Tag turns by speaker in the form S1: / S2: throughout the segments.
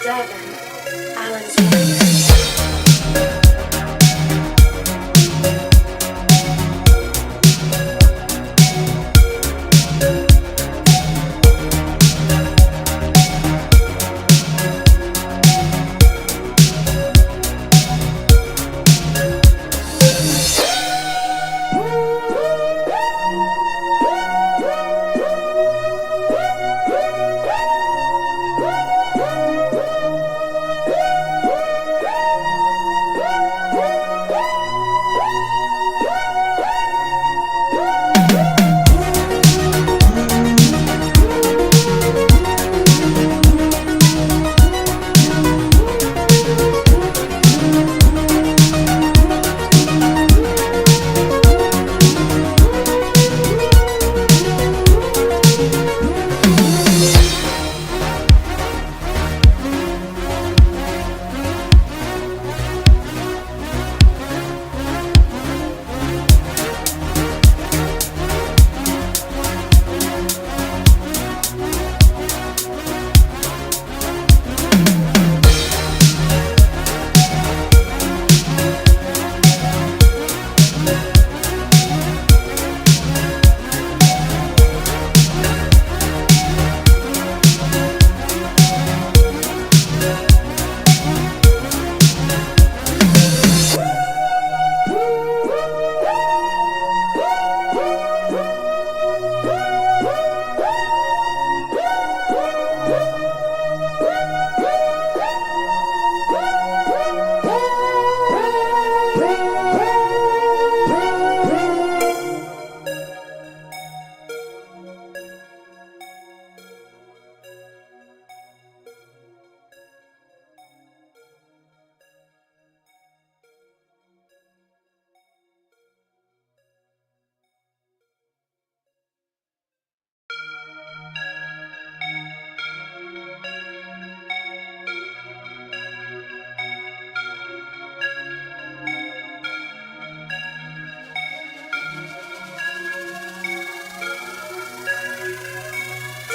S1: Devin Allen Smith.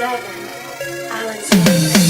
S1: Devin Allen Smith.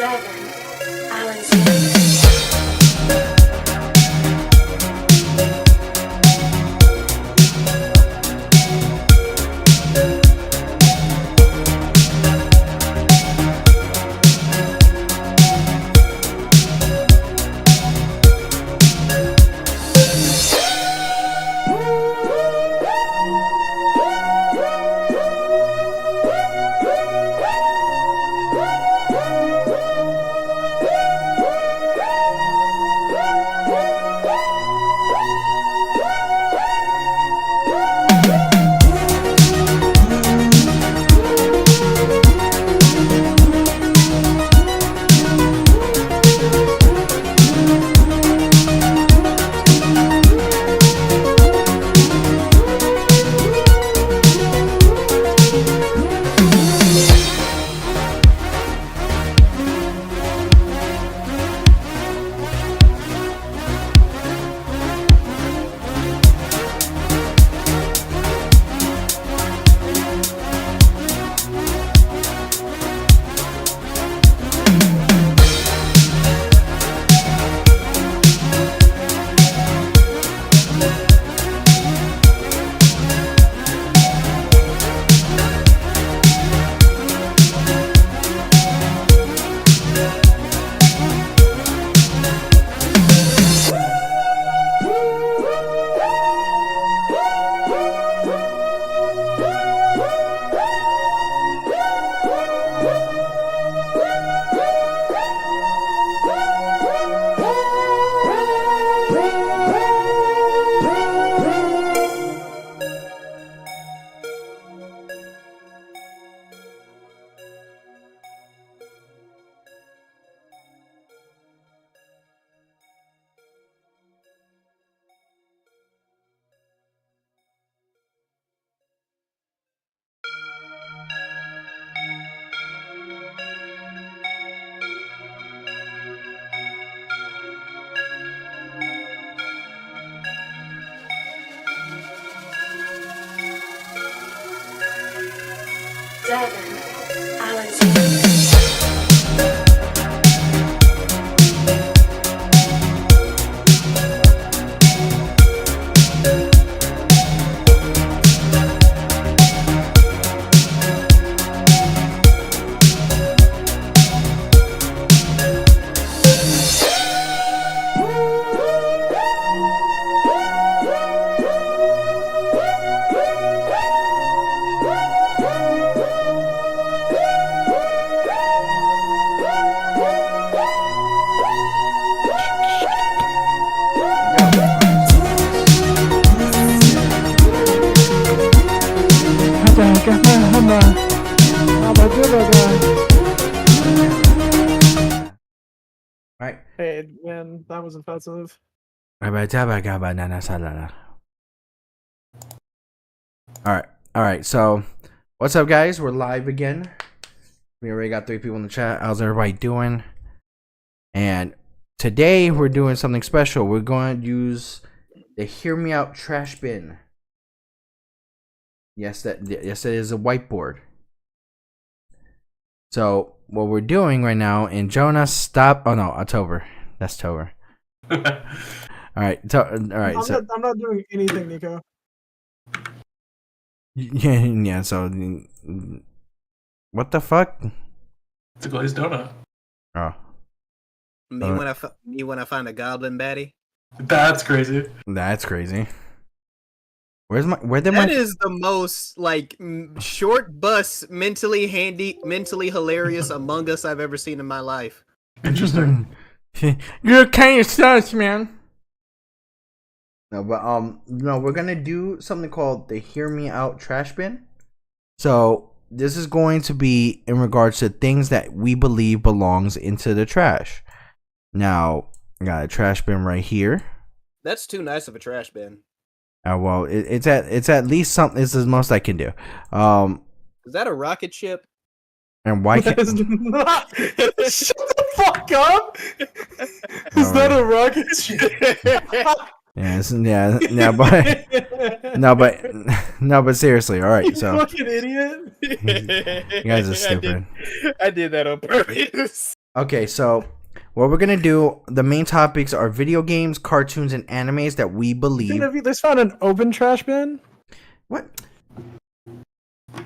S1: Devin Alexander. Devin Alexander.
S2: Right.
S3: Hey, man, that was offensive.
S2: Alright. Alright, so what's up, guys? We're live again. We already got 3 people in the chat. How's everybody doing? And today we're doing something special. We're going to use the Hear Me Out trash bin. Yes, that is a whiteboard. So what we're doing right now, and Jonah, stop. Oh no, October. That's Tober. All right.
S3: I'm not doing anything, Nico.
S2: Yeah. So, what the fuck?
S4: It's a glazed donut.
S2: Oh,
S5: Me when I find a goblin baddie.
S4: That's crazy.
S2: that's crazy. Where did
S5: That
S2: my
S5: is the most short bus, mentally hilarious Among Us I've ever seen in my life.
S4: Interesting.
S2: You're kind of sus, man. No, but no, we're gonna do something called the Hear Me Out trash bin. So this is going to be in regards to things that we believe belongs into the trash. Now, I got a trash bin right here.
S5: That's too nice of a trash bin.
S2: Well, it's at least something. It's the most I can do.
S5: Is that a rocket ship?
S2: And why can't?
S3: Shut the fuck up! Is that a rocket ship?
S2: No, but seriously, all right.
S3: You
S2: So
S3: fucking idiot!
S2: you guys are stupid.
S5: I did that on purpose.
S2: Okay, so what we're gonna do, the main topics are video games, cartoons, and animes that we believe.
S3: They just found an open trash bin.
S2: What?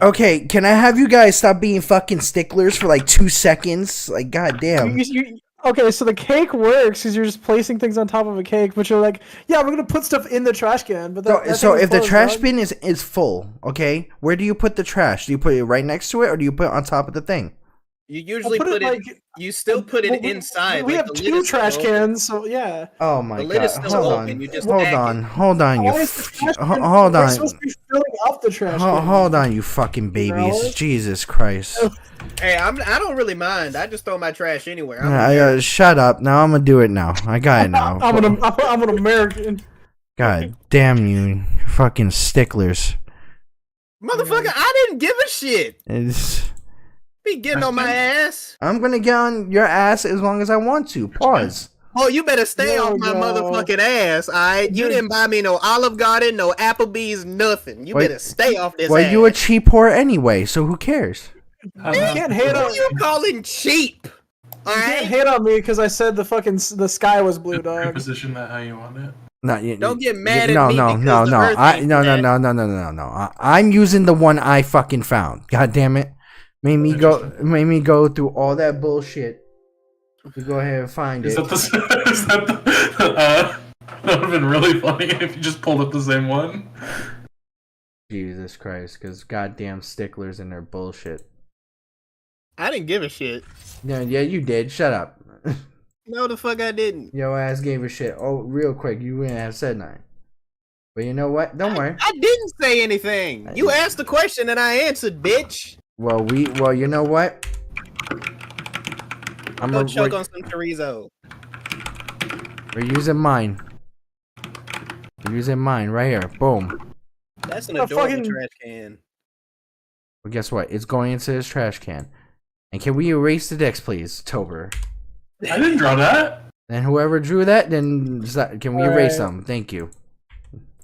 S2: Okay, can I have you guys stop being fucking sticklers for like 2 seconds? Like, goddamn.
S3: Okay, so the cake works because you're just placing things on top of a cake, but you're like, yeah, we're gonna put stuff in the trash can. But
S2: So if the trash bin is full, okay, where do you put the trash? Do you put it right next to it, or do you put it on top of the thing?
S5: You usually put it. You still put it inside.
S3: We
S5: like
S3: have
S5: the
S3: 2
S5: lid is
S3: trash
S5: still open.
S3: cans, so yeah.
S2: Oh my
S5: The lid is
S2: god!
S5: still
S2: Hold
S5: open,
S2: on,
S5: you just
S2: hold
S5: pack
S2: on,
S5: it.
S2: hold on, you.
S3: Why is the trash bin-
S2: Hold
S3: We're
S2: on.
S3: supposed to be filling up the trash can.
S2: Hold on, you fucking babies!
S3: No.
S2: Jesus Christ!
S5: Hey, I don't really mind. I just throw my trash anywhere. I don't care.
S2: Shut up! Now I'm gonna do it now. I got it now.
S3: I'm an American.
S2: God damn you, fucking sticklers!
S5: Motherfucker, I didn't give a shit.
S2: It's,
S5: Be getting on my ass.
S2: I'm gonna get on your ass as long as I want to. Pause.
S5: Oh, you better stay
S3: No,
S5: off my
S3: no.
S5: motherfucking ass, alright? You didn't buy me no Olive Garden, no Applebee's, nothing. You
S2: Wait.
S5: better stay off this
S2: Well,
S5: ass.
S2: you a cheap whore anyway, so who cares?
S3: You can't hate
S5: Who
S3: on
S5: you calling cheap?
S3: You can't
S5: Alright?
S3: hate on me because I said the sky was blue, dog.
S4: Reposition that how you want it.
S2: No,
S5: Don't get mad at
S2: no,
S5: me
S2: no,
S5: because
S2: no,
S5: the
S2: no.
S5: earth ain't
S2: No.
S5: flat.
S2: I'm using the one I fucking found. God damn it. Made me go through all that bullshit to go ahead and find
S4: Is
S2: it.
S4: that the? Is that the? That would have been really funny if you just pulled up the same one.
S2: Jesus Christ, because goddamn sticklers and their bullshit.
S5: I didn't give a shit.
S2: Yeah, you did. Shut up.
S5: No, the fuck I didn't.
S2: Your ass gave a shit. Oh, real quick, you wouldn't have said nothing. But you know what? Don't worry.
S5: I didn't say anything. You asked the question and I answered, bitch.
S2: Well, you know what?
S5: Go choke on some chorizo.
S2: We're using mine. We're using mine right here. Boom.
S5: That's an
S3: A
S5: adorable
S3: fucking-
S5: trash can.
S2: Well, guess what? It's going into this trash can. And can we erase the dicks, please, Tober?
S4: I didn't draw that.
S2: And whoever drew that, then can we erase
S3: Alright.
S2: them? Thank you.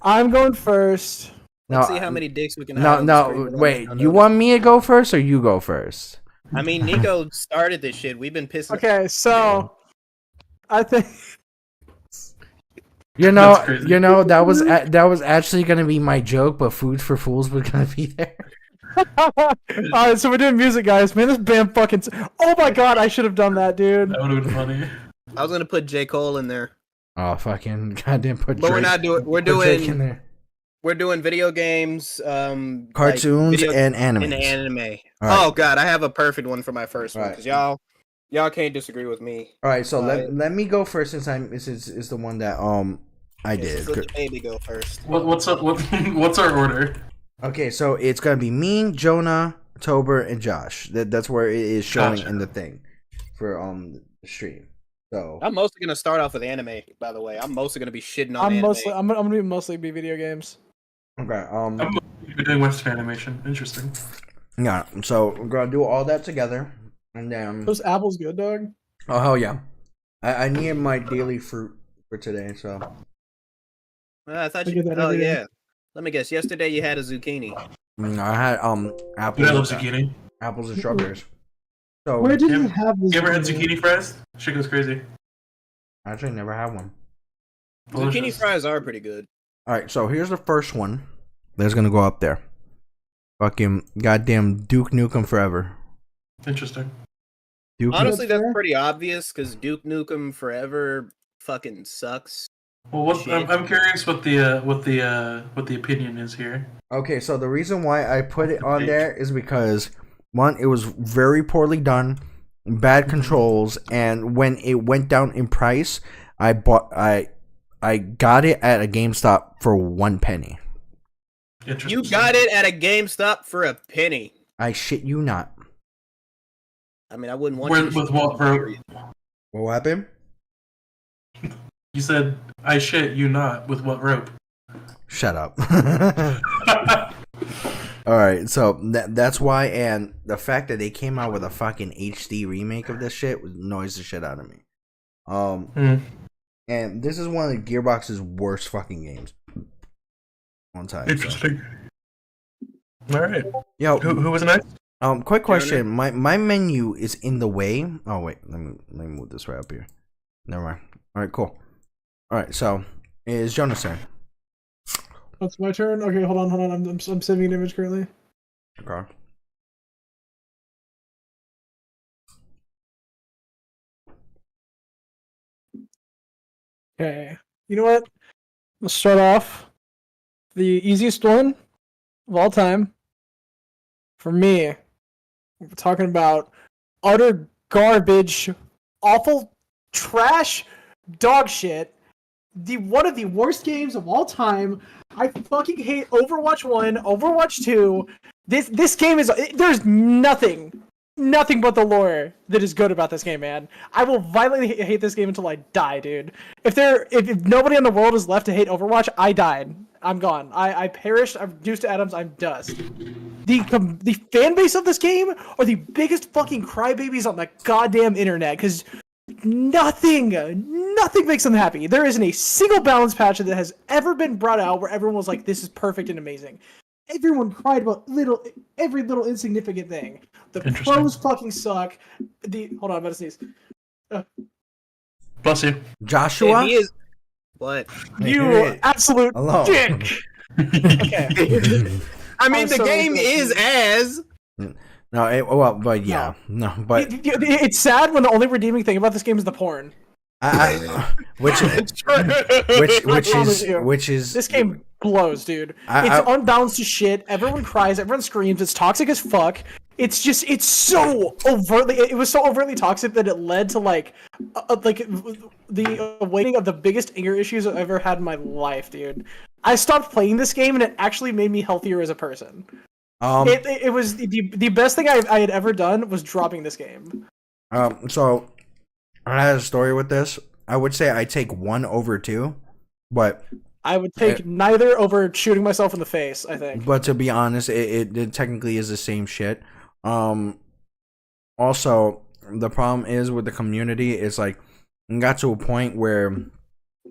S3: I'm going first.
S5: Let's
S2: No,
S5: see how many dicks we can have.
S2: no,
S5: on the screen
S2: no.
S5: without
S2: Wait,
S5: anyone
S2: you
S5: noticing.
S2: want me to go first or you go first?
S5: I mean, Nico started this shit. We've been pissing.
S3: Okay, so I think
S4: That's crazy.
S2: That was actually gonna be my joke, but Food for Fools was gonna be there.
S3: Alright, so we're doing music, guys. Man, this band fucking oh my god, I should have done that, dude.
S4: That would have been funny.
S5: I was gonna put J. Cole in there,
S2: Oh fucking goddamn! Put
S5: but we're
S2: Drake-
S5: not doing.
S2: put Drake in there.
S5: We're doing video games, like
S2: Cartoons
S5: video-
S2: and anime.
S5: and anime.
S2: Alright.
S5: Oh god, I have a perfect one for my first one
S2: Alright.
S5: because y'all can't disagree with me.
S2: All right, so
S5: Alright.
S2: let me go first since this is the one that I
S5: Okay,
S2: did.
S5: so let the baby go first.
S4: What's our order?
S2: Okay, so it's gonna be me, Jonah, Tober, and Josh. That's where it is showing
S4: Gotcha.
S2: in the thing for the stream. So
S5: I'm mostly gonna start off with anime. By the way, I'm mostly gonna be shitting on anime.
S3: I'm gonna mostly be video games.
S2: okay,
S4: You're doing Western animation. Interesting.
S2: yeah. So we're gonna do all that together, and then
S3: Those apples good, dog?
S2: oh hell yeah, I need my daily fruit for today. So
S5: I thought
S3: I
S5: you.
S3: get that
S5: Oh
S3: every day.
S5: yeah. Let me guess. Yesterday you had a zucchini.
S2: I had apples.
S4: I love zucchini.
S2: Apples and strawberries. So
S3: Where did you
S4: Yeah.
S3: have this?
S4: You ever had zucchini fries? Shit goes crazy.
S2: I actually never had one.
S5: Zucchini
S4: Delicious.
S5: fries are pretty good.
S2: All right, so here's the first one that's gonna go up there. Fucking goddamn Duke Nukem Forever.
S4: Interesting.
S2: Duke
S5: Honestly, that's
S3: fair.
S5: pretty obvious because Duke Nukem Forever fucking sucks.
S4: Well,
S5: Shit.
S4: I'm curious what the opinion is here.
S2: Okay, so the reason why I put it on there is because one, it was very poorly done, bad controls, and when it went down in price, I got it at a GameStop for 1 penny.
S4: Interesting.
S5: You got it at a GameStop for a penny.
S2: I shit you not.
S5: I mean, I wouldn't want you
S4: With,
S5: to
S4: with
S5: shit
S4: what,
S5: on
S4: bro?
S5: period.
S2: What happened?
S4: You said I shit you not with what rope?
S2: Shut up. All right, so that's why, and the fact that they came out with a fucking HD remake of this shit annoys the shit out of me. And this is one of Gearbox's worst fucking games. One time. So.
S4: Interesting. All right.
S2: Yo,
S4: Who was next?
S2: Quick question. My menu is in the way. Oh wait, let me move this right up here. Never mind. All right, cool. All right, so it's Jonas' turn.
S3: That's my turn. Okay, hold on. I'm saving an image currently.
S2: Okay.
S3: Okay. You know what? Let's start off. The easiest one of all time. For me, we're talking about utter garbage, awful trash, dog shit. One of the worst games of all time. I fucking hate Overwatch 1, Overwatch 2. This game is there's nothing but the lore that is good about this game, man. I will violently hate this game until I die, dude. If nobody in the world is left to hate Overwatch, I died. I'm gone. I perished. I'm reduced to atoms. I'm dust. The fan base of this game are the biggest fucking crybabies on the goddamn internet, because nothing makes them happy. There isn't a single balance patch that has ever been brought out where everyone was like, this is perfect and amazing. Everyone cried about every little insignificant thing. The pros fucking suck. Hold on, I'm about to sneeze.
S4: Bless you.
S2: Joshua?
S5: And he is what?
S3: You absolute
S2: Hello.
S3: dick. Okay.
S5: I mean,
S3: I'm
S5: the
S3: so
S5: game
S3: interested.
S5: is as.
S2: No, but yeah, no, but
S3: It's sad when the only redeeming thing about this game is the porn.
S2: which is
S3: This game blows, dude.
S2: I-
S3: It's unbalanced as shit. Everyone cries. Everyone screams. It's toxic as fuck. It's so overtly. It was so overtly toxic that it led to like the awakening of the biggest anger issues I've ever had in my life, dude. I stopped playing this game, and it actually made me healthier as a person. It was the best thing I had ever done was dropping this game.
S2: So I had a story with this. I would say I take 1 over 2, but
S3: I would take neither over shooting myself in the face, I think.
S2: But to be honest, it technically is the same shit. Also, the problem is with the community is like it got to a point where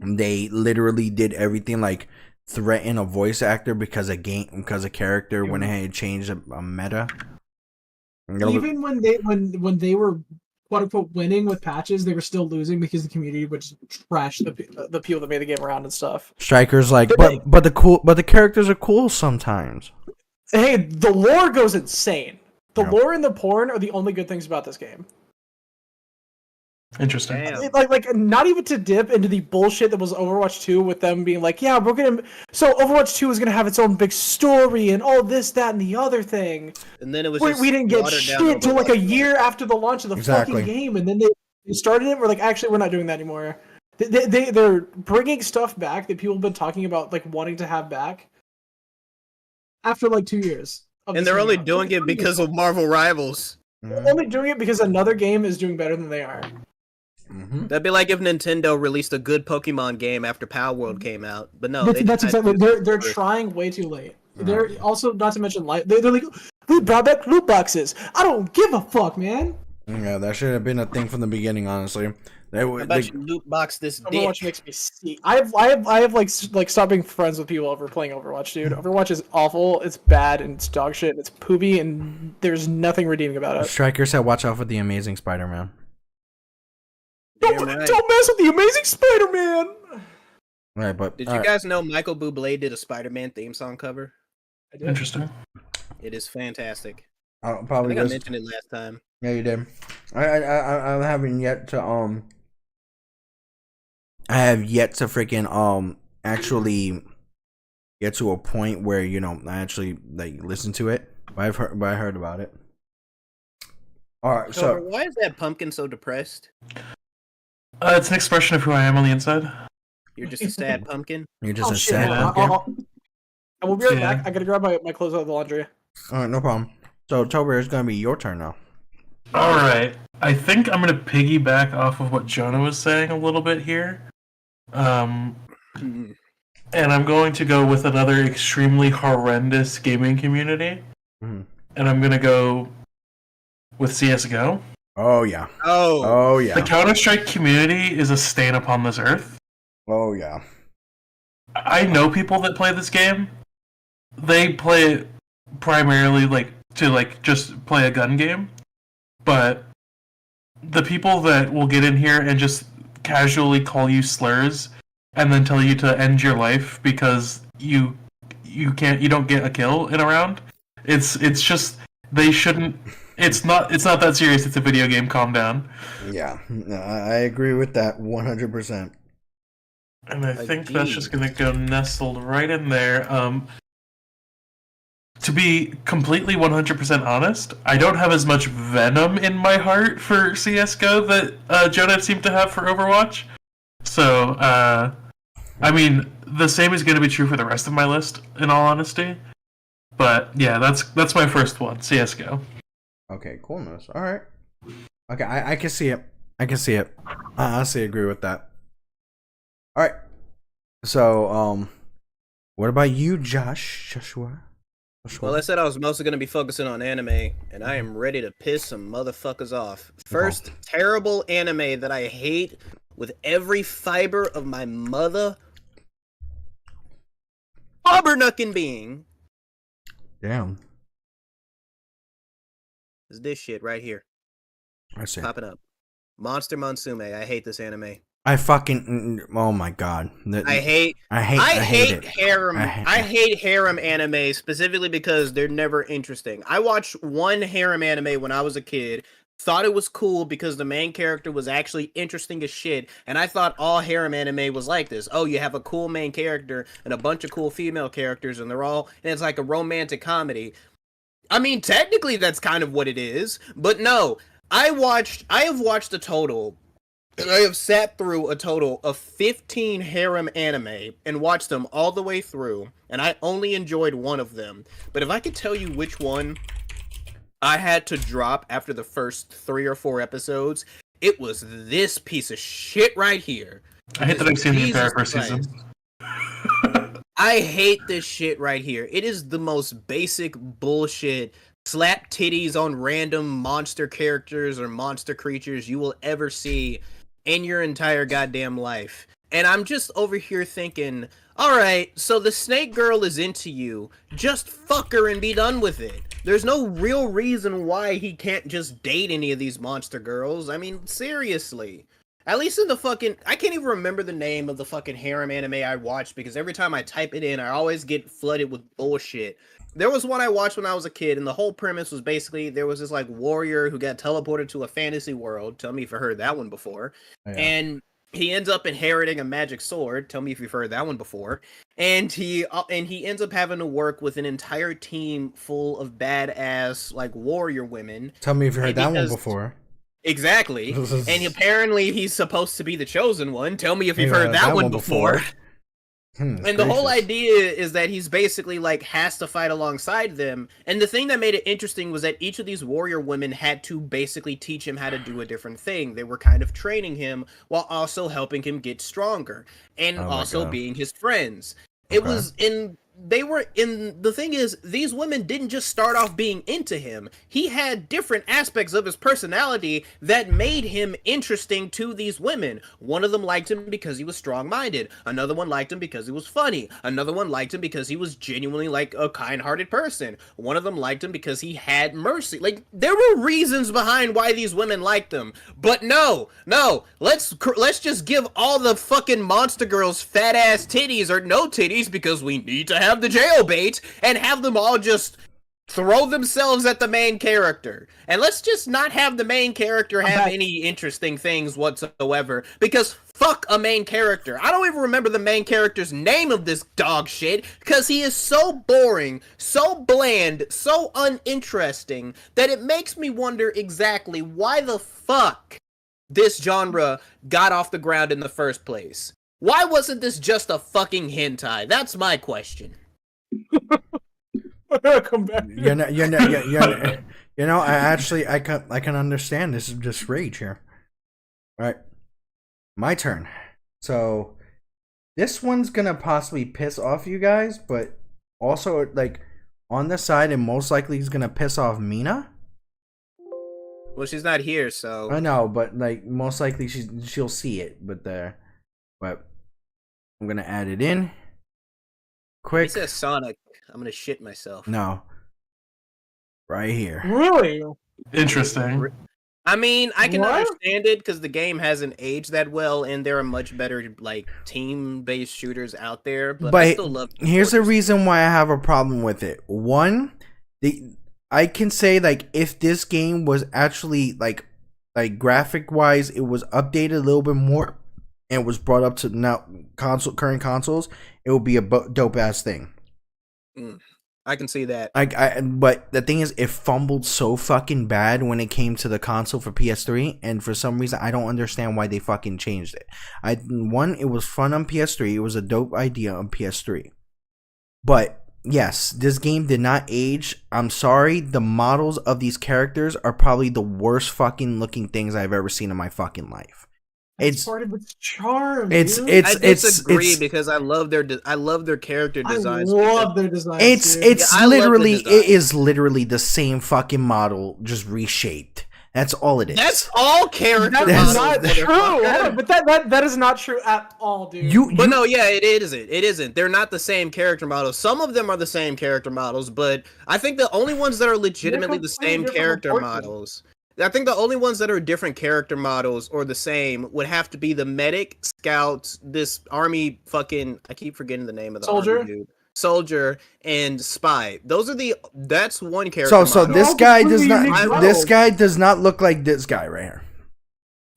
S2: they literally did everything like threaten a voice actor because a character went ahead and changed a meta.
S3: Even when they were quote unquote winning with patches, they were still losing because the community would just trash the people that made the game around and stuff.
S2: Strikers like, but the characters are cool sometimes.
S3: Hey, the lore goes insane. The lore and the porn are the only good things about this game.
S4: Interesting.
S5: Damn.
S3: Like not even to dip into the bullshit that was Overwatch 2 with them being like, yeah, so Overwatch 2 is gonna have its own big story and all this, that, and the other thing.
S5: And then it was
S3: We didn't get
S5: watered down
S3: shit till like a
S5: Overwatch.
S3: year after the launch of the fucking game, and then they started it. We're like, actually, we're not doing that anymore. They're bringing stuff back that people have been talking about, like wanting to have back after like 2 years.
S5: And they're only doing it because of Marvel Rivals.
S3: They're only doing it because another game is doing better than they are.
S2: Mm-hmm.
S5: That'd be like if Nintendo released a good Pokemon game after Power World came out. But no,
S3: That's exactly. They're trying way too late. They're also not to mention they're like, we brought back loot boxes. I don't give a fuck, man.
S2: Yeah, that should have been a thing from the beginning. Honestly,
S5: How about you loot box this dick?
S3: Overwatch makes me sick. I have like stopped being friends with people over playing Overwatch, dude. Overwatch is awful. It's bad and it's dog shit. And it's poopy and there's nothing redeeming about it.
S2: Striker said, "Watch out for the Amazing Spider-Man."
S3: Don't
S5: right.
S3: mess with the Amazing Spider-Man.
S2: Right, but
S5: Did you guys know Michael Bublé did a Spider-Man theme song cover?
S3: I did.
S4: Interesting.
S5: It is fantastic.
S2: I'll
S5: I
S2: probably
S5: think I
S2: just
S5: mentioned it last time.
S2: yeah, you did. I haven't yet to I have yet to freaking actually get to a point where I actually like listen to it. But I heard about it. All right,
S5: So,
S2: so
S5: why is that pumpkin so depressed?
S4: It's an expression of who I am on the inside.
S5: You're just a sad pumpkin.
S2: you're just
S3: Oh,
S2: a
S3: shit.
S2: sad pumpkin.
S3: I will be right
S4: Yeah.
S3: back. I gotta grab my clothes out of the laundry.
S2: All right, no problem. So Tober, it's gonna be your turn now.
S4: All right. I think I'm going to piggyback off of what Jonah was saying a little bit here. And I'm going to go with another extremely horrendous gaming community.
S2: Mhm.
S4: And I'm going to go with CSGO.
S2: Oh yeah.
S5: Oh,
S2: Oh yeah.
S4: The Counter-Strike community is a stain upon this earth.
S2: Oh yeah.
S4: I know people that play this game. They play it primarily like to like just play a gun game, but the people that will get in here and just casually call you slurs and then tell you to end your life because you don't get a kill in a round. It's just they shouldn't. It's not that serious. It's a video game. Calm down.
S2: Yeah, no, I agree with that 100%.
S4: And I think that's just gonna go nestled right in there. To be completely 100% honest, I don't have as much venom in my heart for CS:GO that Jonah seemed to have for Overwatch. So, I mean, the same is going to be true for the rest of my list, in all honesty. But yeah, that's my first one, CS:GO.
S2: Okay, coolness. All right. Okay, I can see it. I can see it. I honestly agree with that. All right. So, what about you, Joshua?
S5: Well, I said I was mostly going to be focusing on anime, and I am ready to piss some motherfuckers off. First, terrible anime that I hate with every fiber of my mother Aubernuckin being.
S2: Damn.
S5: Is this shit right here.
S2: I see.
S5: Popping up. Monster Monsume. I hate this anime.
S2: I fucking. Oh my god.
S5: I hate
S2: it.
S5: harem. I hate harem anime specifically because they're never interesting. I watched one harem anime when I was a kid. Thought it was cool because the main character was actually interesting as shit, and I thought all harem anime was like this. Oh, you have a cool main character and a bunch of cool female characters, and it's like a romantic comedy. I mean, technically that's kind of what it is, but no. I have watched a total, and I have sat through a total of 15 harem anime and watched them all the way through, and I only enjoyed one of them. But if I could tell you which one I had to drop after the first 3 or 4 episodes, it was this piece of shit right here.
S4: I hate that I've seen the entire first season.
S5: I hate this shit right here. It is the most basic bullshit, slap titties on random monster characters or monster creatures you will ever see in your entire goddamn life. And I'm just over here thinking, alright, so the snake girl is into you. Just fuck her and be done with it. There's no real reason why he can't just date any of these monster girls. I mean, seriously. At least in the fucking... I can't even remember the name of the fucking harem anime I watched because every time I type it in, I always get flooded with bullshit. There was one I watched when I was a kid, and the whole premise was basically there was this, like, warrior who got teleported to a fantasy world. Tell me if you've heard that one before. Oh, yeah. And he ends up inheriting a magic sword. Tell me if you've heard that one before. And he ends up having to work with an entire team full of badass, like, warrior women.
S2: Tell me if you heard that one before.
S5: Exactly. And apparently he's supposed to be the chosen one. Tell me if you've heard that one before. And the whole idea is that he's basically like has to fight alongside them. And the thing that made it interesting was that each of these warrior women had to basically teach him how to do a different thing. They were kind of training him while also helping him get stronger and also being his friends. It was in the thing is, these women didn't just start off being into him. He had different aspects of his personality that made him interesting to these women. One of them liked him because he was strong-minded. Another one liked him because he was funny. Another one liked him because he was genuinely like a kind-hearted person. One of them liked him because he had mercy. Like, there were reasons behind why these women liked him. But no, let's just give all the fucking monster girls fat-ass titties or no titties because we need to have the jailbait and have them all just throw themselves at the main character. And let's just not have the main character have any interesting things whatsoever, because fuck a main character. I don't even remember the main character's name of this dog shit, because he is so boring, so bland, so uninteresting, that it makes me wonder exactly why the fuck this genre got off the ground in the first place. Why wasn't this just a fucking hentai? That's my question.
S3: Come back.
S2: You know, I can understand this rage here. All right, my turn. So this one's gonna possibly piss off you guys, but also like on the side, and most likely he's gonna piss off Mina.
S5: Well, she's not here, so
S2: I know, but like most likely she'll see it. But I'm gonna add it in. Quick.
S5: He says Sonic. I'm gonna shit myself.
S2: No. right here.
S3: Really?
S4: Interesting.
S5: I mean, I can
S3: What?
S5: understand it because the game hasn't aged that well, and there are much better like team-based shooters out there. But I
S2: But
S5: still love. Team
S2: here's the
S5: Fortress.
S2: reason why I have a problem with it. One, I can say like if this game was actually like graphic wise, it was updated a little bit more and was brought up to now current consoles, it would be a dope ass thing.
S5: I can see that.
S2: But the thing is, it fumbled so fucking bad when it came to the console for PS3, and for some reason, I don't understand why they fucking changed it. It was fun on PS3. It was a dope idea on PS3. But yes, this game did not age. I'm sorry. The models of these characters are probably the worst fucking looking things I've ever seen in my fucking life.
S3: It's part of its charm.
S2: It's
S3: dude.
S5: I disagree because I love their character designs.
S3: I love their designs.
S2: It's
S3: dude.
S2: it's
S5: Yeah, I love the
S2: literally
S5: design.
S2: it is literally the same fucking model, just reshaped. That's all it is.
S5: That's all character
S3: That's
S5: models.
S3: not true. Hold on, but that is not true at all, dude.
S5: But no, yeah, it isn't. It isn't. They're not the same character models. Some of them are the same character models, but I think the only ones that are legitimately the
S3: completely
S5: same
S3: different
S5: character
S3: proportions.
S5: models. I think the only ones that are different character models or the same would have to be the medic, scout, this army fucking I keep forgetting the name of the
S3: Soldier?
S5: army dude. Soldier and spy. That's one character.
S2: So
S5: model.
S2: this
S3: all
S2: guy does
S3: completely
S2: not
S3: unique
S2: this
S3: models.
S2: guy does not look like this guy right here.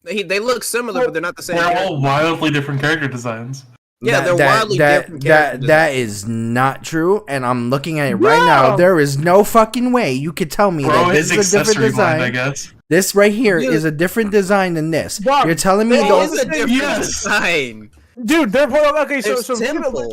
S5: They look similar, but they're not the same.
S4: They're
S5: character.
S4: all wildly different character designs.
S5: Yeah, they're wildly different character
S2: that is not true, and I'm looking at it right now.
S3: No.
S2: There is no fucking way you could tell me
S4: Bro,
S2: that
S4: his
S2: this is a different
S4: accessory line, I
S2: design.
S4: guess.
S2: This right here
S5: Dude.
S2: is a different design than this.
S3: Dog,
S2: You're telling me
S3: they
S5: It
S3: all
S2: those?
S5: is a different
S4: Yes.
S5: design.
S3: Dude, they're okay.
S5: They're
S3: So
S5: simple.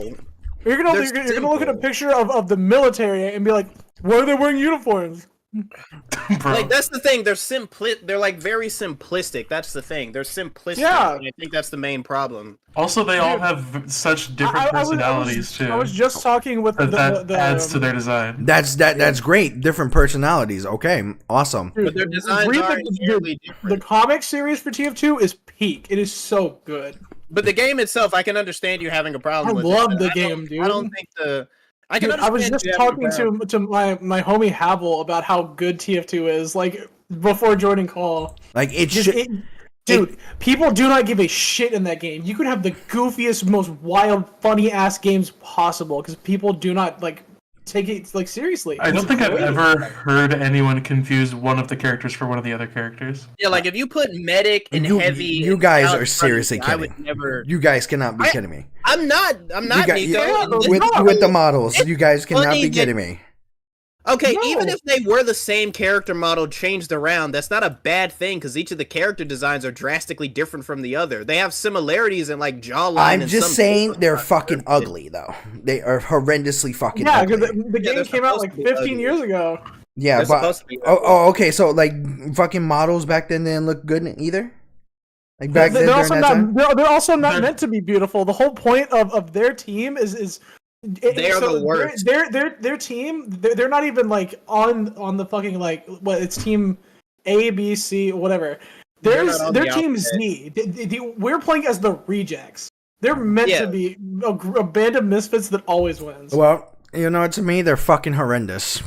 S3: you're gonna
S5: They're
S3: you're gonna look at a
S5: simple.
S3: picture of the military and be like, why are they wearing uniforms?
S4: Bro.
S5: Like that's the thing. They're like very simplistic. That's the thing. They're simplistic.
S3: Yeah.
S5: And I think that's the main problem.
S4: Also, they all
S3: Dude.
S4: have such different personalities too.
S3: I was just talking with
S4: that
S3: the
S4: adds to their design.
S2: That's great. Different personalities. Okay, awesome.
S3: dude,
S5: But their designs
S3: read
S5: are
S3: the
S5: entirely different.
S3: the comic series for TF2 is peak. It is so good.
S5: But the game itself, I can understand you having a problem
S3: I
S5: with.
S3: love
S5: it, but
S3: the
S5: I don't-
S3: game, dude.
S5: I don't think the. I can
S3: Dude, I was
S5: understand
S3: just
S5: you having a
S3: talking
S5: problem.
S3: to my homie Havel about how good TF2 is, like before joining call.
S2: Like it
S3: Just,
S2: should.
S3: dude, people do not give a shit in that game. You could have the goofiest, most wild, funny ass games possible because people do not like take it like seriously.
S4: I don't
S3: It's
S4: think I've
S3: great.
S4: ever heard anyone confuse one of the characters for one of the other characters.
S5: Yeah, like if you put medic and
S2: You-
S5: heavy,
S2: you
S5: and
S2: guys
S5: scout
S2: are
S5: in
S2: seriously
S5: front of me, I
S2: kidding.
S5: would never.
S2: You guys cannot be
S5: I-
S2: kidding me.
S5: I'm not. I'm not
S2: got-
S5: Nico.
S3: yeah,
S5: and
S3: but
S5: this
S2: With
S5: is
S2: with the
S5: really-
S2: models, you guys cannot
S5: funny
S2: be
S5: that-
S2: kidding me.
S5: Okay,
S3: No.
S5: even if they were the same character model changed around, that's not a bad thing because each of the character designs are drastically different from the other. They have similarities in like jawline.
S2: I'm
S5: and
S2: just
S5: some
S2: saying
S5: facial
S2: they're
S5: structure.
S2: fucking ugly though. They are horrendously fucking
S3: Yeah,
S2: ugly.
S3: because the
S5: Yeah,
S3: game
S5: they're
S3: came out
S5: supposed
S3: like
S5: to be
S3: 15
S5: ugly.
S3: years ago.
S2: Yeah,
S5: They're
S2: but
S5: supposed to be
S2: okay. So like fucking models back then didn't look good either. Like back then
S3: They're
S2: during
S3: also
S2: that
S3: not.
S2: time.
S3: They're also not
S4: They're-
S3: meant to be beautiful. The whole point of their team is
S5: They are the worst.
S3: Their team. They're not even like on the fucking like what it's team A, B, C, whatever.
S5: They're not on
S3: Their
S5: the
S3: team
S5: alphabet.
S3: Z. We're playing as the rejects. They're meant
S5: Yeah.
S3: to be a band of misfits that always wins,
S2: Well, you know, to me, they're fucking horrendous.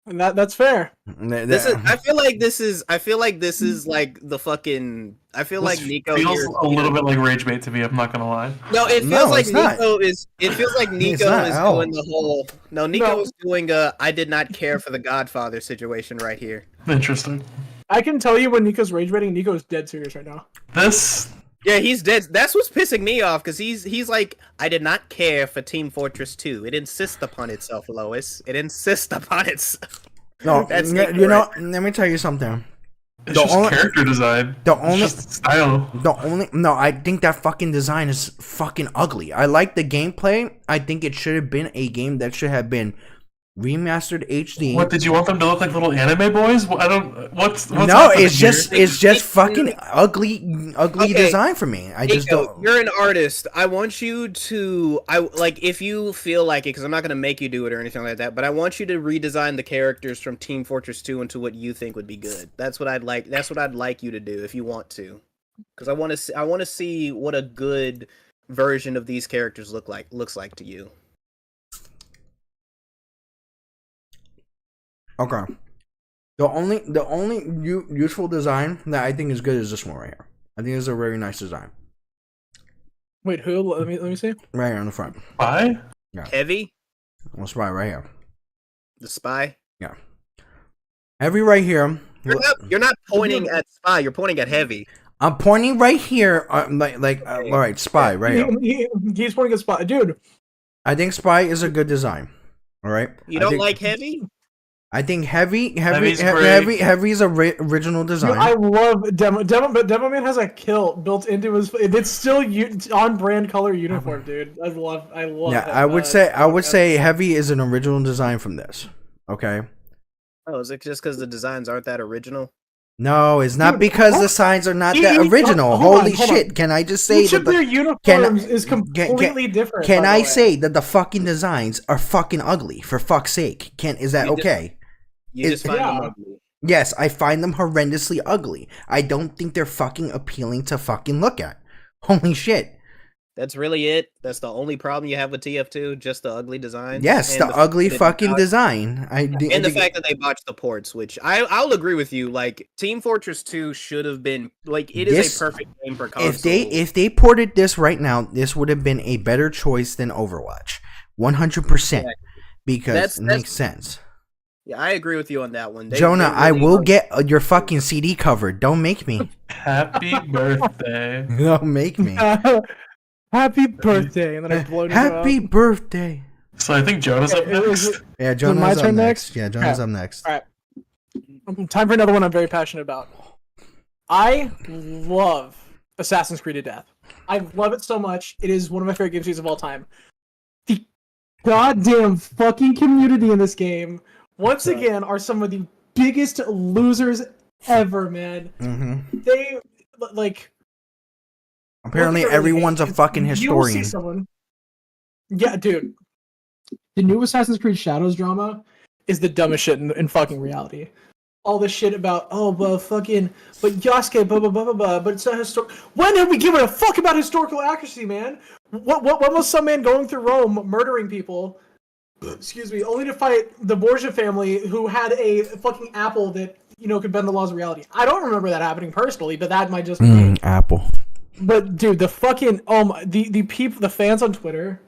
S3: and that's fair.
S5: This is. I feel like this is. I feel like this is like the fucking. I feel like
S4: This
S5: Nico
S4: feels
S5: here.
S4: a little bit like rage bait to me. I'm not gonna lie.
S5: No, it feels
S2: No,
S5: like
S2: it's not.
S5: Nico is. It feels like Nico
S2: not
S5: is
S2: at all.
S5: doing the whole. No, Nico
S3: No.
S5: is doing a. I did not care for the Godfather situation right here.
S4: Interesting.
S3: I can tell you when Nico's rage rating. Nico's dead serious right now.
S4: This
S5: Yeah, he's dead. That's what's pissing me off because he's like, I did not care for Team Fortress 2. It insists upon itself, Lois. It insists upon itself.
S2: No,
S5: That's
S2: you know. Let me tell you something.
S4: it's
S2: The
S4: just
S2: only-
S4: character design.
S2: the
S4: It's
S2: only-
S4: just style.
S2: No, I think that fucking design is fucking ugly. I like the gameplay. I think it should have been a game that should have been remastered HD.
S4: What did you want them to look like little anime boys? I don't. What's
S2: No,
S4: happening
S2: it's just
S4: here?
S2: it's just fucking ugly
S5: Okay,
S2: design for me. I just
S5: Nico,
S2: don't.
S5: you're an artist. I want you to, if you feel like it, because I'm not gonna make you do it or anything like that. But I want you to redesign the characters from Team Fortress 2 into what you think would be good. That's what I'd like. That's what I'd like you to do if you want to, because I want to. I want to see what a good version of these characters looks like to you.
S2: Okay. The only useful design that I think is good is this one right here. I think it's a very nice design.
S3: Wait, who? Let me see.
S2: Right here on the front.
S4: Why?
S5: Heavy,
S2: Well, spy right here.
S5: the spy.
S2: Yeah. Heavy right here.
S5: You're not pointing at spy. You're pointing at heavy.
S2: I'm pointing right here. All right, spy right here.
S3: He's pointing at spy, dude.
S2: I think spy is a good design. All right.
S5: You don't like heavy?
S2: I think heavy
S4: Heavy's great.
S2: is a original design.
S3: Dude, I love Demo. But Demo Man has a kilt built into his. It's still on brand color uniform, dude. I love.
S2: Yeah,
S3: that,
S2: I would say heavy is an original design from this. Okay.
S5: Oh, is it just because the designs aren't that original?
S2: No, it's not
S3: Dude,
S2: because
S3: what?
S2: the signs are not that original.
S3: hold
S2: Holy
S3: on.
S2: shit! Can I just say
S3: Each
S2: that
S3: of their uniforms is completely different.
S2: Can
S3: by the
S2: I
S3: way.
S2: say that the fucking designs are fucking ugly? For fuck's sake! Is that
S5: You just-
S2: okay?
S5: You just find them
S3: Yeah.
S5: ugly.
S2: Yes, I find them horrendously ugly. I don't think they're fucking appealing to fucking look at. Holy shit!
S5: That's really it. That's the only problem you have with TF2, just the ugly designs.
S2: Yes,
S5: and
S2: the ugly
S5: fact that
S2: fucking
S5: they botched-
S2: design.
S5: And the fact that they botched the ports, which I'll agree with you. Like Team Fortress 2 should have been like it is
S2: This-
S5: a perfect game for console.
S2: if they ported this right now, this would have been a better choice than Overwatch, 100%, because
S5: That's-
S2: it makes sense.
S5: Yeah, I agree with you on that one.
S2: Jonah,
S5: they
S2: I
S5: really
S2: will
S5: are-
S2: get your fucking CD covered. Don't make me.
S4: Happy birthday.
S2: Don't make me.
S3: Happy birthday, and then I blow
S2: Happy birthday.
S4: So I think Jonah's up next.
S2: Yeah,
S3: it
S2: Jonah's
S3: my
S2: up
S3: turn
S2: next.
S3: next?
S2: Yeah, Jonah's
S3: Okay.
S2: up next.
S3: All right. Time for another one I'm very passionate about. I love Assassin's Creed to death. I love it so much. It is one of my favorite game series of all time. The goddamn fucking community in this game, once again, are some of the biggest losers ever, man.
S2: Mm-hmm.
S3: They, like...
S2: Apparently,
S3: look at their
S2: everyone's a
S3: games.
S2: fucking
S3: You will see
S2: historian.
S3: someone... Yeah, dude. The new Assassin's Creed Shadows drama is the dumbest shit in fucking reality. All this shit about, but Yasuke, blah, blah, blah, blah, blah, but it's not historical. When have we given a fuck about historical accuracy, man? When was some man going through Rome, murdering people, excuse me, only to fight the Borgia family who had a fucking apple that, could bend the laws of reality? I don't remember that happening personally, but that might just be...
S2: Apple.
S3: But dude, the fucking the fans on Twitter,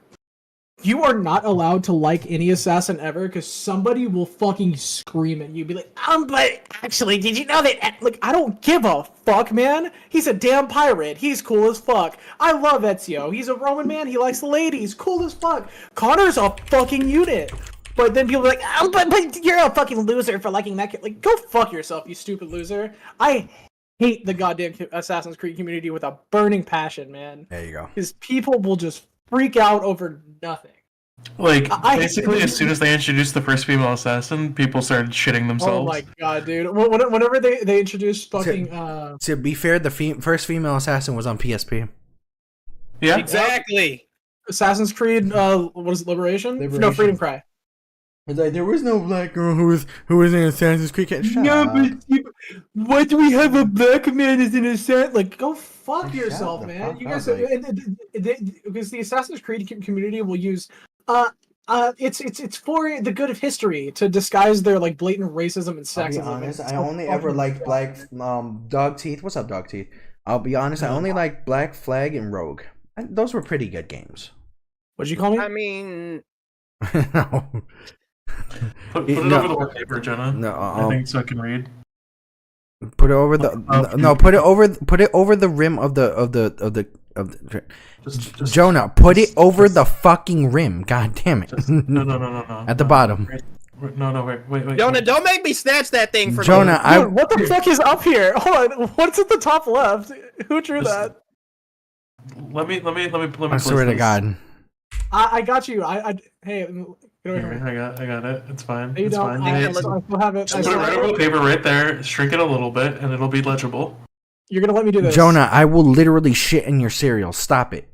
S3: you are not allowed to like any assassin ever because somebody will fucking scream at you, be like, but actually, did you know that? Like, I don't give a fuck, man. He's a damn pirate. He's cool as fuck. I love Ezio. He's a Roman man. He likes the ladies. Cool as fuck. Connor's a fucking unit. But then people are like, but you're a fucking loser for liking that kid. Like, go fuck yourself, you stupid loser. I hate the goddamn Assassin's Creed community with a burning passion, man.
S2: There you go.
S3: Because people will just freak out over nothing.
S4: Like,
S3: I-
S4: basically, as soon as they introduced the first female assassin, people started shitting themselves.
S3: Oh my god, dude! Whenever they introduced fucking
S2: To be fair, the first female assassin was on PSP.
S4: Yeah?
S5: Exactly.
S3: Assassin's Creed, what is it, Liberation? No, Freedom Cry.
S2: It's like there was no black girl who was in Assassin's Creed. Shut up.
S3: Why do we have a black man as an assassin? Like, go fuck
S2: Shut
S3: yourself,
S2: the
S3: man!
S2: fuck
S3: You
S2: up,
S3: guys,
S2: buddy.
S3: because the Assassin's Creed community will use, it's for the good of history to disguise their like blatant racism and
S2: I'll be
S3: sexism.
S2: honest,
S3: It's
S2: I
S3: so
S2: only
S3: fucking
S2: ever liked
S3: dumb.
S2: Black Dog Teeth. What's up, Dog Teeth? I'll be honest, I only liked Black Flag and Rogue. Those were pretty good games.
S3: What'd you call me?
S5: I mean,
S2: No.
S4: Put it
S2: No.
S4: over the wallpaper, Jenna.
S2: No,
S4: I think so I can read.
S2: put it over the no, put it over the rim of the
S4: Just
S2: Jonah, put it over the fucking rim. God damn it.
S4: No.
S2: At the bottom.
S4: No, wait.
S5: Jonah, don't make me snatch that thing for
S2: Jonah,
S3: Dude, what the fuck is up here? Hold on, what's at the top left? Who drew that?
S4: Let me
S2: I swear to
S4: this.
S2: God.
S3: I got you. Hey, get over
S4: Here,
S3: here.
S4: I got it. It's fine.
S3: You
S4: It's
S3: don't.
S4: fine.
S3: I
S4: Yeah,
S3: still have it. I
S4: just put it
S3: still
S4: right
S3: have
S4: over
S3: it.
S4: the paper right there. Shrink it a little bit, and it'll be legible.
S3: You're gonna let me do this,
S2: Jonah, I will literally shit in your cereal. Stop it.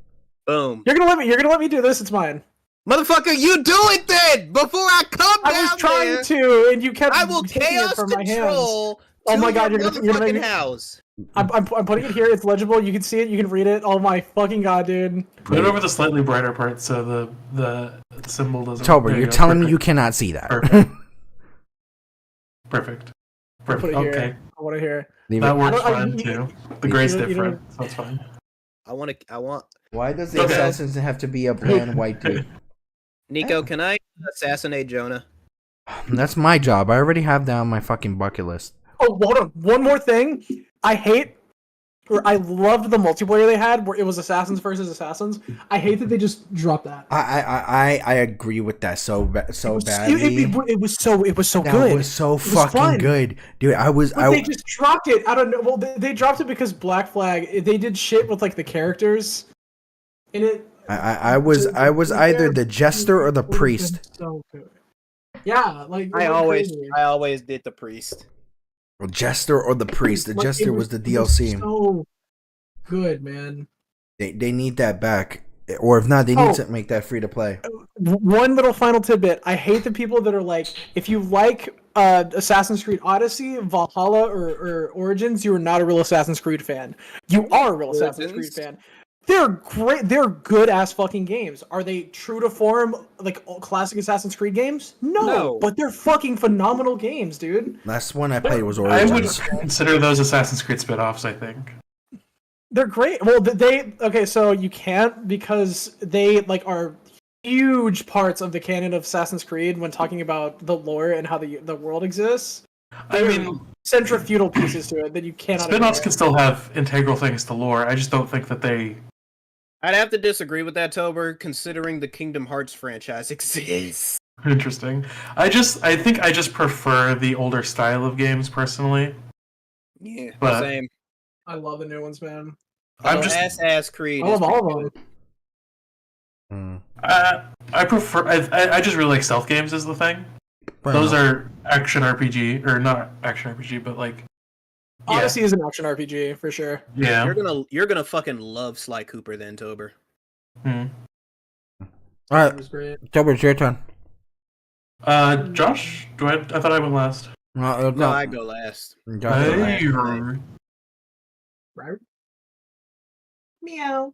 S5: Boom.
S3: You're gonna let me do this. It's mine.
S5: Motherfucker, you do it then! Before I come
S3: I
S5: down
S3: was trying
S5: there,
S3: to, and you kept
S5: I will
S3: taking it
S5: chaos
S3: from my hands.
S5: control
S3: Oh my
S5: to
S3: God,
S5: your
S3: you're gonna make
S5: motherfucking
S3: me-
S5: house.
S3: I'm putting it here. It's legible. You can see it. You can read it. Oh my fucking god, dude.
S4: Put it over the slightly brighter part so the symbol doesn't.
S2: Tober,
S4: There
S2: you're
S4: go.
S2: telling me
S4: Perfect.
S2: you cannot see that.
S4: Perfect. Perfect.
S3: Put
S4: Perfect.
S3: it here.
S4: Okay.
S3: I want to hear.
S2: Leave
S4: That
S2: it.
S4: works
S3: I don't-
S4: fine
S3: you-
S4: too. The gray's
S3: you don't-
S4: different. So that's fine.
S5: I want.
S2: Why does the
S4: Okay.
S2: assassins have to be a bland white dude?
S5: Nico, can I assassinate Jonah?
S2: That's my job. I already have that on my fucking bucket list.
S3: Oh, hold on. One more thing. I loved the multiplayer they had where it was assassins versus assassins. I hate that they just dropped that.
S2: I agree with that so badly.
S3: It was so
S2: That
S3: good.
S2: was so
S3: was
S2: fucking
S3: fun.
S2: good, dude.
S3: But they just dropped it. I don't know. Well, they dropped it because Black Flag. They did shit with like the characters in it.
S2: I was either the jester or the
S3: It would've been
S2: priest.
S3: So good. Yeah, like
S5: I
S3: it went crazy.
S5: always did the priest.
S2: Or jester or the priest. The
S3: Like,
S2: jester
S3: it
S2: was the
S3: it
S2: DLC.
S3: so good, man.
S2: They need that back, or if not, they need
S3: Oh.
S2: to make that free to play.
S3: One little final tidbit. I hate the people that are like, if you like Assassin's Creed Odyssey, Valhalla, or Origins, you are not a real Assassin's Creed fan. You are a real Assassin's Creed
S5: Origins?
S3: fan. They're great. They're good ass fucking games. Are they true to form like classic Assassin's Creed games? No, but they're fucking phenomenal games, dude.
S2: Last one I played was
S4: I would
S2: Origins.
S4: consider those Assassin's Creed spin-offs, I think.
S3: They're great. Well, okay, so you can't because they like are huge parts of the canon of Assassin's Creed when talking about the lore and how the world exists.
S4: I mean,
S3: Centrifugal pieces to it that you cannot.
S4: spin-offs
S3: ignore.
S4: can still have integral things to lore. I just don't think that they...
S5: I'd have to disagree with that, Tober, considering the Kingdom Hearts franchise exists.
S4: Interesting. I think I just prefer the older style of games, personally.
S5: Yeah,
S4: But-
S5: same.
S3: I love the new ones, man.
S4: I'm just...
S5: Ass Creed.
S3: I
S5: is
S3: love all
S5: pretty
S3: of
S5: good.
S3: them.
S2: Hmm.
S4: I prefer... I just really like stealth games is the thing.
S2: Fair
S4: Those
S2: enough.
S4: are action RPG, or not action RPG, but like... Yeah.
S3: Odyssey is an action RPG for sure.
S4: Yeah.
S5: You're gonna fucking love Sly Cooper then, Tober.
S4: Hmm.
S2: All right,
S3: It was great.
S2: Tober, it's your turn.
S4: Josh? I thought I went last.
S5: No, I go last.
S2: Josh, go
S4: Hey.
S2: last.
S3: Right? Meow.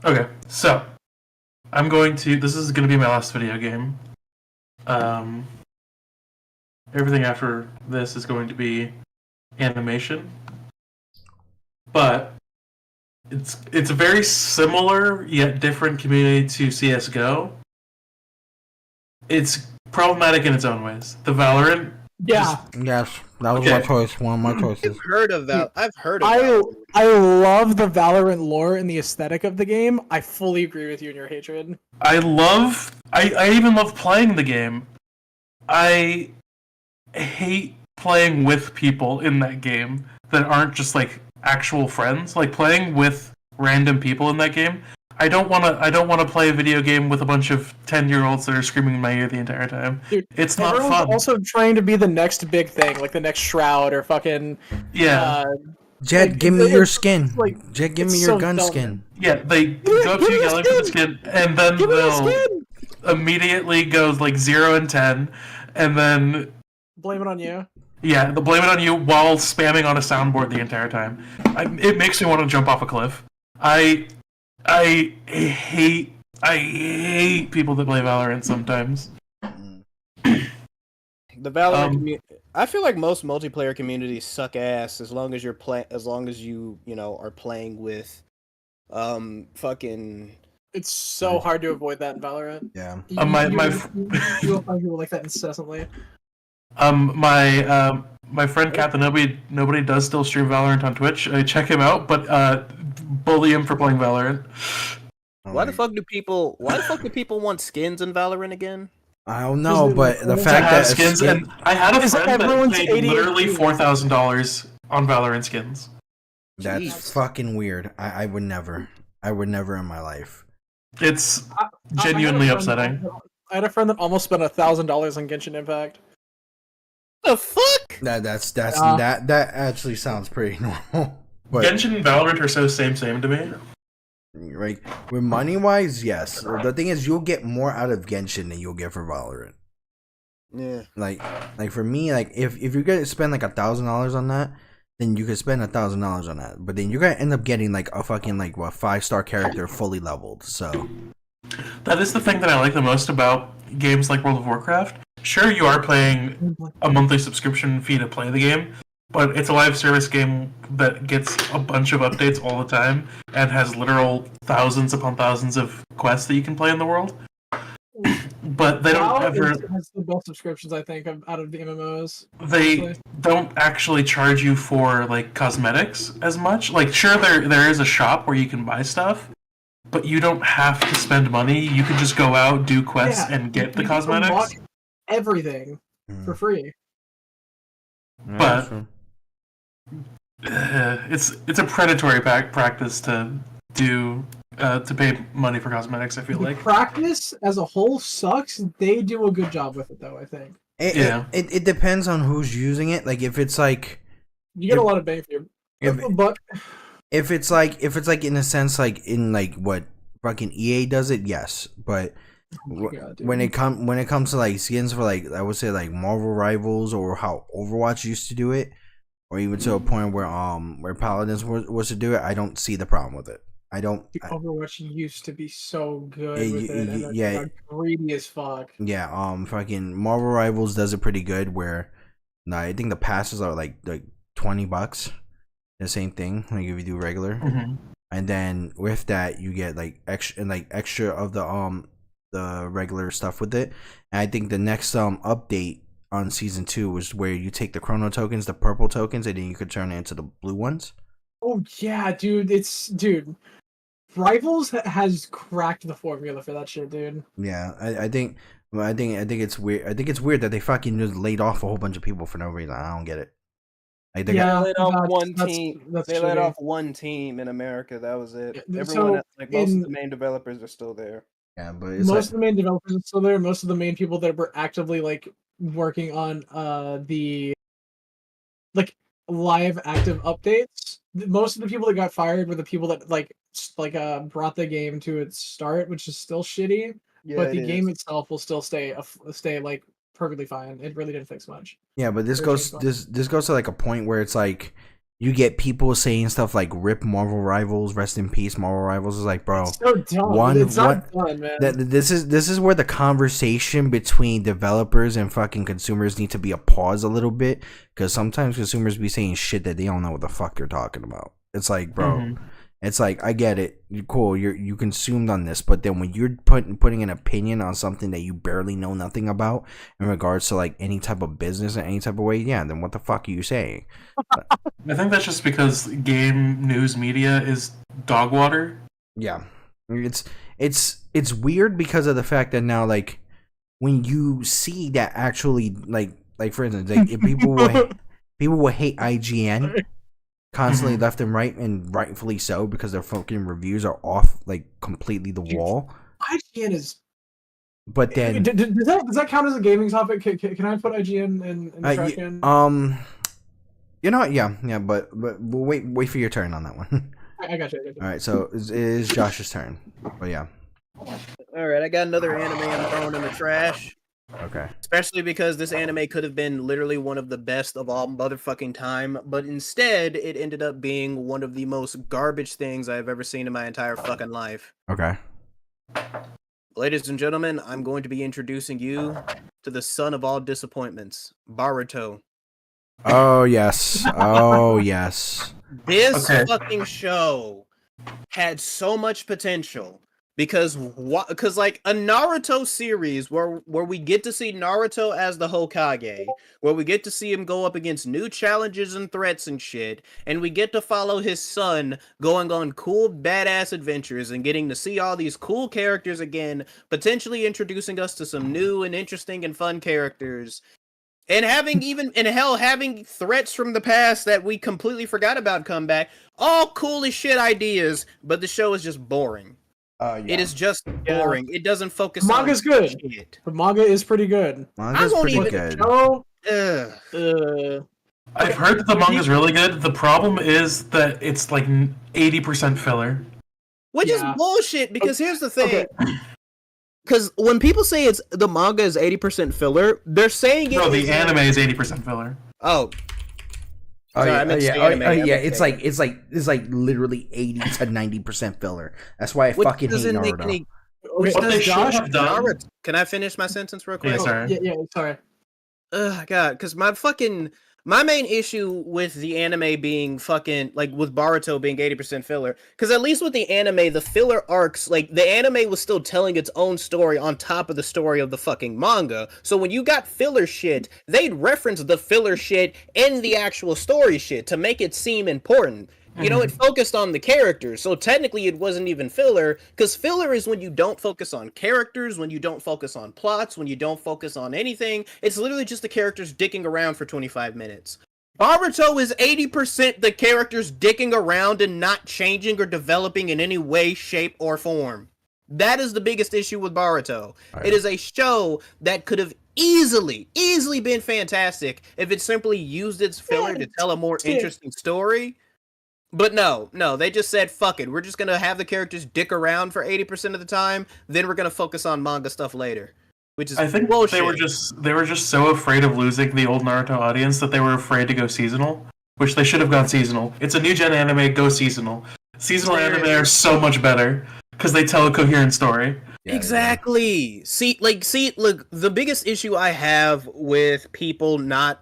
S4: Okay, so I'm going to. This is going to be my last video game. Everything after this is going to be animation, but it's a very similar yet different community to CS:GO. It's problematic in its own ways. The Valorant.
S3: Yeah,
S2: Yes, that was my
S4: Okay.
S2: choice. One of my choices.
S5: I've heard of that. I've heard of
S3: I
S5: that.
S3: I love the Valorant lore and the aesthetic of the game. I fully agree with you in your hatred.
S4: I even love playing the game. I hate playing with people in that game that aren't just like actual friends. Like playing with random people in that game. I don't want to play a video game with a bunch of 10-year-olds that are screaming in my ear the entire time.
S3: Dude,
S4: It's not
S3: Everyone's
S4: fun.
S3: also trying to be the next big thing, like the next Shroud or fucking.
S4: Yeah.
S2: Jed,
S3: Like,
S2: give me your
S3: it's
S2: skin.
S3: like-
S2: Jed, give
S3: it's
S2: me your
S3: so
S2: gun
S3: dumb.
S2: skin.
S4: Yeah, they go up to
S3: give
S4: you
S3: me the
S4: yelling for the skin, and then
S3: Give me the
S4: they'll
S3: skin.
S4: immediately go like 0 and 10, and then
S3: Blame it on you.
S4: yeah, they'll blame it on you while spamming on a soundboard the entire time. It makes me want to jump off a cliff. I hate people that play Valorant sometimes.
S5: The Valorant
S4: Um,
S5: community. I feel like most multiplayer communities suck ass as long as you're you are playing with, fucking.
S3: It's so hard to avoid that in Valorant.
S2: Yeah.
S3: You'll find people like that incessantly.
S4: My friend Captain Nobody does still stream Valorant on Twitch. Check him out, but bully him for playing Valorant.
S5: Why the fuck do people want skins in Valorant again?
S2: I don't know, but the
S3: To
S2: fact
S4: To have
S2: that
S4: skins, and I had a
S3: It's like
S4: friend that
S3: everyone's
S4: paid
S3: ADHD.
S4: literally $4,000 on Valorant skins.
S2: that's
S5: Jeez.
S2: fucking weird. I would never. I would never in my life.
S4: It's
S3: I
S4: genuinely
S3: had a friend
S4: upsetting.
S3: that- I had a friend that almost spent $1,000 on Genshin Impact.
S5: The fuck?
S2: That's
S3: Yeah.
S2: that actually sounds pretty normal. But
S4: Genshin and Valorant are so same to me.
S2: right, with money wise, yes. The thing is, you'll get more out of Genshin than you'll get for Valorant.
S5: Yeah.
S2: Like for me, like if you're gonna spend like $1,000 on that, then you could spend $1,000 on that. But then you're gonna end up getting like a fucking like 5-star character fully leveled. So
S4: That is the thing that I like the most about games like World of Warcraft. sure, you are paying a monthly subscription fee to play the game, but it's a live service game that gets a bunch of updates all the time and has literal thousands upon thousands of quests that you can play in the world. But they don't ever.
S3: Has the best subscriptions, I think, out of the MMOs.
S4: They
S3: honestly.
S4: don't actually charge you for like cosmetics as much. Like, sure, there is a shop where you can buy stuff, but you don't have to spend money. You can just go out, do quests, and get the
S3: You can
S4: cosmetics.
S3: unlock everything for free.
S4: But it's a predatory practice to do to pay money for cosmetics. I feel
S3: The
S4: like
S3: practice as a whole sucks. They do a good job with it, though. I think
S2: It depends on who's using it. Like if it's like
S3: you get a lot of bang for your buck.
S2: if it's like in a sense like in like what fucking EA does it, yes. But
S3: God, dude.
S2: when it comes to like skins for like I would say like Marvel Rivals or how Overwatch used to do it, or even to a point where Paladins was to do it, I don't see the problem with it.
S3: Overwatch used to be so good
S2: Yeah,
S3: with it, and
S2: yeah.
S3: it got greedy as fuck.
S2: Yeah, fucking Marvel Rivals does it pretty good. Where, I think the passes are like $20. The same thing, like if you do regular, and then with that you get like extra of the regular stuff with it. And I think the next update on season 2 was where you take the chrono tokens, the purple tokens, and then you could turn it into the blue ones.
S3: Oh yeah, dude! Rivals has cracked the formula for that shit, dude.
S2: Yeah, I think it's weird. I think it's weird that they fucking just laid off a whole bunch of people for no reason. I don't get it. Like they
S6: They
S3: Yeah.
S6: let off
S3: that's-
S6: one
S3: that's-
S6: team.
S3: that's
S6: They let
S3: shitty.
S6: off one team in America. That was it.
S3: Yeah,
S6: Everyone,
S3: so
S6: like most
S3: in-
S6: of the main developers, are still there.
S2: Yeah, but it's
S3: Most of the main developers are still there. Most of the main people that were actively like working on the like live active updates. Most of the people that got fired were the people that brought the game to its start, which is still shitty.
S6: Yeah,
S3: but the
S6: it
S3: game
S6: is.
S3: itself will still stay like perfectly fine. It really didn't fix much.
S2: Yeah, but this
S3: Very
S2: goes
S3: fun.
S2: this goes to like a point where it's like you get people saying stuff like "Rip Marvel Rivals, rest in peace, Marvel Rivals." Is like, bro,
S3: It's so dumb.
S2: one-
S3: It's not fun, man.
S2: this is where the conversation between developers and fucking consumers need to be a pause a little bit, because sometimes consumers be saying shit that they don't know what the fuck you're talking about. It's like, bro, it's like I get it, you're cool, you consumed on this, but then when you're putting an opinion on something that you barely know nothing about in regards to like any type of business in any type of way, yeah, then what the fuck are you saying?
S4: I think that's just because game news media is dog water.
S2: Yeah, it's weird because of the fact that now like when you see that actually like for instance like if people will hate IGN constantly left and right, and rightfully so, because their fucking reviews are off like completely the wall.
S3: IGN is.
S2: But then
S3: Does that count as a gaming topic? Can I put IGN in the trash can?
S2: you know what? Yeah, but we'll wait for your turn on that one.
S3: I got you.
S2: All right, so it is Josh's turn. But yeah,
S5: All right, I got another anime I'm throwing in the trash.
S2: okay.
S5: Especially because this anime could have been literally one of the best of all motherfucking time, but instead it ended up being one of the most garbage things I've ever seen in my entire fucking life.
S2: Okay.
S5: Ladies and gentlemen, I'm going to be introducing you to the son of all disappointments, Baruto.
S2: Oh yes. Oh yes.
S5: This
S4: Okay.
S5: fucking show had so much potential because like a Naruto series where we get to see Naruto as the Hokage, where we get to see him go up against new challenges and threats and shit, and we get to follow his son going on cool badass adventures and getting to see all these cool characters again, potentially introducing us to some new and interesting and fun characters. And having threats from the past that we completely forgot about come back. All cool as shit ideas, but the show is just boring.
S2: Yeah.
S5: It is just boring. It doesn't focus
S3: Manga's
S5: on
S3: good.
S5: shit.
S3: The manga is pretty good.
S2: Manga's
S5: I won't
S2: pretty
S5: even-
S2: good.
S3: Oh,
S5: Ugh.
S4: I've heard that the manga's really good. The problem is that it's like 80% filler.
S5: Which is
S3: Yeah.
S5: bullshit, because here's the thing.
S3: okay.
S5: Because when people say the manga is 80% filler, they're saying it
S4: No, the
S5: is-
S4: anime is 80% filler.
S5: Oh,
S2: Oh
S5: Sorry, I
S2: yeah,
S5: meant to say
S2: oh,
S5: anime,
S2: yeah.
S5: I meant to
S2: It's
S5: say
S2: like literally 80 to 90% filler. That's why I
S5: which
S2: fucking hate
S5: doesn't make
S2: Naruto.
S5: any.
S3: Okay,
S4: What they should
S3: Josh?
S4: have done.
S5: Naruto. Can I finish my sentence real quick?
S4: Yeah, sorry.
S3: Yeah, sorry.
S5: God, because my main issue with the anime being fucking like with Boruto being 80% filler, because at least with the anime, the filler arcs, like the anime was still telling its own story on top of the story of the fucking manga. So when you got filler shit, they'd reference the filler shit in the actual story shit to make it seem important. You know, it focused on the characters, so technically it wasn't even filler, because filler is when you don't focus on characters, when you don't focus on plots, when you don't focus on anything. It's literally just the characters dicking around for 25 minutes. Boruto is 80% the characters dicking around and not changing or developing in any way, shape, or form. That is the biggest issue with Boruto. It is a show that could have easily been fantastic if it simply used its filler to tell a more interesting story. But no, they just said, fuck it, we're just gonna have the characters dick around for 80% of the time, then we're gonna focus on manga stuff later. Which is
S4: I think
S5: bullshit.
S4: they were just so afraid of losing the old Naruto audience that they were afraid to go seasonal, which they should have gone seasonal. It's a new gen anime, go seasonal. Seasonal anime are so much better because they tell a coherent story.
S5: Exactly. See, look, the biggest issue I have with people not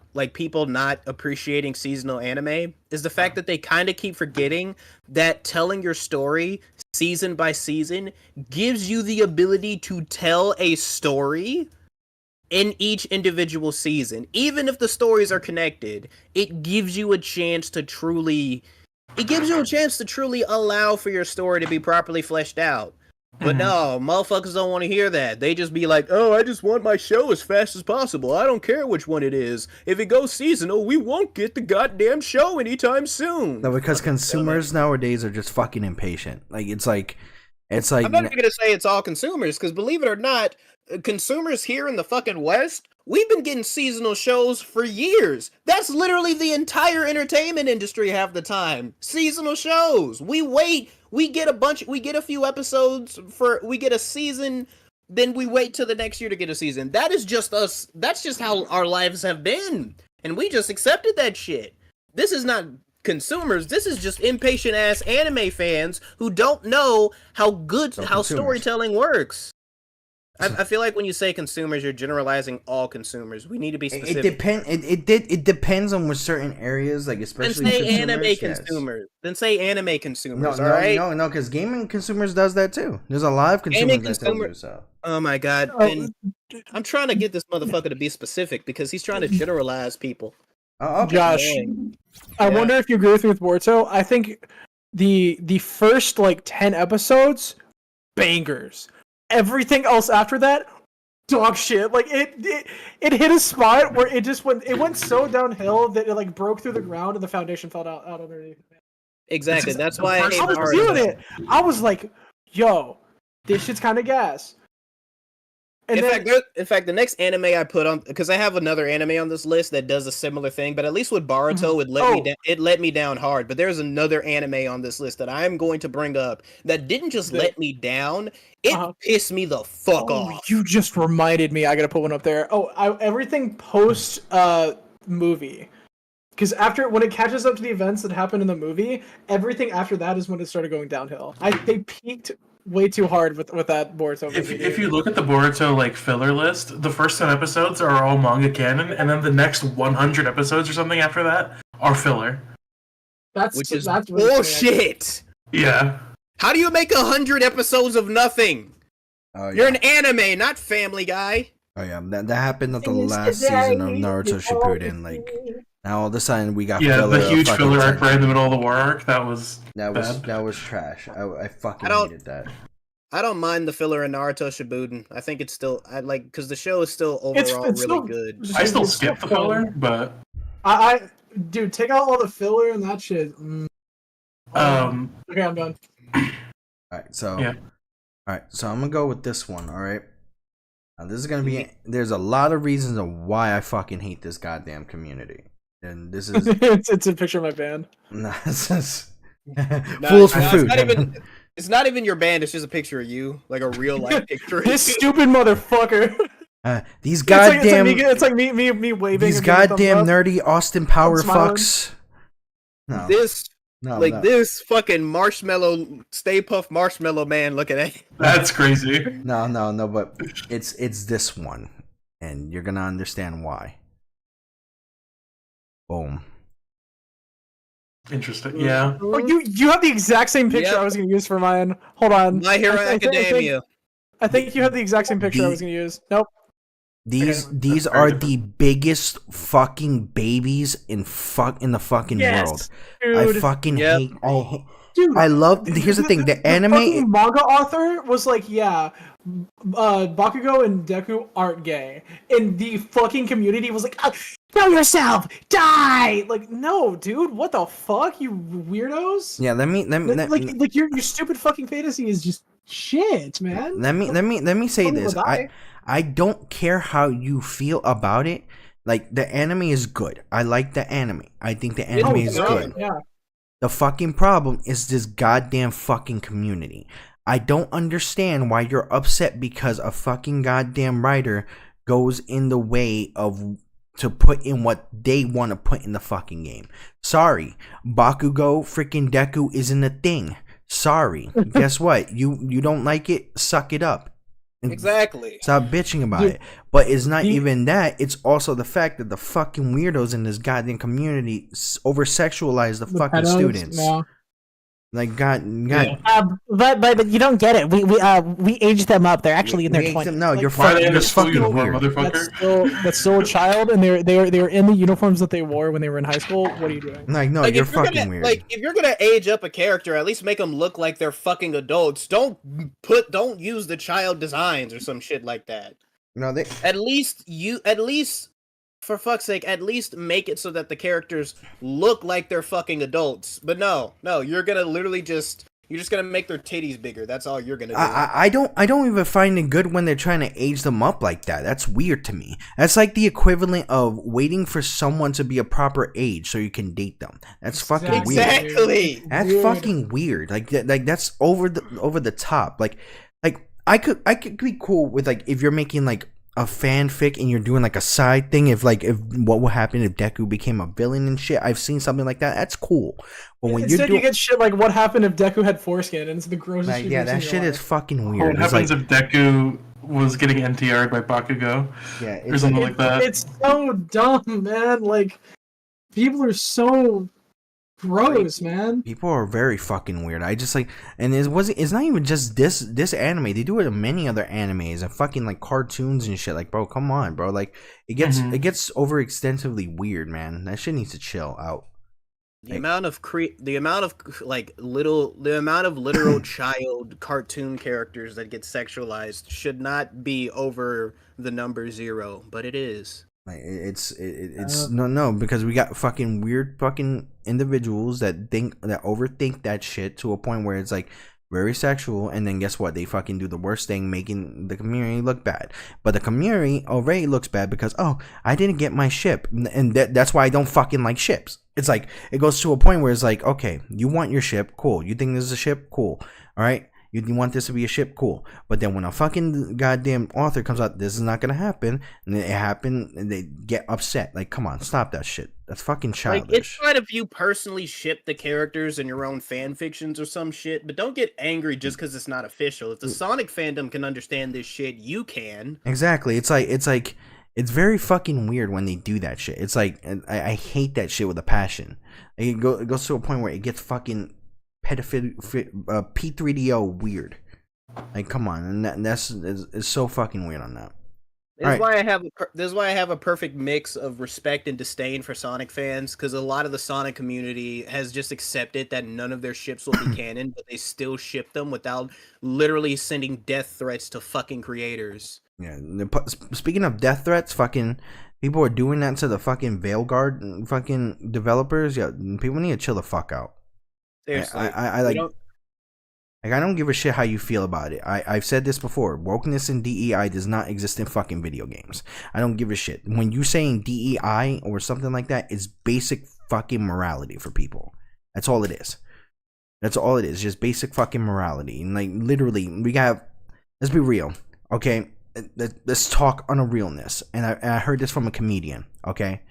S5: appreciating seasonal anime is the fact that they kind of keep forgetting that telling your story season by season gives you the ability to tell a story in each individual season. Even if the stories are connected, it gives you a chance to truly allow for your story to be properly fleshed out. But no, motherfuckers don't want to hear that. They just be like, oh, I just want my show as fast as possible. I don't care which one it is. If it goes seasonal, we won't get the goddamn show anytime soon.
S2: No, because consumers nowadays are just fucking impatient. It's like
S5: I'm not even gonna say it's all consumers, because believe it or not, consumers here in the fucking West, we've been getting seasonal shows for years. That's literally the entire entertainment industry half the time. Seasonal shows. We wait. We get a few episodes we get a season, then we wait till the next year to get a season. That is just us. That's just how our lives have been. And we just accepted that shit. This is not consumers. This is just impatient ass anime fans who don't know how storytelling works. I feel like when you say consumers, you're generalizing all consumers. We need to be specific.
S2: It depends on what certain areas, like especially.
S5: Then say anime consumers. Then say anime consumers. All right.
S2: No, because gaming consumers does that too. There's a lot of consumers that do so.
S5: Oh my god! I'm trying to get this motherfucker to be specific because he's trying to generalize people.
S2: Oh, okay.
S3: Josh, I wonder if you agree with me with Boruto. I think the first 10 episodes, bangers. Everything else after that, dog shit. It hit a spot where it went so downhill that it broke through the ground and the foundation fell out underneath.
S5: Exactly. That's why
S3: I was feeling it. I was like, yo, this shit's kind of gas. And
S5: in fact, the next anime I put on, because I have another anime on this list that does a similar thing, but at least with Boruto, it let me down hard. But there's another anime on this list that I'm going to bring up that didn't just let me down; it pissed me the fuck off.
S3: You just reminded me. I gotta put one up there. Everything post movie, because when it catches up to the events that happened in the movie, everything after that is when it started going downhill. They peaked way too hard with that Boruto movie.
S4: If you look at the Boruto filler list, the first 10 episodes are all manga canon, and then the next 100 episodes or something after that are filler.
S3: That's
S5: bullshit.
S4: Yeah.
S5: How do you make 100 episodes of nothing? You're an anime, not Family Guy.
S2: Oh yeah, that happened at the last season of Naruto Shippuden. Now all of a sudden we got filler,
S4: the huge filler arc right in the middle of the war arc. That was
S2: trash. I fucking hated that.
S5: I don't mind the filler in Naruto Shippuden. I think it's still because the show is still overall really good.
S4: I still skip the filler, but
S3: dude, take out all the filler and that shit. Okay, I'm done.
S2: Alright, so I'm gonna go with this one. All right. Now this is gonna be. There's a lot of reasons of why I fucking hate this goddamn community. And this is
S3: it's a picture of my band.
S2: Nah, this is Fools for Food.
S5: It's not even your band. It's just a picture of you, like a real life picture.
S3: This stupid motherfucker.
S2: These goddamn.
S3: It's like me waving.
S2: These goddamn nerdy Austin Power fucks. No.
S5: This
S2: No,
S5: like
S2: no.
S5: this fucking marshmallow, Stay Puft Marshmallow Man looking at.
S4: That's crazy.
S2: No, but it's this one, and you're gonna understand why. Boom.
S4: Interesting. Yeah.
S3: Oh, you have the exact same picture
S5: Yep.
S3: I was gonna use for mine. Hold on.
S5: My Hero
S3: I think-
S5: Academia.
S3: I think you have the exact same picture I was gonna use. Nope.
S2: These
S3: Okay.
S2: these
S4: That's
S2: are
S4: very
S2: the biggest fucking babies in the fucking world. I
S3: dude.
S2: fucking
S5: Yep.
S2: hate.
S3: Dude,
S2: I love. Here's the thing: the anime.
S3: fucking manga author was like, yeah, Bakugo and Deku aren't gay, and the fucking community was like, kill yourself, die. Like, no, dude, what the fuck, you weirdos?
S2: Yeah, let me
S3: Like your stupid fucking fantasy is just shit, man.
S2: let me say
S3: People
S2: this.
S3: die.
S2: I don't care how you feel about it. Like, the anime is good. I like the anime. I think the anime is
S5: yeah.
S2: good.
S3: Yeah.
S2: The fucking problem is this goddamn fucking community. I don't understand why you're upset because a fucking goddamn writer goes in the way of to put in what they want to put in the fucking game. Sorry, Bakugo freaking Deku isn't a thing. Sorry. Guess what? You don't like it? Suck it up.
S5: Exactly.
S2: Stop bitching about
S3: Dude,
S2: it. But it's not
S3: the-
S2: even that. It's also the fact that the fucking weirdos in this goddamn community over sexualize the fucking
S3: pedos,
S2: students.
S3: no.
S2: Like, God.
S7: But you don't get it. We age them up. They're actually in their
S2: We ate
S7: 20s.
S2: them- No, you're
S4: Why are they
S2: fucking,
S4: in
S2: you're
S4: a school
S2: fucking
S4: uniform,
S2: weird.
S4: motherfucker?
S3: That's still a child, and they're in the uniforms that they wore when they were in high school. What are you doing?
S2: Like, no,
S5: Like,
S2: you're
S5: if you're
S2: fucking
S5: gonna,
S2: weird.
S5: Like, if you're gonna age up a character, at least make them look like they're fucking adults. Don't use the child designs or some shit like that.
S2: No, they.
S5: At least, for fuck's sake, at least make it so that the characters look like they're fucking adults. But no, you're gonna literally you're just gonna make their titties bigger. That's all you're gonna do.
S2: I don't even find it good when they're trying to age them up like that. That's weird to me. That's like the equivalent of waiting for someone to be a proper age so you can date them. That's fucking weird.
S5: Exactly.
S2: That's
S3: Weird.
S2: fucking weird. Like that's over the top. Like I could be cool with, like, if you're making like a fanfic and you're doing like a side thing. If what would happen if Deku became a villain and shit. I've seen something like that. That's cool. But when
S3: Instead,
S2: you
S3: you get shit like what happened if Deku had foreskin, and it's the grossest
S2: like,
S3: shit
S2: yeah,
S3: you've
S2: that
S3: seen
S2: shit
S3: in your
S2: is
S3: life.
S2: fucking
S4: What
S2: weird. It's
S4: happens
S2: like,
S4: if Deku was getting NTR'd by Bakugo
S2: yeah,
S4: or
S2: it's
S4: something like that?
S3: It's so dumb, man. Like, people are so gross, man.
S2: people are very fucking weird. I just like, and it's not even just this anime. They do it in many other animes and fucking like cartoons and shit. Like, bro, come on, bro. Like, it gets over extensively weird, man. That shit needs to chill out.
S5: The amount of literal child cartoon characters that get sexualized should not be over the number 0, but it is.
S2: Like, it's no, because we got fucking weird fucking individuals that overthink that shit to a point where it's like very sexual, and then guess what? They fucking do the worst thing, making the community look bad. But the community already looks bad because, oh, I didn't get my ship, and that's why I don't fucking like ships. It's like, it goes to a point where it's like, okay, you want your ship, cool. You think this is a ship, cool. All right. You want this to be a ship, cool. But then when a fucking goddamn author comes out, this is not gonna happen, and it happened, and they get upset. Like, come on, stop that shit. That's fucking childish.
S5: Like, it's fine if you personally ship the characters in your own fan fictions or some shit, but don't get angry just because it's not official. If the Sonic fandom can understand this shit, you can.
S2: Exactly. It's very fucking weird when they do that shit. It's like, I hate that shit with a passion. Like, it goes to a point where it gets fucking P3DO weird. Like, come on, and that's so fucking weird on that.
S5: This is why I have a perfect mix of respect and disdain for Sonic fans, because a lot of the Sonic community has just accepted that none of their ships will be canon, but they still ship them without literally sending death threats to fucking creators.
S2: Yeah. Speaking of death threats, fucking people are doing that to the fucking Veilguard fucking developers. Yeah, people need to chill the fuck out.
S5: Seriously,
S2: I don't give a shit how you feel about it. I've said this before. Wokeness and DEI does not exist in fucking video games. I don't give a shit. When you saying DEI or something like that, it's basic fucking morality for people. That's all it is. That's all it is. Just basic fucking morality. And like, literally, let's be real. Okay? Let's talk on a realness. And I heard this from a comedian. Okay?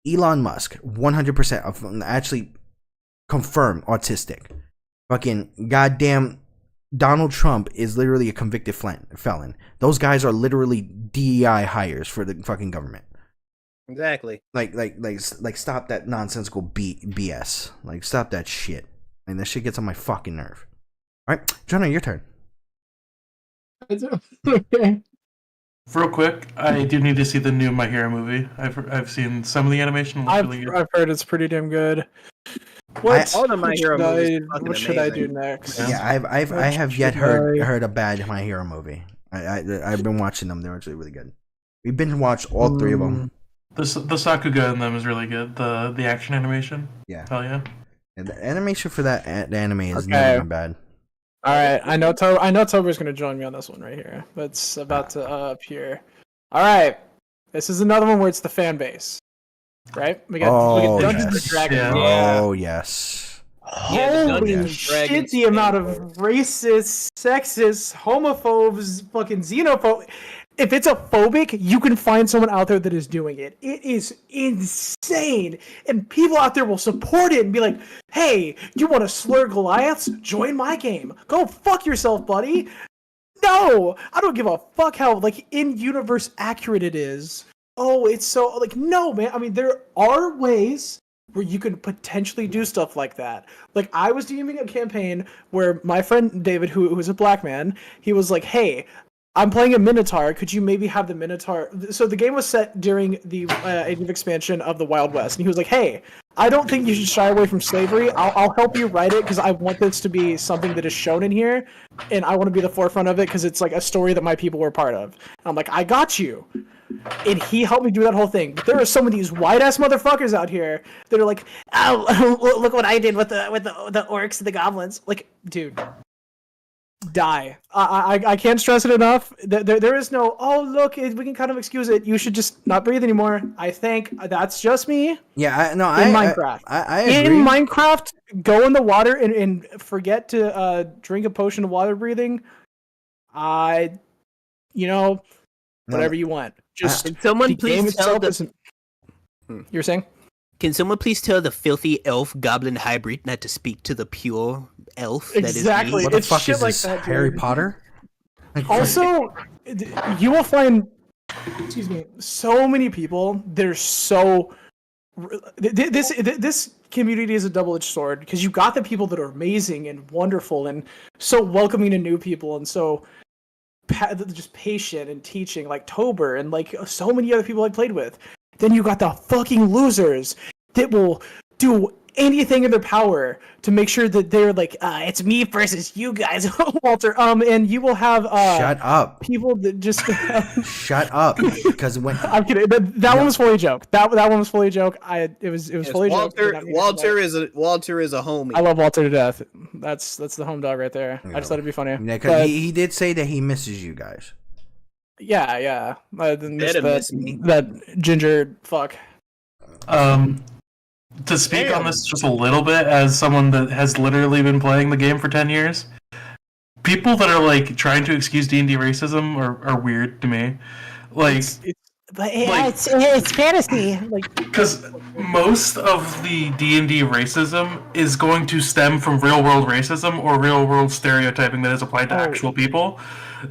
S2: Elon Musk, 100% actually confirmed autistic. Fucking goddamn Donald Trump is literally a convicted felon. Those guys are literally DEI hires for the fucking government.
S5: Exactly.
S2: Like, stop that nonsensical BS. Like, stop that shit. And that shit gets on my fucking nerve. All right, Jonah, your turn.
S3: Okay.
S4: Real quick, I do need to see the new My Hero movie. I've seen some of the animation. It looks really good.
S3: I've heard it's pretty damn good. What?
S5: All the My Hero movies are fucking
S3: What should I do
S5: amazing.
S3: next?
S2: Yeah, I have yet heard a bad My Hero movie. I've been watching them. They're actually really good. We've been watched all three of them.
S4: The Sakuga in them is really good. The action animation.
S2: Yeah.
S4: Hell yeah.
S2: And the animation for that anime is
S3: Okay.
S2: never been bad.
S3: All right, I know Tober's gonna join me on this one right here. That's about to appear. All right, this is another one where it's the fan base, right? We got Dungeons and
S2: yes.
S3: Dragons.
S4: Yeah.
S2: Oh yes.
S5: Yeah, the
S3: Holy
S5: Dungeons and
S3: shit!
S5: Dragons
S3: The amount of
S5: fanboy.
S3: racists, sexists, homophobes, fucking xenophobes. If it's a phobic, you can find someone out there that is doing it. It is insane, and people out there will support it and be like, "Hey, you want to slur Goliaths? Join my game. Go fuck yourself, buddy." No, I don't give a fuck how like in-universe accurate it is. Oh, it's so like no, man. I mean, there are ways where you can potentially do stuff like that. Like I was DMing a campaign where my friend David, who is a black man, he was like, "Hey, I'm playing a Minotaur. Could you maybe have the Minotaur?" So the game was set during the Age of Expansion of the Wild West, and he was like, "Hey, I don't think you should shy away from slavery. I'll help you write it because I want this to be something that is shown in here, and I want to be the forefront of it because it's like a story that my people were part of." And I'm like, "I got you." And he helped me do that whole thing. But there are some of these white ass motherfuckers out here that are like, "Oh, look what I did with the orcs and the goblins." Like, dude, die. I can't stress it enough. There is no, "Oh, look, we can kind of excuse it. You should just not breathe anymore." I think that's just me.
S2: Yeah,
S3: In Minecraft.
S2: I
S3: In
S2: agree.
S3: Minecraft, go in the water and forget to drink a potion of water breathing. Whatever you want. Just
S5: Can someone
S3: the game
S5: please tell
S3: itself
S5: the
S3: isn't. You're saying?
S5: Can someone please tell the filthy elf goblin hybrid not to speak to the pure elf that is
S3: Exactly.
S5: me?
S2: What the
S3: It's
S2: fuck
S3: shit
S2: is
S3: like
S2: this?
S3: that,
S2: Harry
S3: dude.
S2: Potter? Like,
S3: Also, you will find, excuse me, so many people that are so. This community is a double-edged sword because you got the people that are amazing and wonderful and so welcoming to new people and so just patient and teaching, like Tober and like so many other people I played with. Then you got the fucking losers that will do anything in their power to make sure that they're like, "It's me versus you guys," Walter. And you will have
S2: shut up.
S3: people that just.
S2: Shut up. Because when
S3: I'm kidding. That one was fully a joke. That one was fully a joke. It was
S5: Yes,
S3: fully a joke.
S5: Walter is a homie.
S3: I love Walter to death. That's the home dog right there. I just thought it'd be funny.
S2: yeah, 'cause
S3: But,
S2: he did say that he misses you guys.
S3: yeah.
S5: Better miss me.
S3: That ginger fuck.
S4: To speak on this just a little bit, as someone that has literally been playing the game for 10 years, people that are like trying to excuse D&D racism are weird to me. Like,
S7: But
S4: Like-
S7: it's fantasy. Like
S4: because most of the D&D racism is going to stem from real world racism or real world stereotyping that is applied to actual people.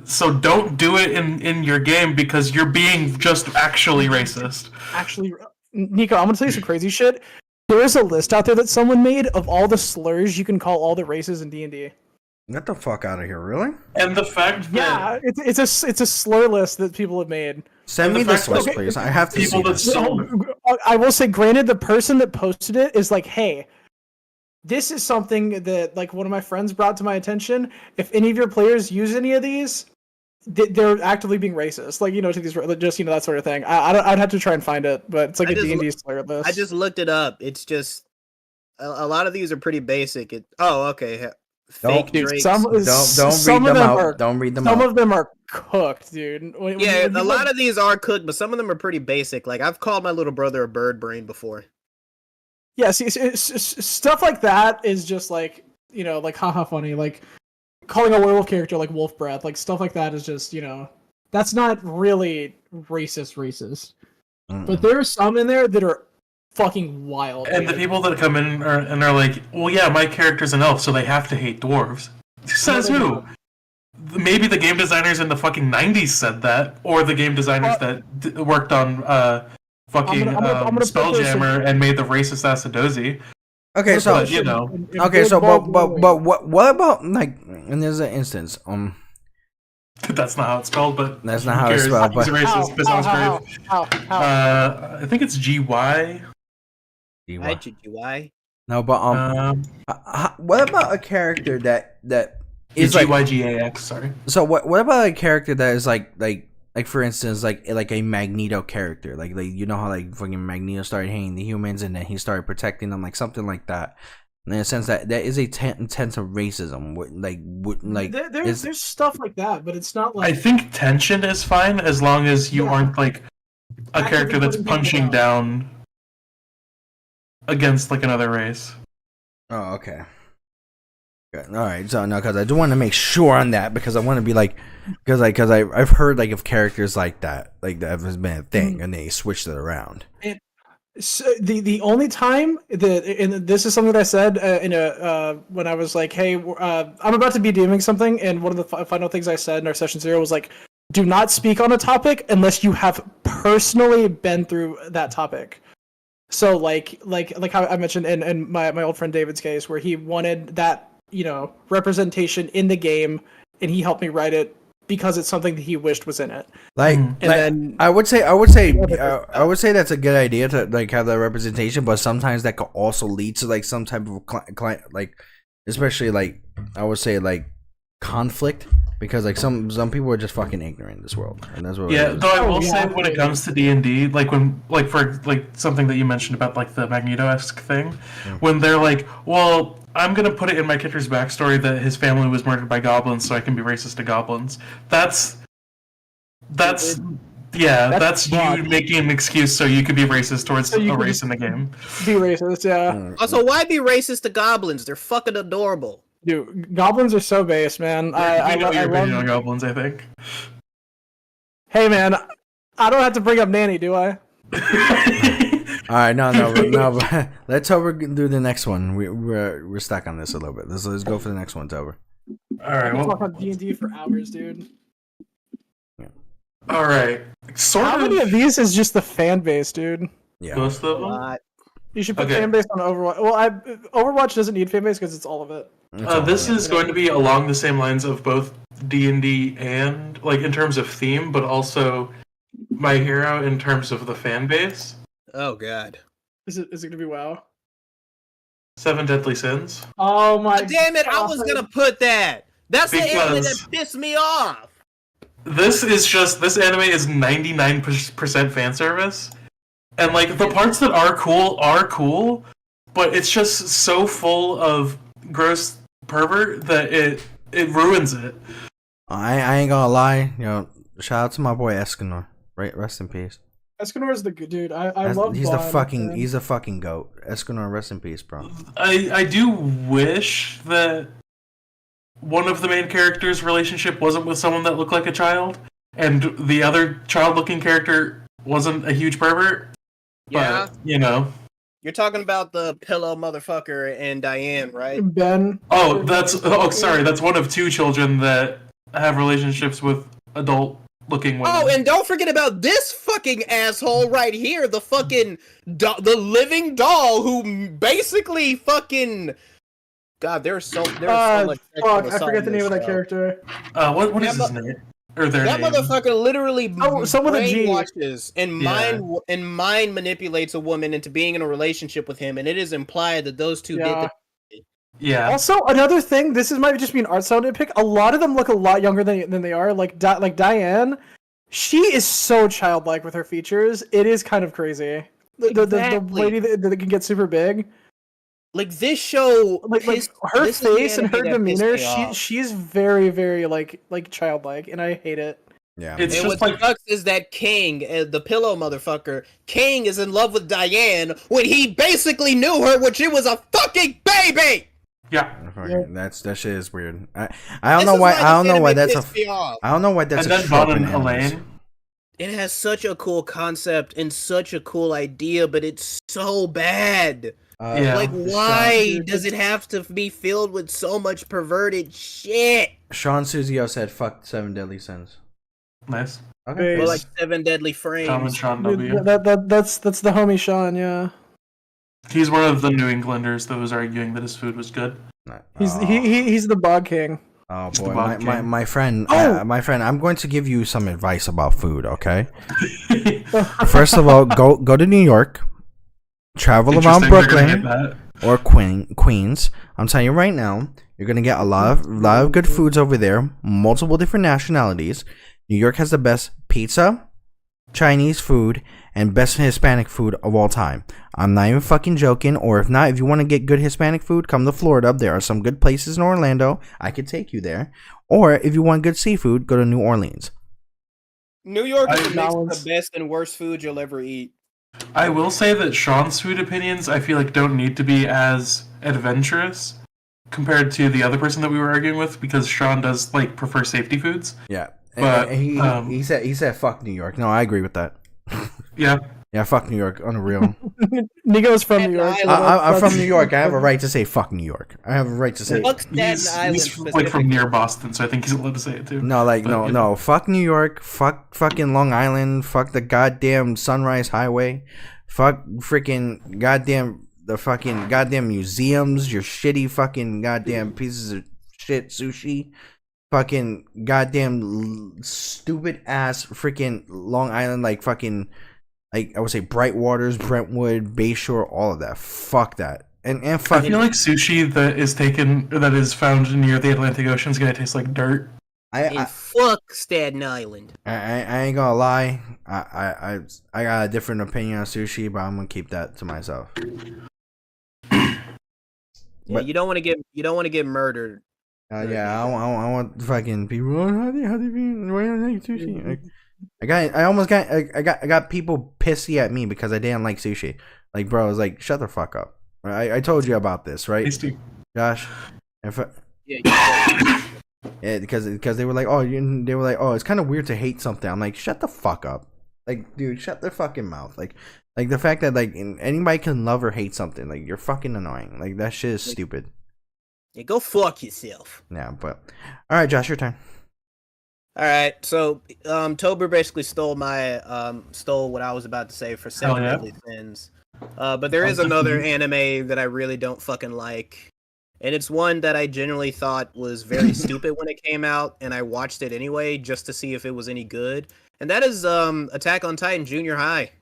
S4: So don't do it in your game because you're being just actually racist.
S3: Actually, Nico, I'm gonna tell you some crazy shit. There is a list out there that someone made of all the slurs you can call all the races in D&D.
S2: Get the fuck out of here, really?
S4: And the fact that
S3: Yeah, it's a slur list that people have made.
S2: Send
S4: And
S2: me
S4: the
S2: this
S4: fact
S2: list,
S4: that-
S2: please. I have to
S4: people
S2: see
S4: that
S2: this.
S4: still
S3: I will say, granted, the person that posted it is like, "Hey, this is something that like one of my friends brought to my attention. If any of your players use any of these, they're actively being racist. Like, to these, just that sort of thing." I'd have to try and find it, but it's like
S5: I
S3: a
S5: just
S3: D&D slur list.
S5: I just looked it up. It's just a lot of these are pretty basic. Okay. Fake
S3: Dude,
S5: drakes.
S3: some
S2: Don't
S3: some
S2: read
S3: of
S2: them
S3: them
S2: out.
S3: are
S2: Don't read them
S3: some
S2: out.
S3: of them are cooked, dude.
S5: Yeah, a lot of these are cooked, but some of them are pretty basic. Like I've called my little brother a bird brain before.
S3: Yeah, see, stuff like that is just like, like haha funny. Like calling a werewolf character like wolf breath, like stuff like that is just, that's not really racist. But there are some in there that are fucking wild.
S4: And the
S3: dude.
S4: people that come in are like, well, yeah, my character's an elf, so they have to hate dwarves. Says who? Maybe the game designers in the fucking 90s said that, or the game designers that worked on fucking
S3: I'm gonna put this
S4: Spelljammer and made the racist Acidozi.
S2: Okay, so
S4: But, you know,
S2: okay, so but what about like? And there's an instance.
S4: that's not how it's spelled, but
S2: That's not
S4: who
S2: how it's
S4: cares?
S2: spelled, but-
S4: He's racist. But sounds great.
S3: How?
S4: I think it's GY.
S5: IGY.
S2: No, but what about a character that is like?
S4: GYGAX. Sorry.
S2: So what about a character that is like for instance like a Magneto character, like you know how like fucking Magneto started hating the humans and then he started protecting them, like something like that. In a sense that there is a intense of racism,
S3: There's stuff like that, but it's not like
S4: I think tension is fine as long as you aren't like a character that's punching down against like another race.
S2: Oh, okay. Good. All right, so no, because I do want to make sure on that because I want to be like, because I've heard like of characters like that has been a thing and they switched it around.
S3: So the only time that, and this is something that I said when I was like, hey, I'm about to be DMing something, and one of the final things I said in our session 0 was like, do not speak on a topic unless you have personally been through that topic. So like how I mentioned in my old friend David's case, where he wanted that, you know, representation in the game, and he helped me write it because it's something that he wished was in it.
S2: Then I would say that's a good idea to like have that representation, but sometimes that could also lead to like some type of client, like especially like I would say like conflict, because like some people are just fucking ignorant in this world, and that's what.
S4: Yeah, though I will say when it comes to D&D, like when like for like something that you mentioned about like the Magneto-esque thing, when they're like, well, I'm gonna put it in my character's backstory that his family was murdered by goblins, so I can be racist to goblins. That's you making an excuse so you could be racist towards a race in the game.
S3: Be racist, yeah.
S5: Also, why be racist to goblins? They're fucking adorable.
S3: Dude, goblins are so base, man. I
S4: your opinion on
S3: love.
S4: goblins, I think.
S3: Hey, man, I don't have to bring up Nanny, do I?
S2: All right, no. But let Tober do the next one. We're stuck on this a little bit. Let's go for the next one, Tober.
S4: All right.
S3: I can
S4: Well,
S3: talk about D&D for hours, dude.
S4: all right.
S3: How many of these is just the fan base, dude?
S2: Yeah.
S4: Most of them.
S3: You should put
S4: Okay.
S3: fan base on Overwatch. Well, Overwatch doesn't need fan base because it's all of it.
S4: This is going to be along the same lines of both D&D and like in terms of theme, but also My Hero in terms of the fan base.
S5: Oh god.
S3: Is it gonna be WoW?
S4: 7 Deadly Sins.
S3: Oh my!
S5: Damn it! I was gonna put that. That's the anime
S4: Because-
S5: that pissed me off.
S4: This anime is 99% fan service, and like the parts that are cool, but it's just so full of gross pervert that it ruins it.
S2: I ain't gonna lie, you know. Shout out to my boy Escanor. Right, rest in peace.
S3: Escanor is the good dude. I love.
S2: He's
S3: Vaughn,
S2: he's the fucking goat. Escanor, rest in peace, bro.
S4: I do wish that one of the main characters' relationship wasn't with someone that looked like a child, and the other child-looking character wasn't a huge pervert.
S5: Yeah.
S4: But, you know.
S5: You're talking about the pillow motherfucker and Diane, right?
S3: Ben.
S4: Sorry, that's one of 2 children that have relationships with adult-looking women.
S5: Oh, and don't forget about this fucking asshole right here, the fucking the living doll who basically fucking. God, there's so much.
S3: Fuck, I forget the name of that character.
S4: What is his name? Or their
S5: That
S4: name?
S5: motherfucker literally
S3: someone with a G.
S5: brainwashes and mind manipulates a woman into being in a relationship with him, and it is implied that those two did.
S4: Yeah.
S3: Also, another thing. This might just be an art style nitpick. A lot of them look a lot younger than they are. Like Diane, she is so childlike with her features. It is kind of crazy. The lady that can get super big.
S5: Like this show,
S3: like her face and her demeanor, she's very, very like childlike, and I hate it.
S2: Yeah.
S4: It's
S5: and
S4: just
S5: what
S4: like
S5: sucks is that King, the pillow motherfucker, King is in love with Diane when he basically knew her when she was a fucking baby.
S4: yeah.
S2: That shit is weird. I don't know why. I don't know why that's a. I don't know why that's
S4: And
S2: a
S4: then Vaughn
S2: trope
S4: and
S2: in animes.
S4: Elaine.
S5: it has such a cool concept and such a cool idea, but it's so bad.
S4: Yeah.
S5: Like,
S2: Sean-
S5: why does it have to be filled with so much perverted shit?
S2: Sean Suzio said, "Fuck 7 Deadly Sins."
S4: Nice.
S2: Okay.
S5: Or like 7 Deadly Frames.
S4: Common Sean
S3: Dude,
S4: W.
S3: that's the homie Sean. Yeah,
S4: He's one of the New Englanders that was arguing that his food was good.
S3: he's the Bog King.
S2: Oh
S4: He's the
S2: boy,
S4: Bog
S2: my
S4: King.
S2: my friend,
S3: Oh!
S2: my friend. I'm going to give you some advice about food. Okay. First of all, go to New York, travel around
S4: Interesting, they're gonna
S2: Brooklyn
S4: get that.
S2: or Queens. I'm telling you right now, you're gonna get a lot of good foods over there. Multiple different nationalities. New York has the best pizza, Chinese food, and best Hispanic food of all time. I'm not even fucking joking. Or if not, if you want to get good Hispanic food, come to Florida. There are some good places in Orlando. I could take you there. Or if you want good seafood, go to New Orleans.
S5: New York is
S4: I-
S5: a mix of the best and worst food you'll ever eat.
S4: I will say that Sean's food opinions, I feel like, don't need to be as adventurous compared to the other person that we were arguing with, because Sean does like prefer safety foods.
S2: Yeah.
S4: But,
S2: And he said fuck New York. No, I agree with that.
S4: Yeah,
S2: Yeah, fuck New York. Unreal.
S3: Nico's from New York.
S2: I'm from New York. I have a right to say fuck New York. I have a right to say.
S5: Fuck Staten Island
S4: he's like
S5: specifically.
S4: from near Boston, so I think he's allowed to say it too.
S2: No, like
S4: But,
S2: no,
S4: you
S2: no. Fuck New York. Fuck fucking Long Island. Fuck the goddamn Sunrise Highway. Fuck freaking goddamn the fucking goddamn museums. Your shitty fucking goddamn pieces of shit sushi. Fucking goddamn stupid ass freaking Long Island, like fucking, like I would say Bright Waters, Brentwood, Bayshore, all of that. Fuck that. And
S4: I
S2: fucking
S4: feel like sushi that is found near the Atlantic Ocean is gonna taste like dirt.
S5: And fuck Staten Island.
S2: I ain't gonna lie. I got a different opinion on sushi, but I'm gonna keep that to myself.
S5: Yeah,
S2: But-
S5: you don't want to get murdered.
S2: Yeah, I want fucking people. "Oh, how do you why do you like sushi?" Like, I got people pissy at me because I didn't like sushi. Like, bro, I was like, shut the fuck up. I told you about this, right,
S4: Tasty.
S2: Josh?
S5: Yeah,
S2: Yeah, because they were like, oh, it's kind of weird to hate something. I'm like, shut the fuck up. Like, dude, shut their fucking mouth. Like the fact that like anybody can love or hate something, like you're fucking annoying. Like that shit is stupid.
S5: yeah, go fuck yourself.
S2: Yeah, but all right, Josh, your turn.
S5: All right, so Tober basically stole what I was about to say for Seven
S4: Hell yeah.
S5: Deadly Sins. But there is another anime that I really don't fucking like, and it's one that I generally thought was very stupid when it came out, and I watched it anyway just to see if it was any good. And that is Attack on Titan Junior High.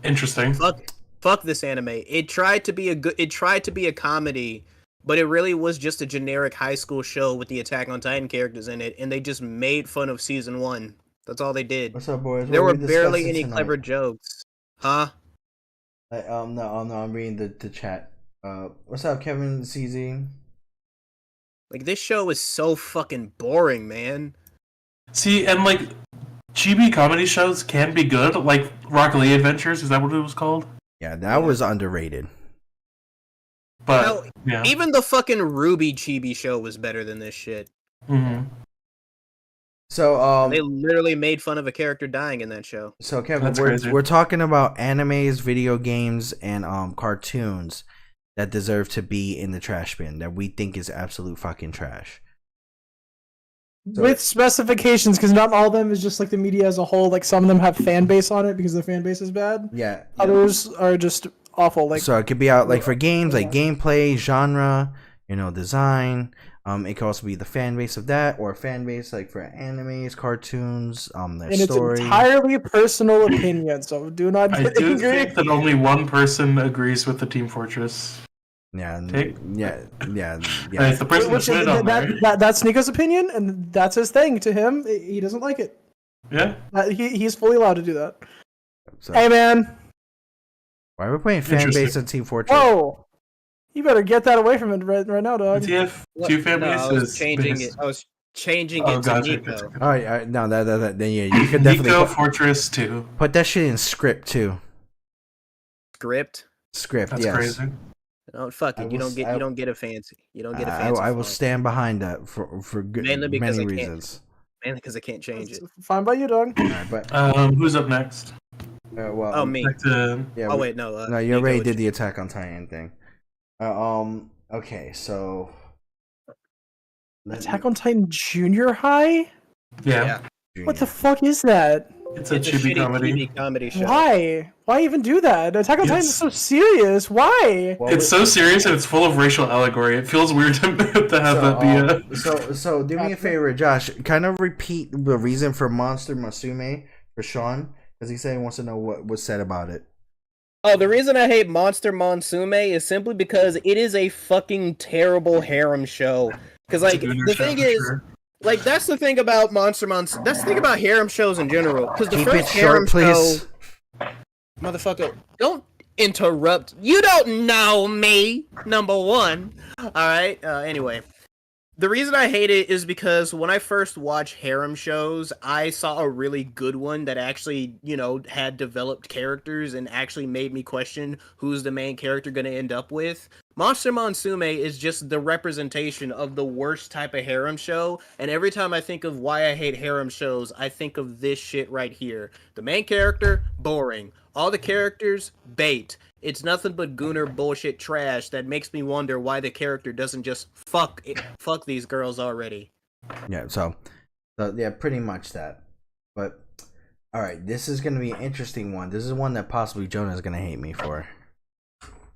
S4: Interesting.
S5: Fuck this anime. It tried to be a comedy, but it really was just a generic high school show with the Attack on Titan characters in it, and they just made fun of season 1. That's all they did.
S2: What's up, boys?
S5: There
S2: What
S5: were
S2: are we
S5: barely
S2: discussing
S5: any
S2: tonight?
S5: clever jokes. Huh?
S2: No, I'm reading the chat. What's up, Kevin CZ?
S5: Like, this show is so fucking boring, man.
S4: See, and like chibi comedy shows can be good, like Rock Lee Adventures. Is that what it was called?
S2: Yeah, that was underrated.
S4: But
S5: No,
S4: yeah.
S5: Even the fucking Ruby Chibi show was better than this shit.
S4: Mhm.
S2: So
S5: They literally made fun of a character dying in that show.
S2: So Kevin,
S4: That's
S2: we're
S4: crazy.
S2: we're talking about animes, video games, and cartoons that deserve to be in the trash bin that we think is absolute fucking trash. So-
S3: With specifications, because not all of them is just like the media as a whole. Like some of them have fan base on it because the fan base is bad.
S2: Yeah.
S3: Others are just awful. Like
S2: So it could be out like for games, like gameplay, genre, design. It could also be the fan base of that, or a fan base like for animes, cartoons, their
S3: and
S2: story.
S3: it's entirely personal opinion. So do not
S4: I
S3: get
S4: do
S3: angry.
S4: think that only one person agrees with the Team Fortress.
S2: Yeah,
S4: Take-
S2: yeah.
S4: It's the person
S3: Which
S4: that's put it on there.
S3: that's Nico's opinion, and that's his thing. To him, he doesn't like it.
S4: Yeah.
S3: He's fully allowed to do that.
S2: So,
S3: Hey, man.
S2: why are we playing fan
S4: Interesting.
S2: base on Team Fortress?
S3: Whoa. You better get that away from it right now, dog.
S4: TF two fan
S5: No, I
S4: bases.
S5: was changing it. I was changing
S4: Oh,
S5: it to
S4: gotcha,
S5: Nico.
S4: gotcha.
S2: All right, no, then yeah, you could definitely
S4: Nico Fortress 2.
S2: put that shit in script too.
S5: Script.
S2: Script,
S4: That's
S2: yes.
S4: crazy.
S5: Oh fuck
S2: I
S5: it! You
S2: will
S5: don't get a fancy. You don't get a
S2: I
S5: fancy.
S2: will
S5: font.
S2: stand behind that for good,
S5: Mainly because
S2: many
S5: I can't.
S2: reasons.
S5: man, because I can't change it.
S3: It's fine by you, dog.
S2: Alright, but
S4: Who's up next?
S2: well,
S5: Oh, me.
S4: Back to
S2: yeah.
S5: Oh wait, no.
S2: No, you
S5: Nico,
S2: already
S5: it's
S2: did the Attack on Titan thing. Okay, so
S3: Attack on Titan Junior High?
S4: yeah.
S3: What the fuck is that?
S4: It's a
S5: It's a
S4: chibi
S5: shitty
S4: comedy.
S5: TV comedy show.
S3: Why? Why even do that? Attack on Titan is so serious. Why?
S2: Well,
S4: It's so serious and it's full of racial allegory. It feels weird to have that be a.
S2: So do me a favor, Josh. Kind of repeat the reason for Monster Musume for Sean, because he said he wants to know what was said about it.
S5: Oh, the reason I hate Monster Monsume is simply because it is a fucking terrible harem show. Because like the thing is, like that's the thing about That's the thing about harem shows in general. Because the
S2: Keep it
S5: first harem
S2: short, please.
S5: show, motherfucker, don't interrupt. You don't know me. Number one. All right. Anyway. The reason I hate it is because when I first watched harem shows, I saw a really good one that actually, had developed characters and actually made me question who's the main character going to end up with. Monster Monsume is just the representation of the worst type of harem show, and every time I think of why I hate harem shows, I think of this shit right here. The main character, boring. All the characters, bait. It's nothing but gooner bullshit trash that makes me wonder why the character doesn't just fuck these girls already.
S2: Yeah, so yeah, pretty much that. But all right, this is gonna be an interesting one. This is one that possibly Jonah is gonna hate me for.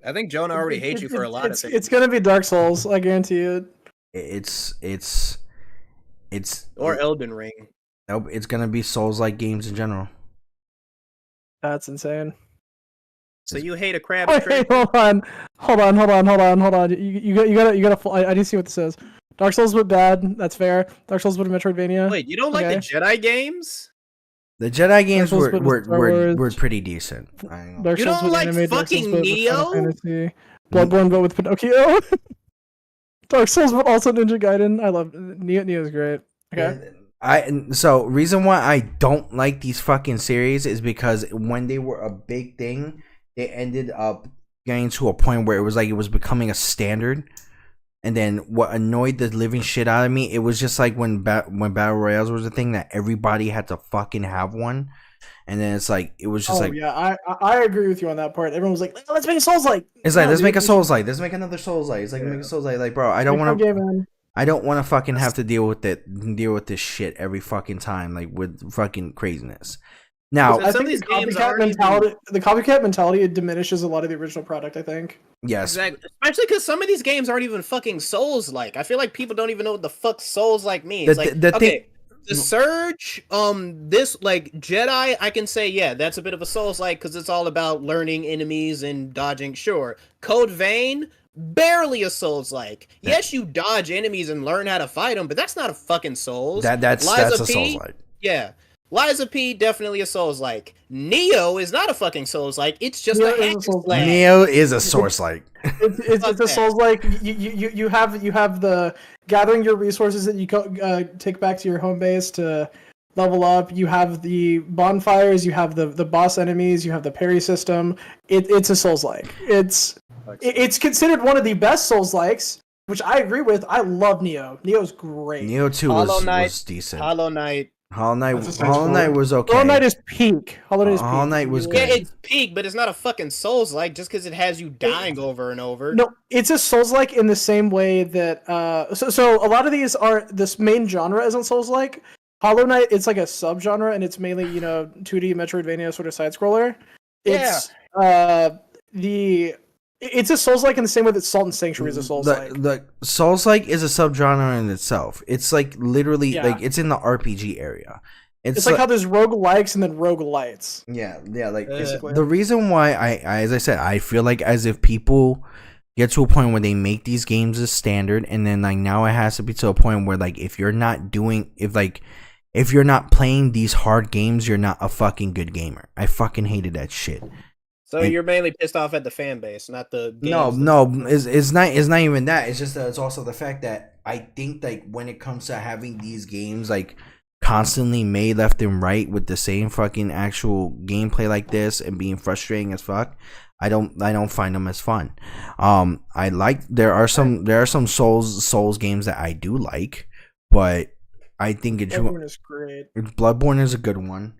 S5: I think Jonah already hates you for a lot of things.
S3: It's gonna be Dark Souls, I guarantee it.
S2: It's
S5: Or Elden Ring.
S2: Nope, it's gonna be Souls-like games in general.
S3: That's insane.
S5: So you hate a crab
S3: Wait,
S5: trick?
S3: hold on. You gotta. I need to see what this is. Dark Souls but bad. That's fair. Dark Souls but a Metroidvania.
S5: Wait, you don't like the Jedi games?
S2: The Jedi games
S3: Souls but with Star
S2: were
S3: Wars.
S2: pretty decent. I ain't gonna-
S3: Dark
S5: You
S3: Souls
S5: don't
S3: with
S5: like
S3: anime, Dark Souls
S5: fucking
S3: but with Final
S5: Neo?
S3: Fantasy. Bloodborne but with Pinocchio. Dark Souls but also Ninja Gaiden. I love Neo. Neo's great. Okay.
S2: So reason why I don't like these fucking series is because when they were a big thing, they ended up getting to a point where it was becoming a standard. And then what annoyed the living shit out of me, it was just like when battle royales was a thing that everybody had to fucking have one. And then it's like it was just
S3: yeah, I agree with you on that part. Everyone was like, let's make a Souls like.
S2: It's like let's make a Souls like, let's make another Souls like. It's like make a Souls like, bro. I don't want to fucking have to deal with this shit every fucking time, like with fucking craziness. Now,
S3: I think the copycat mentality it diminishes a lot of the original product. I think.
S2: Yes,
S5: exactly. Especially because some of these games aren't even fucking Souls like. I feel like people don't even know what the fuck Souls like means. The Surge, this like Jedi, I can say that's a bit of a Souls like because it's all about learning enemies and dodging. Sure, Code Vein. Barely a Souls like. Yes, you dodge enemies and learn how to fight them, but that's not a fucking Souls.
S2: That's a Souls like.
S5: Yeah. Liza P definitely a Souls like. Neo is not a fucking Souls like. It's just a hack and slash.
S2: Neo is a Source like.
S3: It's a Souls like. You have the gathering your resources that you take back to your home base to level up. You have the bonfires. You have the boss enemies. You have the parry system. It's a Souls like. It's considered one of the best Souls likes, which I agree with. I love Neo. Neo's great.
S2: Neo 2 was decent.
S5: Hollow Knight
S2: was okay.
S3: Hollow Knight is peak.
S2: Hollow Knight was good.
S5: Yeah, it's peak, but it's not a fucking Souls like just because it has you dying over and over.
S3: No, it's a Souls like in the same way that so a lot of these are this main genre isn't Souls like. Hollow Knight, it's like a subgenre and it's mainly 2D Metroidvania sort of side scroller. It's It's a Souls-like in the same way that Salt and Sanctuary is a Souls-like.
S2: The Souls-like is a subgenre in itself. It's like literally like it's in the RPG area.
S3: It's like how there's roguelikes and then roguelites.
S2: Yeah, like
S3: basically.
S2: The reason why I as I said, I feel like as if people get to a point where they make these games as standard, and then like now it has to be to a point where like if you're not playing these hard games, you're not a fucking good gamer. I fucking hated that shit.
S5: So you're mainly pissed off at the fan base, not the games.
S2: No, it's not even that. It's just that it's also the fact that I think like when it comes to having these games like constantly made left and right with the same fucking actual gameplay like this and being frustrating as fuck, I don't find them as fun. There are some Souls games that I do like, but I think it's
S3: Bloodborne is great.
S2: Bloodborne is a good one.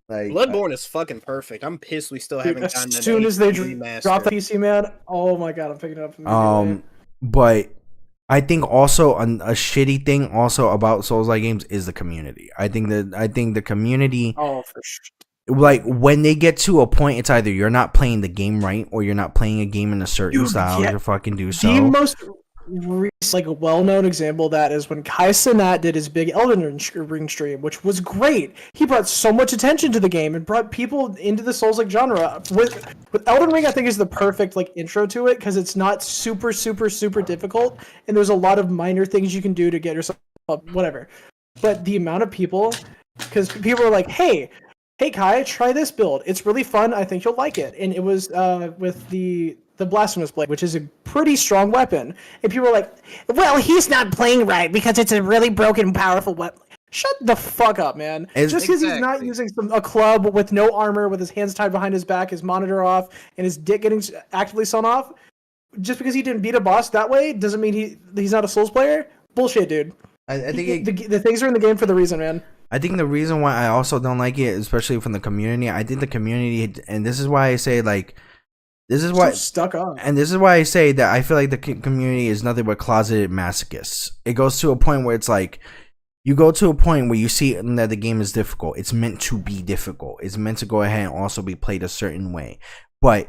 S2: Like
S5: Bloodborne is fucking perfect. I'm pissed we still
S3: Dude,
S5: haven't gotten
S3: as
S5: an
S3: soon as they
S5: remaster.
S3: drop the PC, man, oh my god, I'm picking it up immediately.
S2: But I think also a shitty thing also about Souls-like games is the community. I think the community,
S3: Oh, for sure.
S2: like when they get to a point, it's either you're not playing the game right or you're not playing a game in a certain
S3: Dude,
S2: style
S3: yeah.
S2: to fucking do
S3: The
S2: so.
S3: most like a well-known example of that is when Kai Cenat did his big Elden Ring stream, which was great. He brought so much attention to the game and brought people into the Souls-like genre. With Elden Ring, I think is the perfect like intro to it because it's not super difficult, and there's a lot of minor things you can do to get yourself up, whatever. But the amount of people, because people are like, hey Kai, try this build. It's really fun. I think you'll like it. And it was with the Blasphemous Blade, which is a pretty strong weapon. And people are like, well, he's not playing right because it's a really broken, powerful weapon. Shut the fuck up, man. Just because he's not using a club with no armor, with his hands tied behind his back, his monitor off, and his dick getting actively sewn off, just because he didn't beat a boss that way doesn't mean he's not a Souls player? Bullshit, dude.
S2: I think
S3: the things are in the game for the reason, man.
S2: I think the reason why I also don't like it, especially from the community, I think the community, and this is why I say like, this is why
S3: So stuck on.
S2: and this is why I say that I feel like the community is nothing but closeted masochists. It goes to a point where it's like, you go to a point where you see that the game is difficult. It's meant to be difficult. It's meant to go ahead and also be played a certain way. But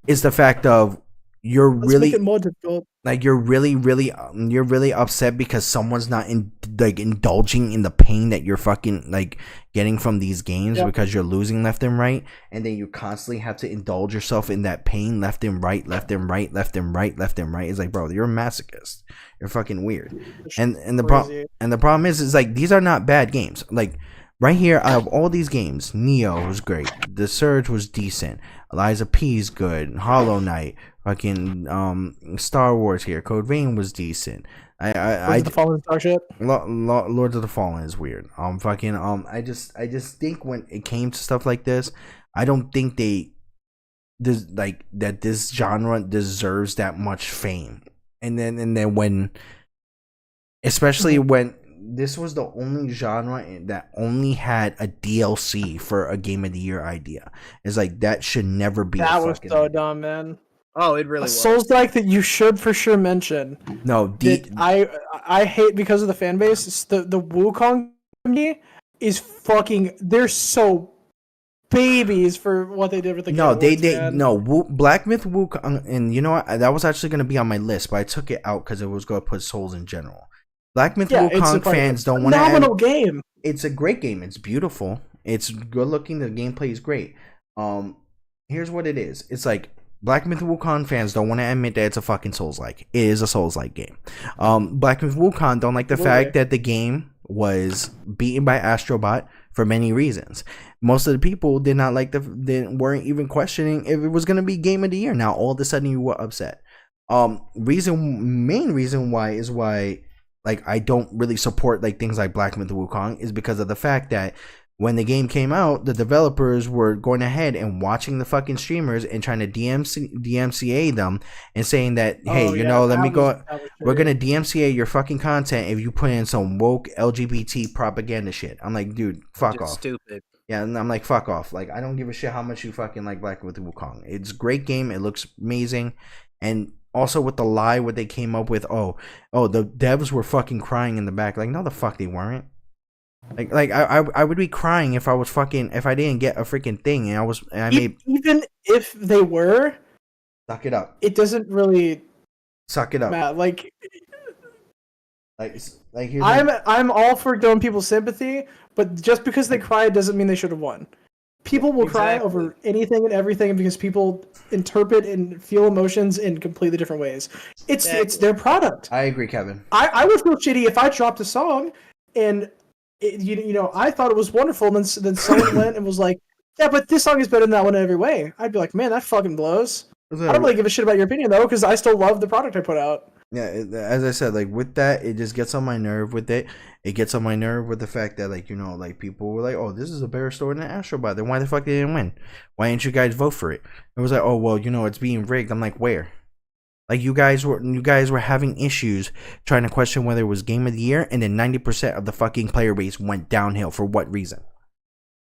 S2: it's the fact of you're
S3: Let's
S2: really
S3: make it more difficult.
S2: like you're really upset because someone's not indulging in the pain that you're fucking like getting from these games because you're losing left and right, and then you constantly have to indulge yourself in that pain left and right. It's like, bro, you're a masochist. You're fucking weird. And the problem is like these are not bad games. Like right here, out of all these games, Neo was great. The Surge was decent. Lies of P is good. Hollow Knight, fucking Star Wars here. Code Vein was decent.
S3: The Fallen dog shit.
S2: Lords of the Fallen is weird. I just think when it came to stuff like this, I don't think that this genre deserves that much fame. And then when, especially when this was the only genre that only had a DLC for a Game of the Year idea. It's like that should never be.
S3: That was so dumb, man.
S5: Oh, it really was.
S3: Souls-like that you should for sure mention.
S2: No,
S3: I hate because of the fan base. The Wukong community is fucking. They're so babies for what they did with the
S2: Black Myth Wukong, and you know what? That was actually going to be on my list, but I took it out because it was going to put Souls in general. Black Myth Wukong fans don't want to.
S3: Phenomenal game.
S2: It's a great game. It's beautiful. It's good looking. The gameplay is great. Here's what it is. It's like Black Myth Wukong fans don't want to admit that it's a fucking Souls-like. It is a Souls-like game. Black Myth Wukong don't like the fact that the game was beaten by Astrobot for many reasons. Most of the people did not like weren't even questioning if it was going to be Game of the Year. Now all of a sudden you were upset. Main reason why like I don't really support like things like Black Myth Wukong is because of the fact that when the game came out, the developers were going ahead and watching the fucking streamers and trying to DMCA them and saying that, hey, we're gonna DMCA your fucking content if you put in some woke LGBT propaganda shit. I'm like, dude, fuck off.
S5: Stupid.
S2: Yeah, and I'm like, fuck off. Like, I don't give a shit how much you fucking like Black Myth Wukong. It's a great game. It looks amazing, and also with the lie what they came up with, the devs were fucking crying in the back. Like, no, the fuck they weren't. Like I would be crying if I didn't get a freaking thing and
S3: even if they were,
S2: suck it up.
S3: It doesn't really
S2: suck it up.
S3: Matt,
S2: here's
S3: I'm all for giving people sympathy, but just because they cry doesn't mean they should have won. People will cry over anything and everything because people interpret and feel emotions in completely different ways. It's their product.
S2: I agree, Kevin.
S3: I would feel shitty if I dropped a song and I thought it was wonderful, and then someone went and was like, yeah, but this song is better than that one in every way. I'd be like, man, that fucking blows. I don't really give a shit about your opinion though, because I still love the product I put out.
S2: Yeah, as I said, like with that, it just gets on my nerve with it. It gets on my nerve with the fact that like people were like, oh, this is a better story than Astrobot. Then why the fuck they didn't win? Why didn't you guys vote for it? It was like, oh well, it's being rigged. I'm like, where? Like you guys were having issues trying to question whether it was game of the year, and then 90% of the fucking player base went downhill. For what reason?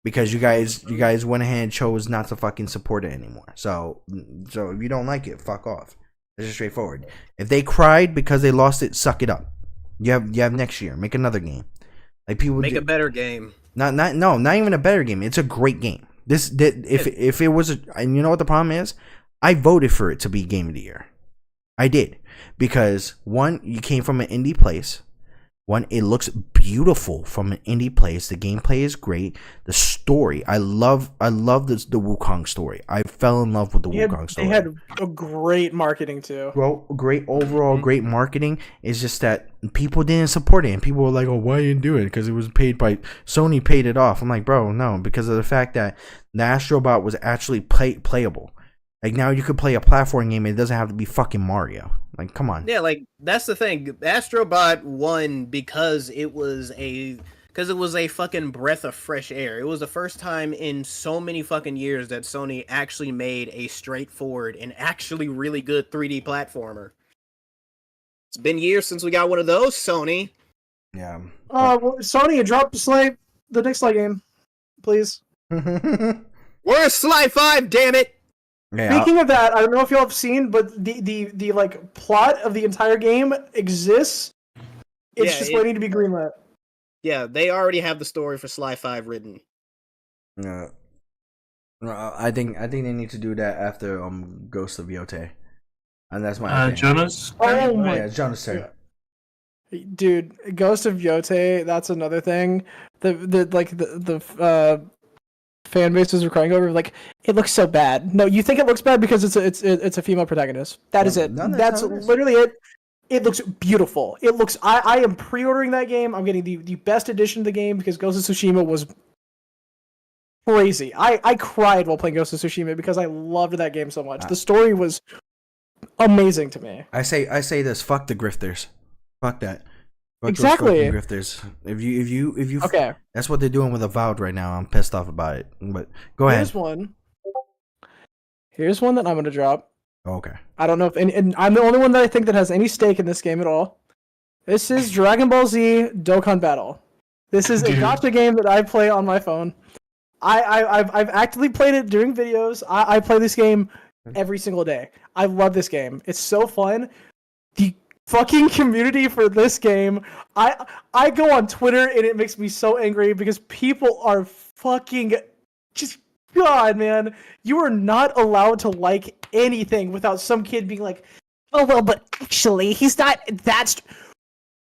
S2: Because you guys went ahead and chose not to fucking support it anymore. So if you don't like it, fuck off. It's just straightforward. If they cried because they lost it, suck it up. You have next year. Make another game. Like people
S5: Make a better game.
S2: Not even a better game. It's a great game. If it was and you know what the problem is? I voted for it to be game of the year. I did, because one, you came from an indie place. One, it looks beautiful from an indie place. The gameplay is great. The story, I love the Wukong story. I fell in love with the Wukong story.
S3: They had a great marketing too.
S2: Well, great overall, great marketing. It's just that people didn't support it, and people were like, "Oh, why you didn't do it?" Because it was paid by Sony. Paid it off. I'm like, bro, no, because of the fact that the Astrobot was actually playable. Like, now you could play a platform game and it doesn't have to be fucking Mario. Like, come on.
S5: Yeah, like, that's the thing. Astrobot won because it was a fucking breath of fresh air. It was the first time in so many fucking years that Sony actually made a straightforward and actually really good 3D platformer. It's been years since we got one of those, Sony.
S2: Yeah.
S3: Well, Sony, drop the next Sly game, please.
S5: Where's Sly 5, damn it?
S2: Yeah,
S3: Speaking of that, I don't know if y'all have seen, but the like plot of the entire game exists. It's just waiting to be greenlit.
S5: Yeah, they already have the story for Sly 5 written.
S2: Yeah. I think they need to do that after Ghost of Yote. And that's my opinion.
S4: Jonas?
S3: Oh my
S2: Yeah, Jonas turn.
S3: dude, Ghost of Yote, that's another thing. The fan bases were crying over, like, it looks so bad. No, you think it looks bad because it's a female protagonist. That is it. That's literally it. It looks beautiful. It looks. I am pre-ordering that game. I'm getting the best edition of the game because Ghost of Tsushima was crazy. I cried while playing Ghost of Tsushima because I loved that game so much. The story was amazing to me.
S2: I say this. Fuck the grifters. Fuck that. Fuck
S3: Exactly.
S2: those fucking grifters. If you
S3: Okay.
S2: That's what they're doing with Avowed right now. I'm pissed off about it. But go ahead.
S3: Here's one that I'm gonna drop.
S2: Oh, okay.
S3: I don't know if and I'm the only one that I think that has any stake in this game at all. This is Dragon Ball Z Dokkan Battle. This is a gacha game that I play on my phone. I've actively played it during videos. I play this game every single day. I love this game. It's so fun. The fucking community for this game. I go on Twitter and it makes me so angry because people are fucking just God, man. You are not allowed to like anything without some kid being like, "Oh well, but actually, he's not that."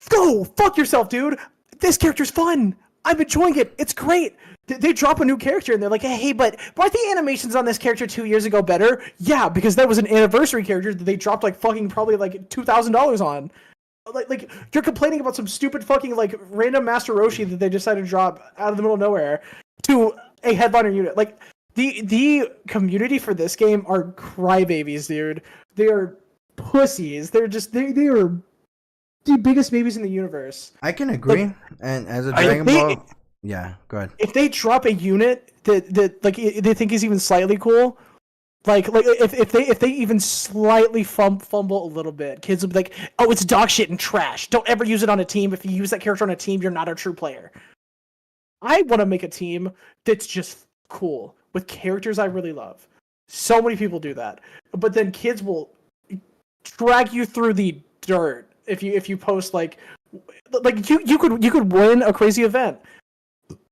S3: Go fuck yourself, dude. This character's fun. I'm enjoying it. It's great. They drop a new character and they're like, "Hey, but weren't the animations on this character 2 years ago better?" Yeah, because that was an anniversary character that they dropped like fucking probably like $2,000 on. Like you're complaining about some stupid fucking like random Master Roshi that they decided to drop out of the middle of nowhere to a headliner unit. Like the community for this game are crybabies, dude. They are pussies. They're just they are the biggest babies in the universe.
S2: I can agree. Like, and as a Dragon Ball, yeah, go ahead.
S3: If they drop a unit that like they think is even slightly cool, like if they even slightly fumble a little bit, kids will be like, "Oh, it's dog shit and trash. Don't ever use it on a team. If you use that character on a team, you're not a true player." I want to make a team that's just cool with characters I really love. So many people do that, but then kids will drag you through the dirt if you post like you could win a crazy event.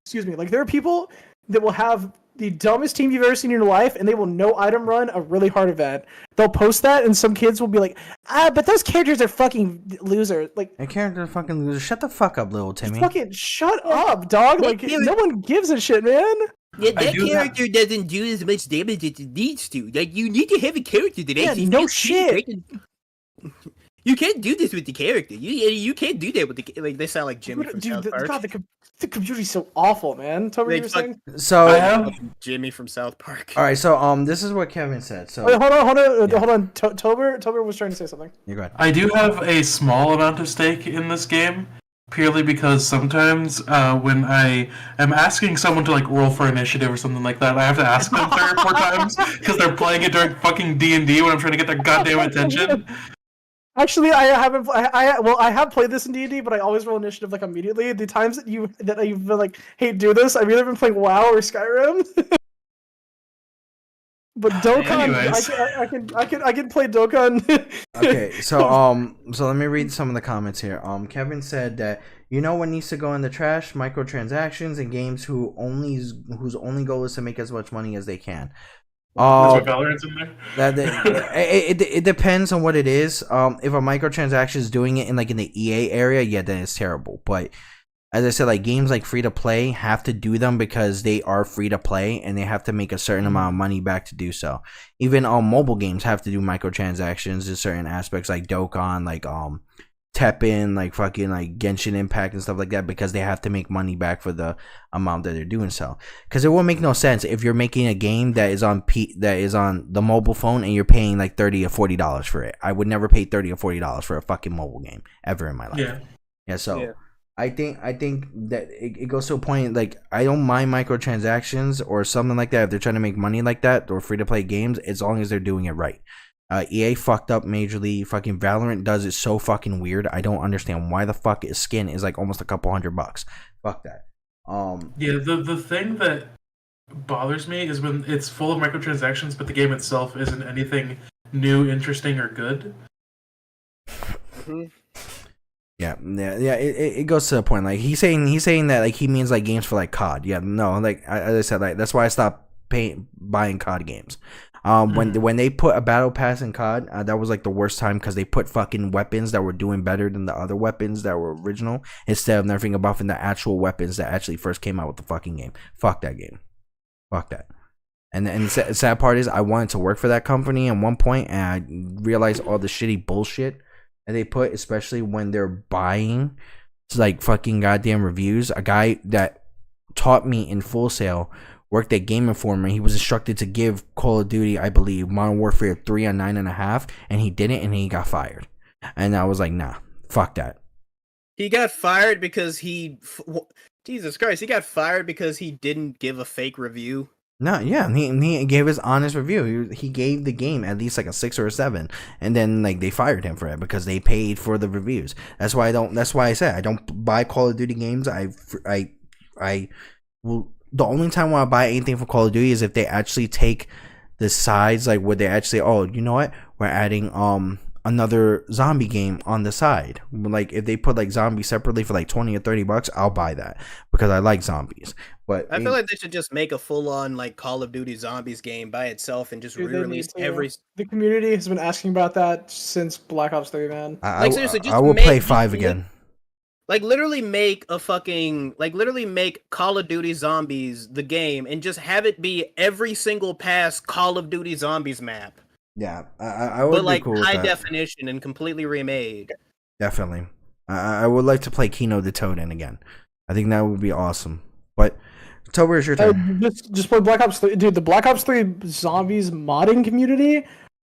S3: Excuse me. Like there are people that will have the dumbest team you've ever seen in your life, and they will no item run a really hard event. They'll post that, and some kids will be like, but those characters are fucking losers. Like,
S2: a character fucking loser. Shut the fuck up, little Timmy.
S3: Fucking shut up, dog. Like, no one gives a shit, man.
S5: Yeah, that character doesn't do as much damage as it needs to. Like, you need to have a character that actually
S3: no shit.
S5: You can't do this with the character. You can't do that with the like. They sound like Jimmy from South Park.
S3: God, the computer's so awful, man. Tell me what you were saying.
S2: So
S5: Jimmy from South Park.
S2: All right, so this is what Kevin said. So
S3: wait, hold on. Tober was trying to say something.
S2: You go ahead.
S4: I do have a small amount of stake in this game. purely because sometimes when I am asking someone to like roll for initiative or something like that, I have to ask them 3 or 4 times because they're playing it during fucking D&D when I'm trying to get their goddamn attention.
S3: Actually, I haven't. I have played this in D&D, but I always roll initiative like immediately. The times that you've been like, "Hey, do this," I've either been playing WoW or Skyrim. But Dokkan,
S4: Anyways.
S3: I can play Dokkan.
S2: Okay, so let me read some of the comments here. Kevin said that what needs to go in the trash: microtransactions and games whose only goal is to make as much money as they can.
S4: That's why Valorant's in there.
S2: It depends on what it is. If a microtransaction is doing it in the EA area, yeah, then it's terrible. But as I said, like games like free to play have to do them because they are free to play and they have to make a certain amount of money back to do so. Even mobile games have to do microtransactions in certain aspects, like Dokkan, like Teppen, like fucking like Genshin Impact and stuff like that, because they have to make money back for the amount that they're doing so. Because it will make no sense if you're making a game that is on the mobile phone and you're paying like $30 or $40 for it. I would never pay $30 or $40 for a fucking mobile game ever in my life. Yeah. So. Yeah. I think that it goes to a point, like, I don't mind microtransactions or something like that if they're trying to make money like that, or free to play games, as long as they're doing it right. EA fucked up majorly. Fucking Valorant does it so fucking weird. I don't understand why the fuck his skin is like almost a couple $100. Fuck that.
S4: Yeah, the thing that bothers me is when it's full of microtransactions, but the game itself isn't anything new, interesting, or good.
S6: Mm-hmm.
S2: Yeah. It goes to the point. Like he's saying that like he means like games for like COD. Yeah, no, like as I said, like that's why I stopped buying COD games. When they put a battle pass in COD, that was like the worst time because they put fucking weapons that were doing better than the other weapons that were original instead of nerfing and buffing the actual weapons that actually first came out with the fucking game. Fuck that game. Fuck that. And the sad part is I wanted to work for that company at one point, and I realized all the shitty bullshit that they put, especially when they're buying like fucking goddamn reviews. A guy that taught me in Full Sail worked at Game Informer. He was instructed to give Call of Duty, I believe, Modern Warfare 3 on 9.5, and he didn't, and he got fired. And I was like, nah, fuck that.
S5: He got fired because Jesus Christ, he got fired because he didn't give a fake review.
S2: No, yeah, he gave his honest review. He gave the game at least like a 6 or a 7, and then like they fired him for it because they paid for the reviews. That's why I said I don't buy Call of Duty games. I will. The only time when I buy anything for Call of Duty is if they actually take the sides, like where they actually, oh, you know what, we're adding another zombie game on the side. Like if they put like zombies separately for like $20 or $30, I'll buy that because I like zombies. But
S5: I feel like they should just make a full-on like Call of Duty Zombies game by itself and just re-release every.
S3: The community has been asking about that since Black Ops 3, man.
S5: Seriously, just
S2: I will play 5 again.
S5: Like literally make Call of Duty Zombies the game and just have it be every single past Call of Duty Zombies map.
S2: Yeah, I would be cool with that.
S5: High definition and completely remade.
S2: Definitely. I would like to play Kino the Toad in again. I think that would be awesome. But Tober, it's your turn.
S3: Just play Black Ops 3. Dude, the Black Ops 3 Zombies modding community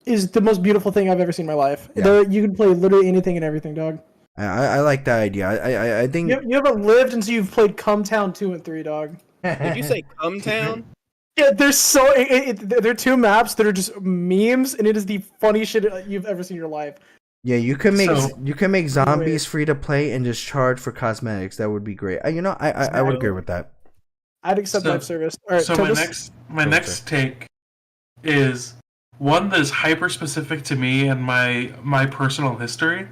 S3: is the most beautiful thing I've ever seen in my life. Yeah. You can play literally anything and everything, dog.
S2: I like that idea. I think
S3: you haven't lived until you've played Cumtown 2 and 3, dog.
S5: Did you say Cumtown?
S3: Yeah, there's they're 2 maps that are just memes, and it is the funniest shit you've ever seen in your life.
S2: Yeah, you can make zombies free to play and just charge for cosmetics. That would be great. I would agree with that.
S3: I'd accept live service. All right,
S4: so my next take is one that is hyper specific to me and my personal history.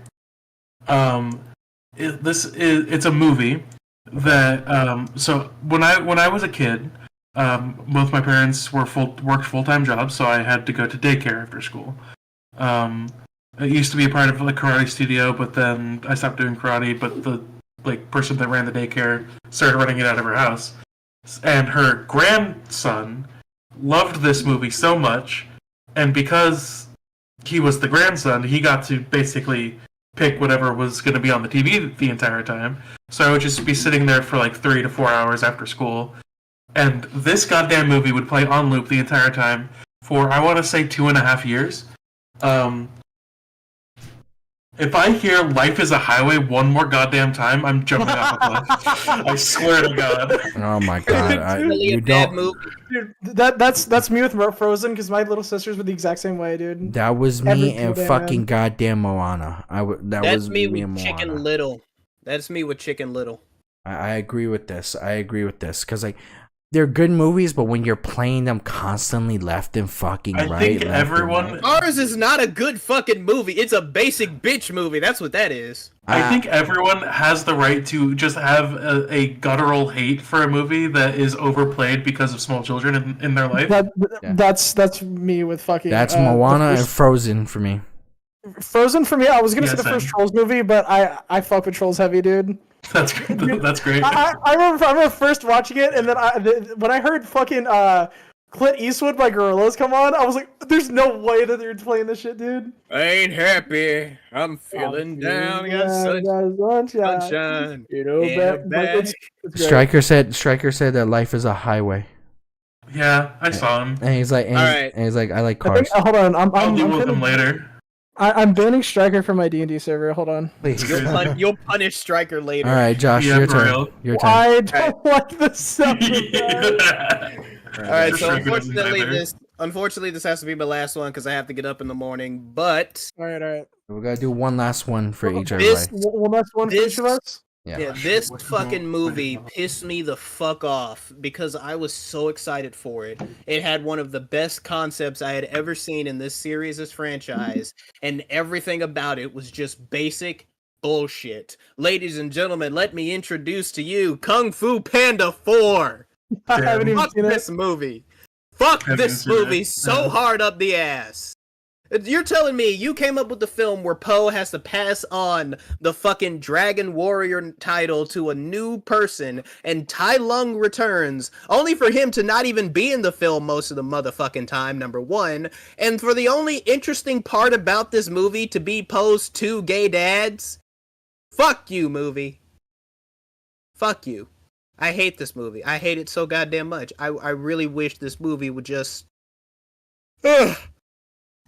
S4: It's a movie that so when I was a kid, both my parents worked full-time jobs, so I had to go to daycare after school. It used to be a part of like karate studio, but then I stopped doing karate. But the person that ran the daycare started running it out of her house, and her grandson loved this movie so much, and because he was the grandson, he got to basically pick whatever was going to be on the TV the entire time. So I would just be sitting there for like 3 to 4 hours after school, and this goddamn movie would play on loop the entire time for, I want to say, 2.5 years. If I hear "Life is a Highway" one more goddamn time, I'm jumping off a cliff. I swear to God.
S2: Oh my god!
S5: Really
S2: You
S5: a bad
S2: don't.
S5: movie.
S3: Dude, that's me with Frozen because my little sisters were the exact same way, dude.
S2: That was
S3: Every
S2: me and
S3: goddamn-
S2: fucking goddamn Moana. That
S5: That's
S2: was
S5: me
S2: and
S5: with Chicken
S2: Moana.
S5: Little. That's me with Chicken Little.
S2: I agree with this. Because like they're good movies, but when you're playing them constantly left and fucking
S4: I
S2: right,
S4: think
S2: left and
S4: everyone.
S2: right.
S5: Ours is not a good fucking movie. It's a basic bitch movie. That's what that is.
S4: I think everyone has the right to just have a guttural hate for a movie that is overplayed because of small children in their life.
S3: That's me with fucking.
S2: That's
S3: the
S2: Moana and
S3: first-
S2: Frozen for me.
S3: Frozen for me. I was gonna
S4: Yeah,
S3: say the first
S4: same.
S3: Trolls movie, but I fuck with Trolls heavy, dude.
S4: That's great.
S3: I remember first watching it, and then when I heard fucking Clint Eastwood by Gorillaz come on, I was like, "There's no way that they're playing this shit, dude."
S5: I ain't happy. I'm feeling down. Got sunshine.
S3: You know,
S5: in
S3: but
S5: the back.
S3: it's great.
S2: Striker said that life is a highway,
S4: Yeah, I saw him.
S2: and he's like,
S5: Alright.
S2: and he's like, I like
S3: I think,
S2: cars.
S3: hold on,
S4: I'll deal with
S3: I'm
S4: him later.
S3: I'm banning Striker from my D&D server. Hold on.
S2: Please.
S5: You'll punish Stryker later.
S2: All right, Josh,
S4: Yeah,
S2: your
S4: for
S2: turn.
S4: real.
S2: Your turn.
S3: I don't like the sound of that.
S5: All right, so
S4: Striker doesn't either.
S5: unfortunately this has to be my last one because I have to get up in the morning. But
S3: All right.
S2: We're gonna do one last one for each
S5: This-
S2: everybody.
S3: One last one for
S5: This-
S3: each of us.
S5: yeah, this fucking movie pissed me the fuck off because I was so excited for it. It had one of the best concepts I had ever seen in this series' franchise, and everything about it was just basic bullshit. Ladies and gentlemen, let me introduce to you Kung Fu Panda 4.
S3: I haven't even
S5: Fuck
S3: seen it.
S5: this movie. Fuck
S4: Haven't
S5: this
S4: seen it.
S5: movie so hard up the ass. You're telling me you came up with the film where Poe has to pass on the fucking Dragon Warrior title to a new person, and Tai Lung returns, only for him to not even be in the film most of the motherfucking time, number one, and for the only interesting part about this movie to be Poe's two gay dads? Fuck you, movie. Fuck you. I hate this movie. I hate it so goddamn much. I really wish this movie would just... Ugh.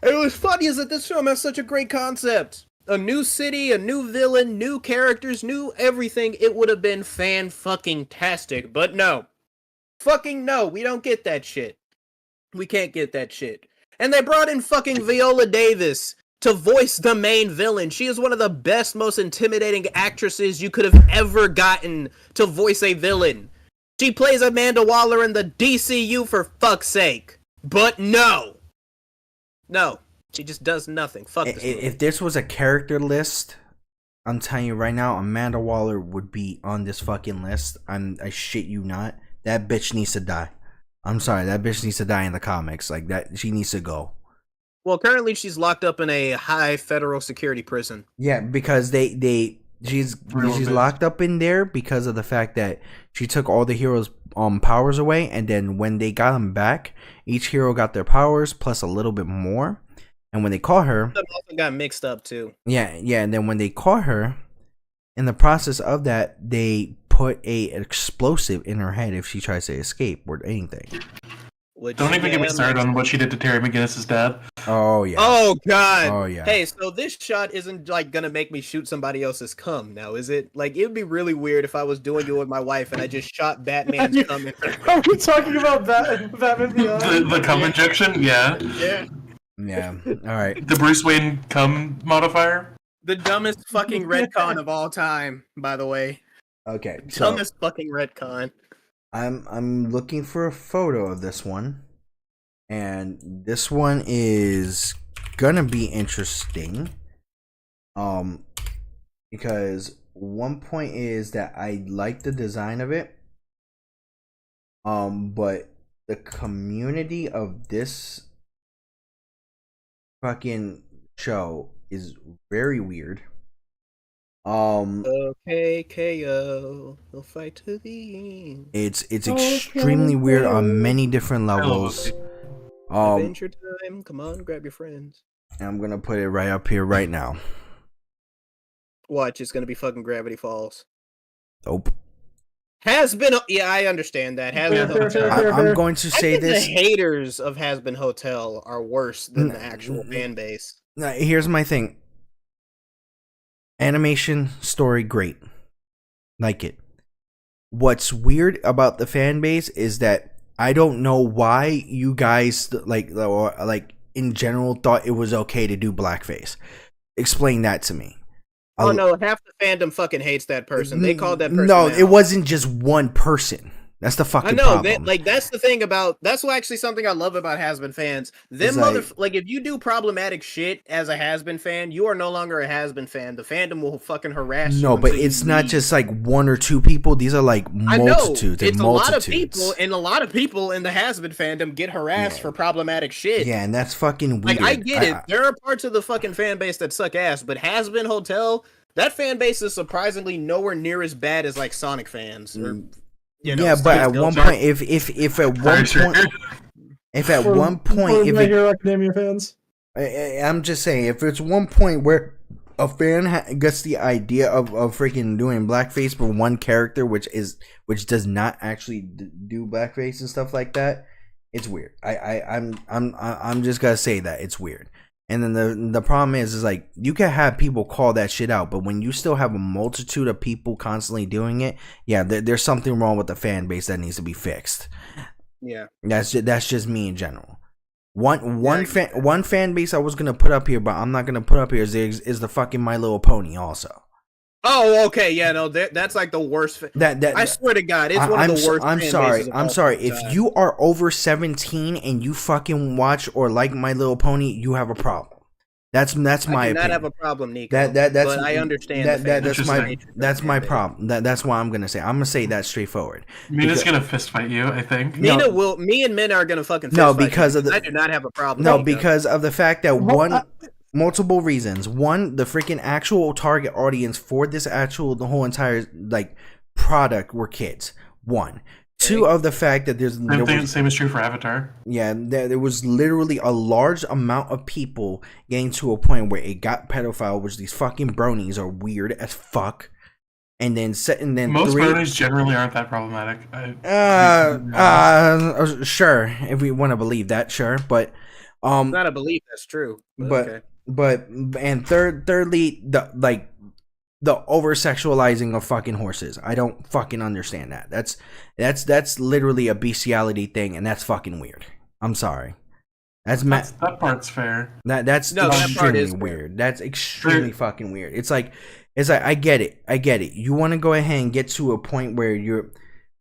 S5: It was funny is that this film has such a great concept. A new city, a new villain, new characters, new everything. It would have been fan-fucking-tastic. But no. Fucking no. We don't get that shit. We can't get that shit. And they brought in fucking Viola Davis to voice the main villain. She is one of the best, most intimidating actresses you could have ever gotten to voice a villain. She plays Amanda Waller in the DCU for fuck's sake. But no. No. She just does nothing. Fuck this movie.
S2: If this was a character list, I'm telling you right now, Amanda Waller would be on this fucking list. I shit you not. That bitch needs to die. I'm sorry, that bitch needs to die in the comics. Like that, she needs to go.
S5: Well, currently she's locked up in a high federal security prison.
S2: Yeah, because she's
S4: Real bitch.
S2: locked up in there because of the fact that she took all the heroes' powers away, and then when they got them back, each hero got their powers plus a little bit more. And when they caught her,
S5: Some also got mixed up too.
S2: yeah, and then when they caught her, in the process of that, they put an explosive in her head if she tries to escape or anything.
S5: Which,
S4: Don't even get me
S5: yeah,
S4: started on what she did to Terry McGinnis' dad.
S2: Oh yeah.
S5: Oh god.
S2: Oh, yeah.
S5: Hey, so this shot isn't like gonna make me shoot somebody else's cum now, is it? Like it would be really weird if I was doing it with my wife and I just shot Batman's cum in her.
S3: Are we talking about Batman Beyond?
S4: The cum injection, yeah.
S5: Yeah.
S2: Yeah. All right.
S4: The Bruce Wayne cum modifier.
S5: The dumbest fucking retcon of all time, by the way.
S2: Okay. So
S5: Dumbest fucking retcon.
S2: I'm looking for a photo of this one, and this one is gonna be interesting. Because one point is that I like the design of it. But the community of this fucking show is very weird.
S5: Okay, KO. We'll fight to the end.
S2: It's extremely weird on many different levels.
S5: Adventure time. Come on, grab your friends.
S2: And I'm gonna put it right up here right now.
S5: Watch, it's gonna be fucking Gravity Falls.
S2: Nope.
S5: Has been. Yeah, I understand that. Has been hotel.
S2: I'm going to
S5: I
S2: say
S5: think
S2: this.
S5: the haters of Has Been Hotel are worse than the actual fan base.
S2: Now, here's my thing. Animation, story, great. Like it. What's weird about the fan base is that I don't know why you guys like in general thought it was okay to do blackface. Explain that to me.
S5: Oh no, half the fandom fucking hates that person. They called that person.
S2: No,
S5: out.
S2: it wasn't just one person. That's the fucking
S5: I know,
S2: problem.
S5: that's the thing about. That's actually something I love about has-been fans. Them if you do problematic shit as a has-been fan, you are no longer a has-been fan. The fandom will fucking harass you.
S2: No, but it's not just like one or two people. These are like multitudes.
S5: It's
S2: and
S5: a lot of
S2: multitudes.
S5: people, and a lot of people in the has-been fandom get harassed for problematic shit.
S2: Yeah, and that's fucking weird.
S5: Like I get it. There are parts of the fucking fan base that suck ass, but has-been Hotel, that fan base is surprisingly nowhere near as bad as like Sonic fans. Or,
S2: yeah, but at one point, if at one point, if at one point, if
S3: My Hero Academia fans,
S2: I'm just saying, if it's one point where a fan gets the idea of freaking doing blackface for one character, which does not actually do blackface and stuff like that, it's weird. I'm just gonna say that it's weird. And then the problem is like you can have people call that shit out, but when you still have a multitude of people constantly doing it, yeah, there's something wrong with the fan base that needs to be fixed.
S5: Yeah,
S2: that's just me in general. One fan base I was gonna put up here, but I'm not gonna put up here is the fucking My Little Pony also.
S5: Oh, okay, yeah, no, that's like the worst. I swear to God, it's one of the worst.
S2: I'm sorry. If you are over 17 and you fucking watch or like My Little Pony, you have a problem. That's my opinion. I do not have
S5: a problem, Nico.
S2: That's
S5: but I understand.
S2: That's my problem. That's why I'm gonna say that straightforward.
S4: Mina's gonna fist fight you, I think.
S5: Me and Mina are gonna fucking fist fight
S2: because
S5: of I do not have a problem.
S2: No, because of the fact that multiple reasons. One, the freaking actual target audience for this the whole entire like product were kids. One. Two, of the fact that
S4: same is true for Avatar.
S2: Yeah, there was literally a large amount of people getting to a point where it got pedophile, which these fucking bronies are weird as fuck. And then
S4: most bronies generally aren't that problematic.
S2: Sure, if we want to believe that, sure, but
S5: not a belief, that's true.
S2: And thirdly, the over sexualizing of fucking horses. I don't fucking understand that. That's literally a bestiality thing, and that's fucking weird. I'm sorry.
S4: That part's fair.
S2: That's extremely weird. That's extremely fucking weird. It's like I get it. You want to go ahead and get to a point where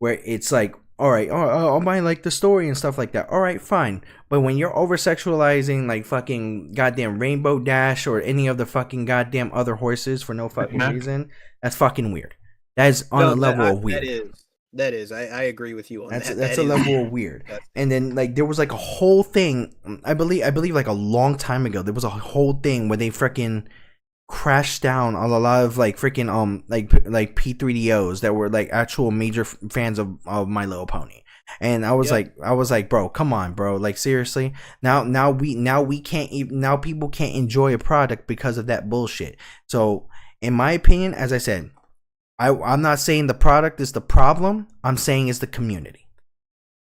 S2: it's like, all right, I might like the story and stuff like that. All right, fine. But when you're over sexualizing like fucking goddamn Rainbow Dash or any of the fucking goddamn other horses for no fucking reason, that's fucking weird. That is on a level of weird.
S5: That is. I agree with you on that.
S2: That's a level of weird. And then like there was like a whole thing. I believe like a long time ago there was a whole thing where they freaking crashed down on a lot of like freaking like P3DOs that were like actual major fans of My Little Pony. And I was like, bro, come on, bro. Like seriously, now we can't even, now people can't enjoy a product because of that bullshit. So in my opinion, as I said, I'm not saying the product is the problem. I'm saying it's the community.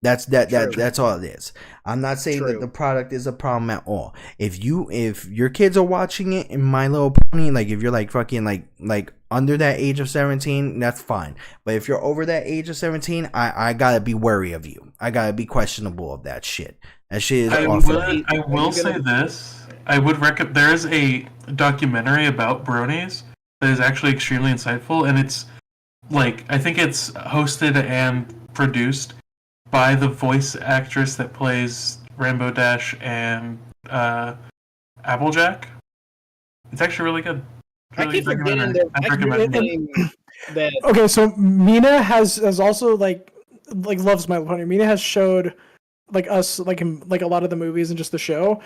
S2: That's all it is. I'm not saying that the product is a problem at all. If your kids are watching it in My Little Pony, like if you're like fucking like under that age of 17, that's fine. But if you're over that age of 17, I gotta be wary of you. I gotta be questionable of that shit. That shit is awful.
S4: I will say this. I would recommend. There is a documentary about bronies that is actually extremely insightful, and it's like I think it's hosted and produced by the voice actress that plays Rainbow Dash and Applejack. It's actually really good.
S5: I keep forgetting that.
S3: Okay, so Mina has also like loves My Little Pony. Mina has showed like us like a lot of the movies and just the show.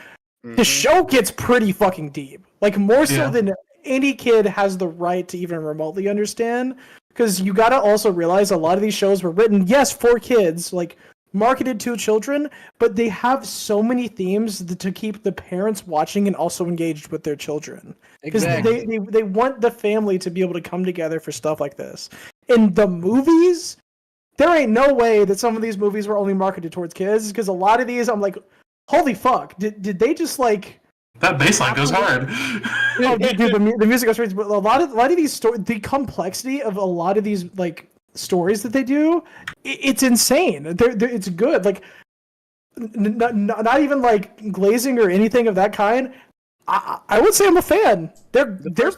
S3: Mm-hmm. The show gets pretty fucking deep. Like more so than any kid has the right to even remotely understand. Because you gotta also realize a lot of these shows were written, yes, for kids, like marketed to children, but they have so many themes to keep the parents watching and also engaged with their children. Because they want the family to be able to come together for stuff like this. In the movies, there ain't no way that some of these movies were only marketed towards kids. Because a lot of these, I'm like, holy fuck, did they just like
S4: That baseline goes hard.
S3: No, dude, the music goes crazy. But a lot of these stories, the complexity of a lot of these like stories that they do, it's insane. It's good. Like, not even like glazing or anything of that kind. I would say I'm a fan. They're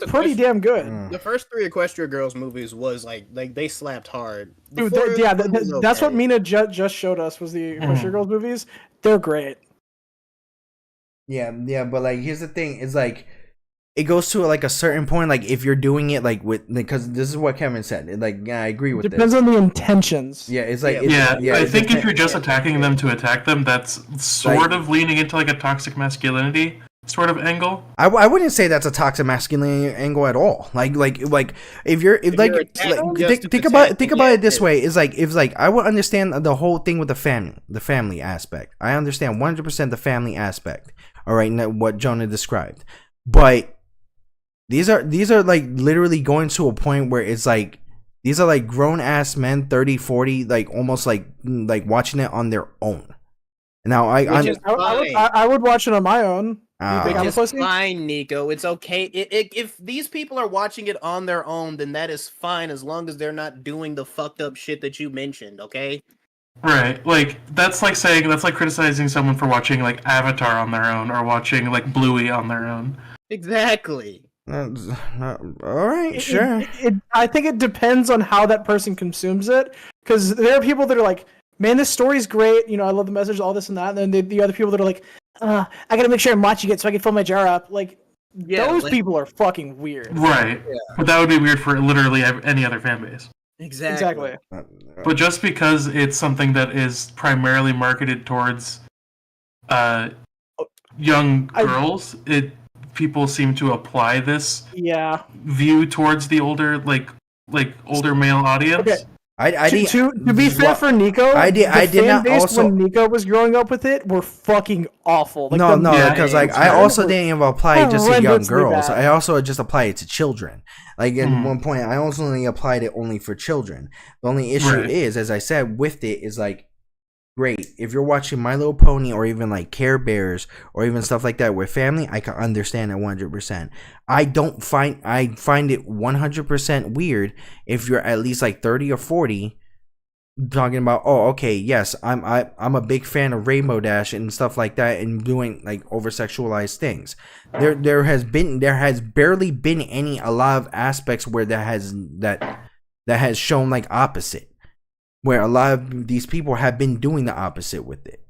S3: pretty damn good.
S5: The first 3 Equestria Girls movies was like they slapped hard.
S3: Dude,
S5: The
S3: that's
S5: okay.
S3: what Mina just showed us was the Equestria Girls movies. They're great.
S2: Yeah, but like here's the thing: is like it goes to like a certain point. Like if you're doing it like with because this is what Kevin said. Like yeah, I agree with
S3: Depends
S2: this.
S3: on the intentions.
S2: Yeah, it's like
S4: Yeah, I
S2: it
S4: think if
S2: depends.
S4: you're just attacking them to attack them, that's sort of leaning into like a toxic masculinity sort of angle.
S2: I wouldn't say that's a toxic masculinity angle at all. Like if you're like
S5: attacking just to
S2: think
S5: protect,
S2: about it this way. It's like I would understand the whole thing with the family aspect. I understand 100% the family aspect. All right, what Jonah described, but these are like literally going to a point where it's like these are like grown ass men 30 40 like almost like watching it on their own. Now
S3: I would watch it on my own. You think I'm a
S5: It's
S3: pussy?
S5: fine, Nico. It's okay. If these people are watching it on their own, then that is fine as long as they're not doing the fucked up shit that you mentioned, okay?
S4: Right, like that's like criticizing someone for watching like Avatar on their own or watching like Bluey on their own.
S5: Exactly.
S2: all right, sure.
S3: I think it depends on how that person consumes it. Because there are people that are like, man, this story's great. You know, I love the message, all this and that. And then the other people that are like, I gotta make sure I'm watching it so I can fill my jar up. Like, those people are fucking weird.
S4: Right, but that would be weird for literally any other fan base.
S5: Exactly.
S4: But just because it's something that is primarily marketed towards young girls, people seem to apply this view towards the older older male audience.
S3: Okay. To be fair for Nico,
S2: I did not also
S3: when Nico was growing up with it were fucking awful. Like,
S2: because like I also didn't even apply it just to young
S3: horrendously
S2: girls.
S3: bad.
S2: I also just applied it to children. Like at one point, I also only applied it only for children. The only issue is, as I said, with it is like, great if you're watching My Little Pony or even like Care Bears or even stuff like that with family. I can understand it 100%. I find it 100% weird if you're at least like 30 or 40 talking about, oh, okay, yes, I'm a big fan of Rainbow Dash and stuff like that and doing like over sexualized things. There has barely been a lot of aspects where that has shown like opposite, where a lot of these people have been doing the opposite with it.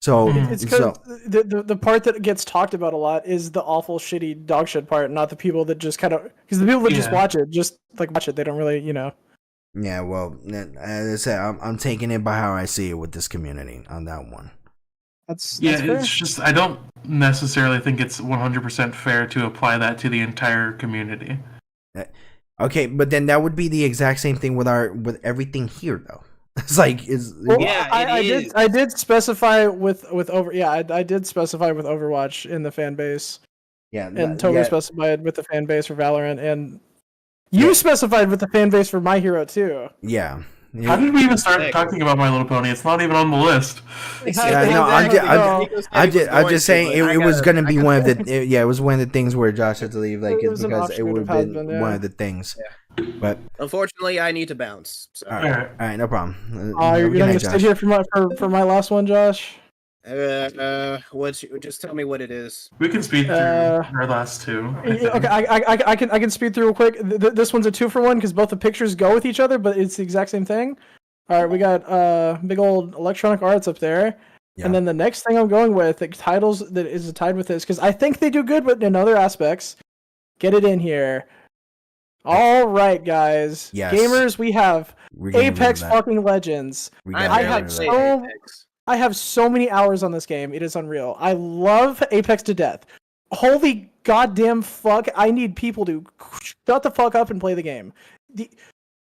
S2: So
S3: it's because the part that gets talked about a lot is the awful, shitty dog shit part, not the people that just kind of, because the people that just watch it, they don't really, you know.
S2: Yeah, well, as I said, I'm taking it by how I see it with this community on that one.
S3: That's
S4: fair. It's just I don't necessarily think it's 100% fair to apply that to the entire community.
S2: Okay, but then that would be the exact same thing with everything here, though. It's like
S3: I did specify with I did specify with Overwatch in the fan base.
S2: Yeah,
S3: and Toby specified with the fan base for Valorant, and you specified with the fan base for My Hero too.
S2: Yeah.
S4: How did we even start talking about My Little Pony? It's not even on the list.
S2: I'm just saying it was gonna be one of the it was one of the things where Josh had to leave, like because it would have been one of the things.
S5: Yeah.
S2: But
S5: unfortunately, I need to bounce. So.
S2: All right, no problem.
S3: You're gonna sit here for my last one, Josh.
S5: Just tell me what it is.
S4: We can speed through our last two.
S3: Okay, I can speed through real quick. This one's a 2-for-1 because both the pictures go with each other, but it's the exact same thing. All right, we got big old Electronic Arts up there, and then the next thing I'm going with the titles that is tied with this because I think they do good, but in other aspects. Get it in here. All right, guys.
S2: Yes.
S3: Gamers, we have Apex fucking Legends. I have so many hours on this game. It is unreal. I love Apex to death. Holy goddamn fuck. I need people to shut the fuck up and play the game.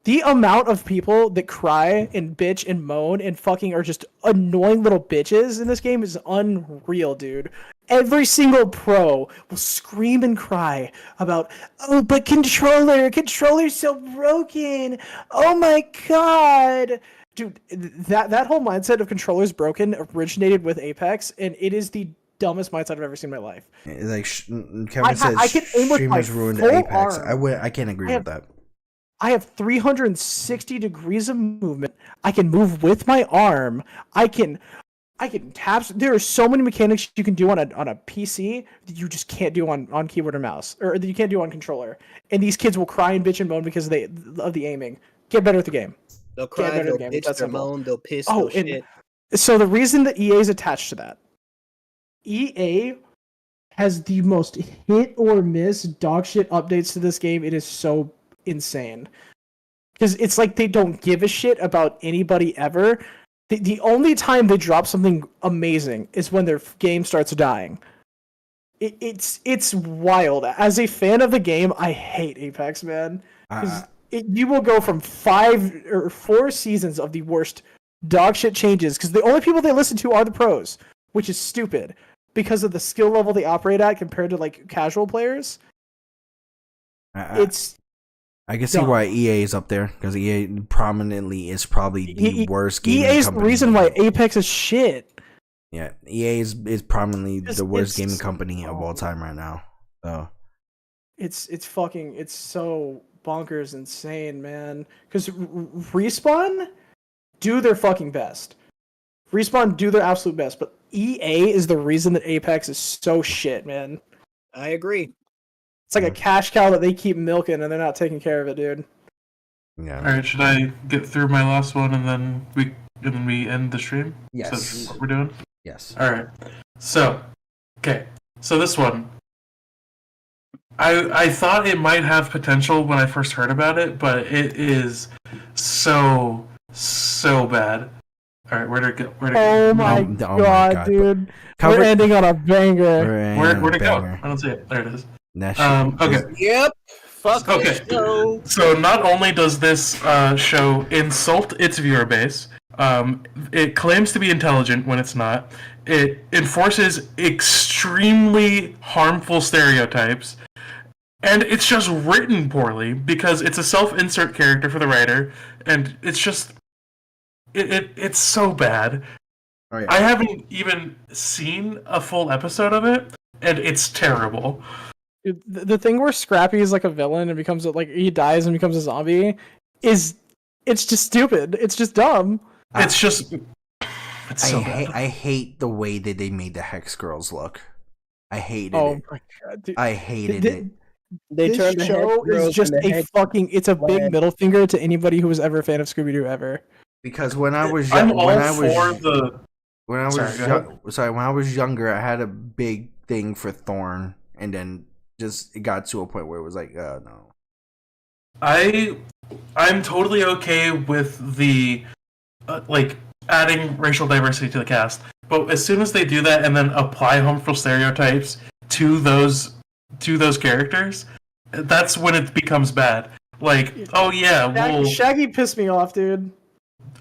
S3: The amount of people that cry and bitch and moan and fucking are just annoying little bitches in this game is unreal, dude. Every single pro will scream and cry about, oh, but controller's so broken. Oh my god. Dude, that whole mindset of controllers broken originated with Apex, and it is the dumbest mindset I've ever seen in my life.
S2: Like Kevin says,
S3: I can aim with my
S2: streamers ruined
S3: full
S2: Apex.
S3: arm.
S2: I can't agree with that.
S3: I have 360 degrees of movement. I can move with my arm. I can tap. There are so many mechanics you can do on a PC that you just can't do on keyboard or mouse, or that you can't do on controller. And these kids will cry and bitch and moan because of the aiming. Get better at the game.
S6: They'll cry,
S3: better
S6: they'll
S3: game,
S6: bitch,
S3: that's
S6: they'll
S3: simple.
S6: moan, they'll piss,
S3: Oh,
S6: they'll
S3: and
S6: shit.
S3: so the reason that EA is attached to that, EA has the most hit or miss dog shit updates to this game. It is so insane. Because it's like they don't give a shit about anybody ever. The only time they drop something amazing is when their game starts dying. It's wild. As a fan of the game, I hate Apex, man. Because you will go from 5 or 4 seasons of the worst dog shit changes, because the only people they listen to are the pros, which is stupid because of the skill level they operate at compared to like casual players.
S2: I can see why EA is up there, because EA prominently is probably the worst gaming
S3: EA is the
S2: company.
S3: reason why Apex is shit.
S2: Yeah, EA is prominently the worst
S3: it's-
S2: gaming company of all time right now. So
S3: It's so bonkers insane, man. Because Respawn do their fucking best. Respawn do their absolute best, but EA is the reason that Apex is so shit, man.
S6: I agree.
S3: It's like a cash cow that they keep milking and they're not taking care of it, dude.
S2: yeah,
S4: All right, should I get through my last one and then we end the stream?
S2: Yes.
S4: Is that what we're doing?
S2: yes.
S4: All right. So, okay. So this one, I thought it might have potential when I first heard about it, but it is so bad. All right, where'd it go?
S3: Oh my god, dude. We're ending on a banger.
S4: Where'd it go? I don't see it. There it is. Okay.
S6: Yep. Fuck
S4: Okay.
S6: this show.
S4: So not only does this show insult its viewer base, it claims to be intelligent when it's not. It enforces extremely harmful stereotypes, and it's just written poorly because it's a self-insert character for the writer, and it's just it's so bad.
S2: Oh, yeah.
S4: I haven't even seen a full episode of it, and it's terrible.
S3: Dude, the thing where Scrappy is like a villain and becomes like he dies and becomes a zombie it's just stupid. It's just dumb.
S4: It's so bad.
S2: I hate the way that they made the Hex girls look. I hated
S3: Oh
S2: it.
S3: my god, dude.
S2: I hated it.
S6: They
S3: This
S6: turned the
S3: show
S6: Hex Girls
S3: is just
S6: into
S3: a
S6: Hex
S3: fucking. It's a big
S6: Land.
S3: middle finger to anybody who was ever a fan of Scooby Doo ever.
S2: Because when I was
S4: I'm
S2: young,
S4: all
S2: when I
S4: for
S2: was
S4: the.
S2: when I was
S4: Sorry, go ahead.
S2: when I was younger, I had a big thing for Thorn, and then just it got to a point where it was like, no.
S4: I'm totally okay with the like adding racial diversity to the cast, but as soon as they do that and then apply harmful stereotypes to those characters, that's when it becomes bad. Like, oh yeah, well,
S3: Shaggy pissed me off, dude.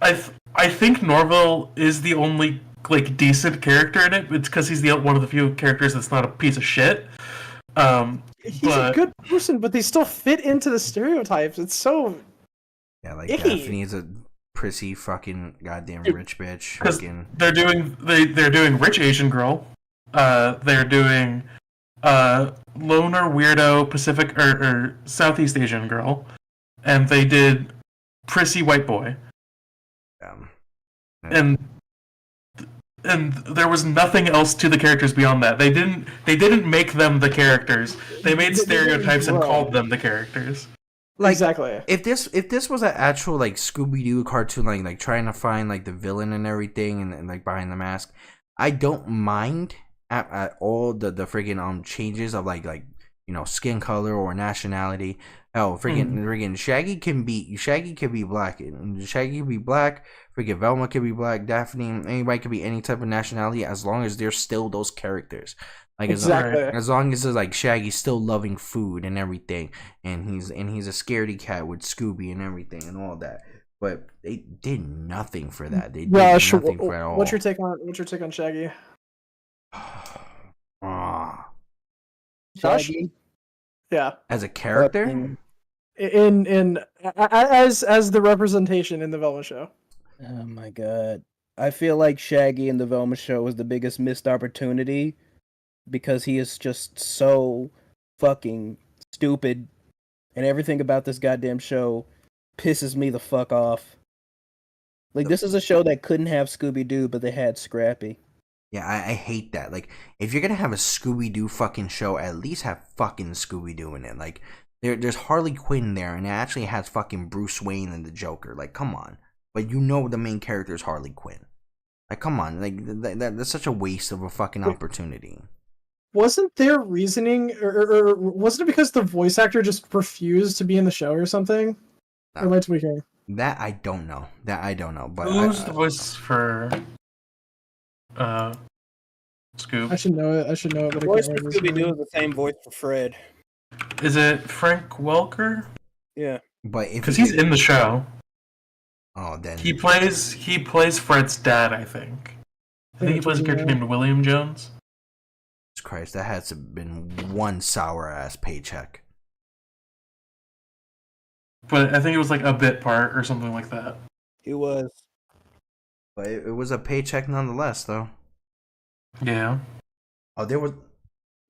S4: I think Norville is the only like decent character in it. It's because he's the one of the few characters that's not a piece of shit.
S3: He's
S4: But-
S3: a good person, but they still fit into the stereotypes. It's so
S2: Yeah, like
S3: Icky.
S2: Daphne's a prissy fucking goddamn
S4: Dude,
S2: rich bitch.
S4: Because
S2: Fucking
S4: they're doing rich Asian girl, they're doing loner weirdo Pacific or Southeast Asian girl, and they did prissy white boy, and there was nothing else to the characters beyond that. They didn't make them the characters. They made
S3: They didn't
S4: stereotypes and
S3: grow.
S4: called them the characters.
S2: like
S3: exactly.
S2: if this was an actual like Scooby Doo cartoon, like trying to find like the villain and everything, and like behind the mask, I don't mind at all the freaking changes of like skin color or nationality. Hell, freaking Shaggy can be black, and Shaggy can be black. Freaking Velma can be black. Daphne, anybody can be any type of nationality as long as they're still those characters. Like
S3: Exactly.
S2: as long as it's like Shaggy's still loving food and everything, and he's a scaredy cat with Scooby and everything and all that. But they did nothing for that. They did
S3: Josh,
S2: nothing for it at all.
S3: what's your take on Shaggy?
S2: Ah.
S3: Josh?
S6: Shaggy.
S3: Yeah,
S2: As a character,
S3: in as the representation in the Velma show.
S6: Oh my god. I feel like Shaggy in the Velma show was the biggest missed opportunity because he is just so fucking stupid, and everything about this goddamn show pisses me the fuck off. Like, this is a show that couldn't have Scooby-Doo, but they had Scrappy.
S2: Yeah, I hate that. Like, if you're gonna have a Scooby-Doo fucking show, at least have fucking Scooby-Doo in it. Like, there's Harley Quinn there, and it actually has fucking Bruce Wayne and the Joker. Like, come on. But you know the main character is Harley Quinn. Like, come on. Like, that's such a waste of a fucking opportunity.
S3: Wasn't there reasoning, or wasn't it because the voice actor just refused to be in the show or something? Or am I tweaking?
S2: That I don't know. But
S4: Who's the voice for Scoob?
S3: I should know it. But
S6: The
S3: I can't
S6: voice for
S3: remember his name.
S6: Scooby-Doo is the same voice for Fred.
S4: Is it Frank Welker?
S6: Yeah.
S2: But if
S4: Because he's in the show.
S2: Oh, then
S4: He plays Fred's dad, I think. I think he plays a character named William Jones.
S2: Jesus Christ, that has been one sour ass paycheck.
S4: But I think it was like a bit part or something like that.
S6: He was.
S2: But it was a paycheck nonetheless, though.
S4: Yeah.
S2: Oh,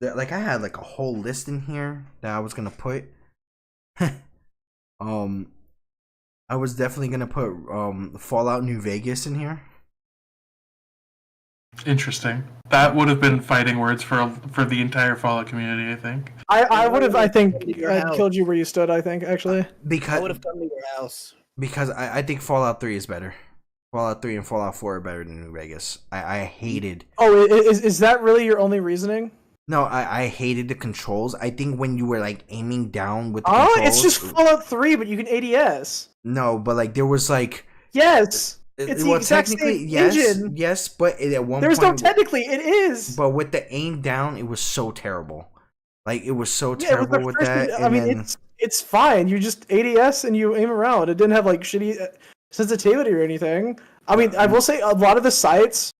S2: like I had like a whole list in here that I was gonna put. I was definitely gonna put Fallout New Vegas in here.
S4: Interesting. That would have been fighting words for the entire Fallout community, I think.
S3: I would have, I think,
S6: Come to your house.
S3: killed you where you stood, I think, actually.
S6: I
S2: Because
S6: would have come to your house.
S2: I think Fallout 3 is better. Fallout 3 and Fallout 4 are better than New Vegas. I hated.
S3: Oh, is that really your only reasoning?
S2: No, I hated the controls. I think when you were like aiming down with the
S3: Oh,
S2: controls.
S3: it's just Fallout 3, but you can ADS.
S2: No, but like there was like.
S3: Yes. It's the exact
S2: technically,
S3: same
S2: yes,
S3: engine.
S2: yes, but at one
S3: There's
S2: point,
S3: no technically, it is.
S2: But with the aim down, it was so terrible. Like it was so
S3: Yeah, it was
S2: terrible
S3: the
S2: with
S3: first-
S2: that.
S3: I mean,
S2: then,
S3: it's fine. You just ADS and you aim around. It didn't have like shitty sensitivity or anything. I mean, I will say a lot of the sites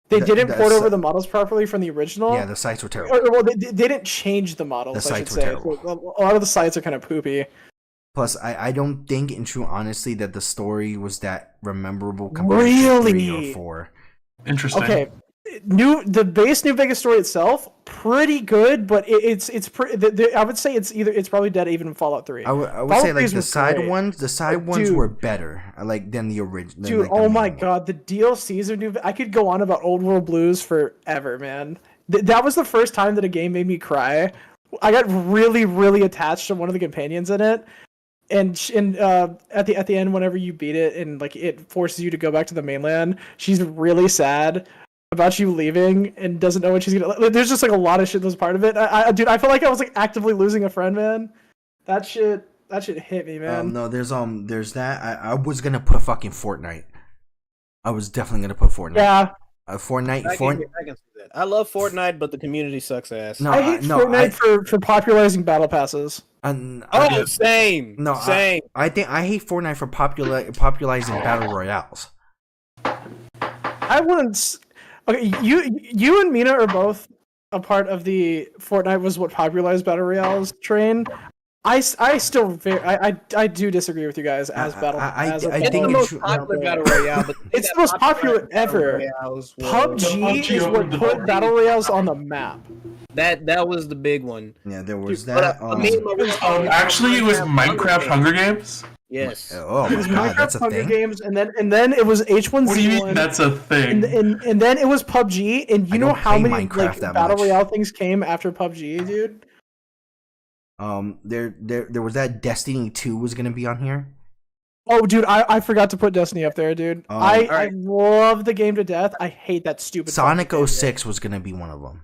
S3: they didn't port over the models properly from the original.
S2: yeah, the sites were terrible.
S3: Well, they didn't change the models.
S2: The
S3: I should
S2: sites were
S3: say.
S2: terrible.
S3: So a lot of the sites are kind of poopy.
S2: Plus, I don't think, in true honesty, that the story was that memorable compared to
S3: Really?
S2: 3 or 4.
S4: Interesting.
S3: Okay, the base New Vegas story itself pretty good, but it's I would say it's probably dead even in Fallout 3.
S2: I would
S3: Fallout
S2: say
S3: 3
S2: like the
S3: was
S2: side
S3: great.
S2: ones
S3: Dude.
S2: were better, like than the original.
S3: Dude, oh my god, the DLCs of New I could go on about Old World Blues forever, man. That was the first time that a game made me cry. I got really, really attached to one of the companions in it. And at the end, whenever you beat it and like it forces you to go back to the mainland, she's really sad about you leaving and doesn't know what she's gonna. There's just like a lot of shit that was part of it. Dude, I felt like I was like actively losing a friend, man. That shit hit me, man.
S2: No, there's that. I was gonna put fucking Fortnite. I was definitely gonna put Fortnite.
S3: Yeah,
S2: Fortnite.
S6: I can see that. I love Fortnite, but the community sucks ass.
S2: No,
S3: I hate Fortnite for popularizing battle passes.
S6: Oh, same.
S2: No,
S6: same.
S2: I think I hate Fortnite for popularizing battle royales.
S3: I wouldn't. Okay, you and Mina are both a part of the Fortnite was what popularized battle royales train. I still I do disagree with you guys as battle.
S2: I
S6: It's
S2: think
S6: the
S2: it's
S6: most
S2: true-
S6: popular battle royale, but
S3: It's the most popular ever.
S6: PUBG
S3: PUBG is what put battle royales on the map.
S6: that was the big one.
S2: Yeah, there was
S3: Dude,
S2: that.
S4: Actually, it was Minecraft Hunger Games.
S6: Yes.
S2: Oh
S3: It
S2: my
S3: was
S2: god, that's
S3: Minecraft
S2: a
S3: Hunger
S2: thing.
S3: Games, and then it was H1Z1.
S4: What do you mean that's a thing?
S3: And then it was PUBG, and
S2: I
S3: you know
S2: don't
S3: how
S2: play
S3: many
S2: Minecraft
S3: like
S2: that
S3: battle
S2: much.
S3: royale things came after PUBG, dude?
S2: There was that Destiny 2 was gonna be on here.
S3: Oh, dude, I forgot to put Destiny up there, dude. I
S6: alright.
S3: love the game to death. I hate that stupid
S2: Sonic
S3: fucking game.
S2: 06 was gonna be one of them.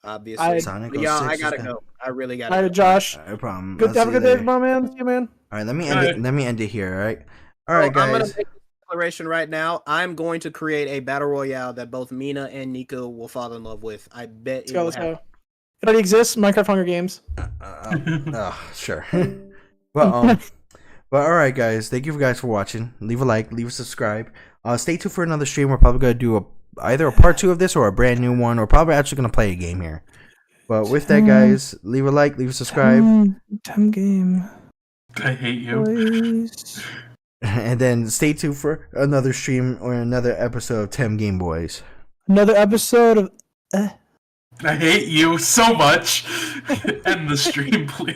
S6: Obviously.
S2: Sonic
S6: But
S2: 06
S6: yeah, I
S2: was
S6: gotta
S2: gonna-
S6: go. I really
S3: All
S6: gotta
S3: right,
S6: go.
S3: Josh.
S2: No problem.
S3: Good,
S2: I'll
S3: have a
S2: see
S3: good
S2: you
S3: day,
S2: later.
S3: my man. See you, man.
S2: All right, let me end it. Let me end it here. All right. All right,
S6: I'm gonna
S2: guys.
S6: make a declaration right now. I'm going to create a battle royale that both Mina and Nico will fall in love with. I bet
S3: Let's
S6: it
S3: go.
S6: will
S3: Let's
S6: happen.
S3: go. It already exists. Minecraft Hunger Games.
S2: Sure. Well, but all right, guys. Thank you guys for watching. Leave a like. Leave a subscribe. Stay tuned for another stream. We're probably gonna do either a part 2 of this or a brand new one. We're probably actually gonna play a game here. But with that, guys, leave a like. Leave a subscribe.
S3: Time game.
S4: I hate you.
S3: Boys.
S2: And then stay tuned for another stream or another episode of Tem Game Boys.
S3: Another episode of.
S4: I hate you so much. End the stream, please.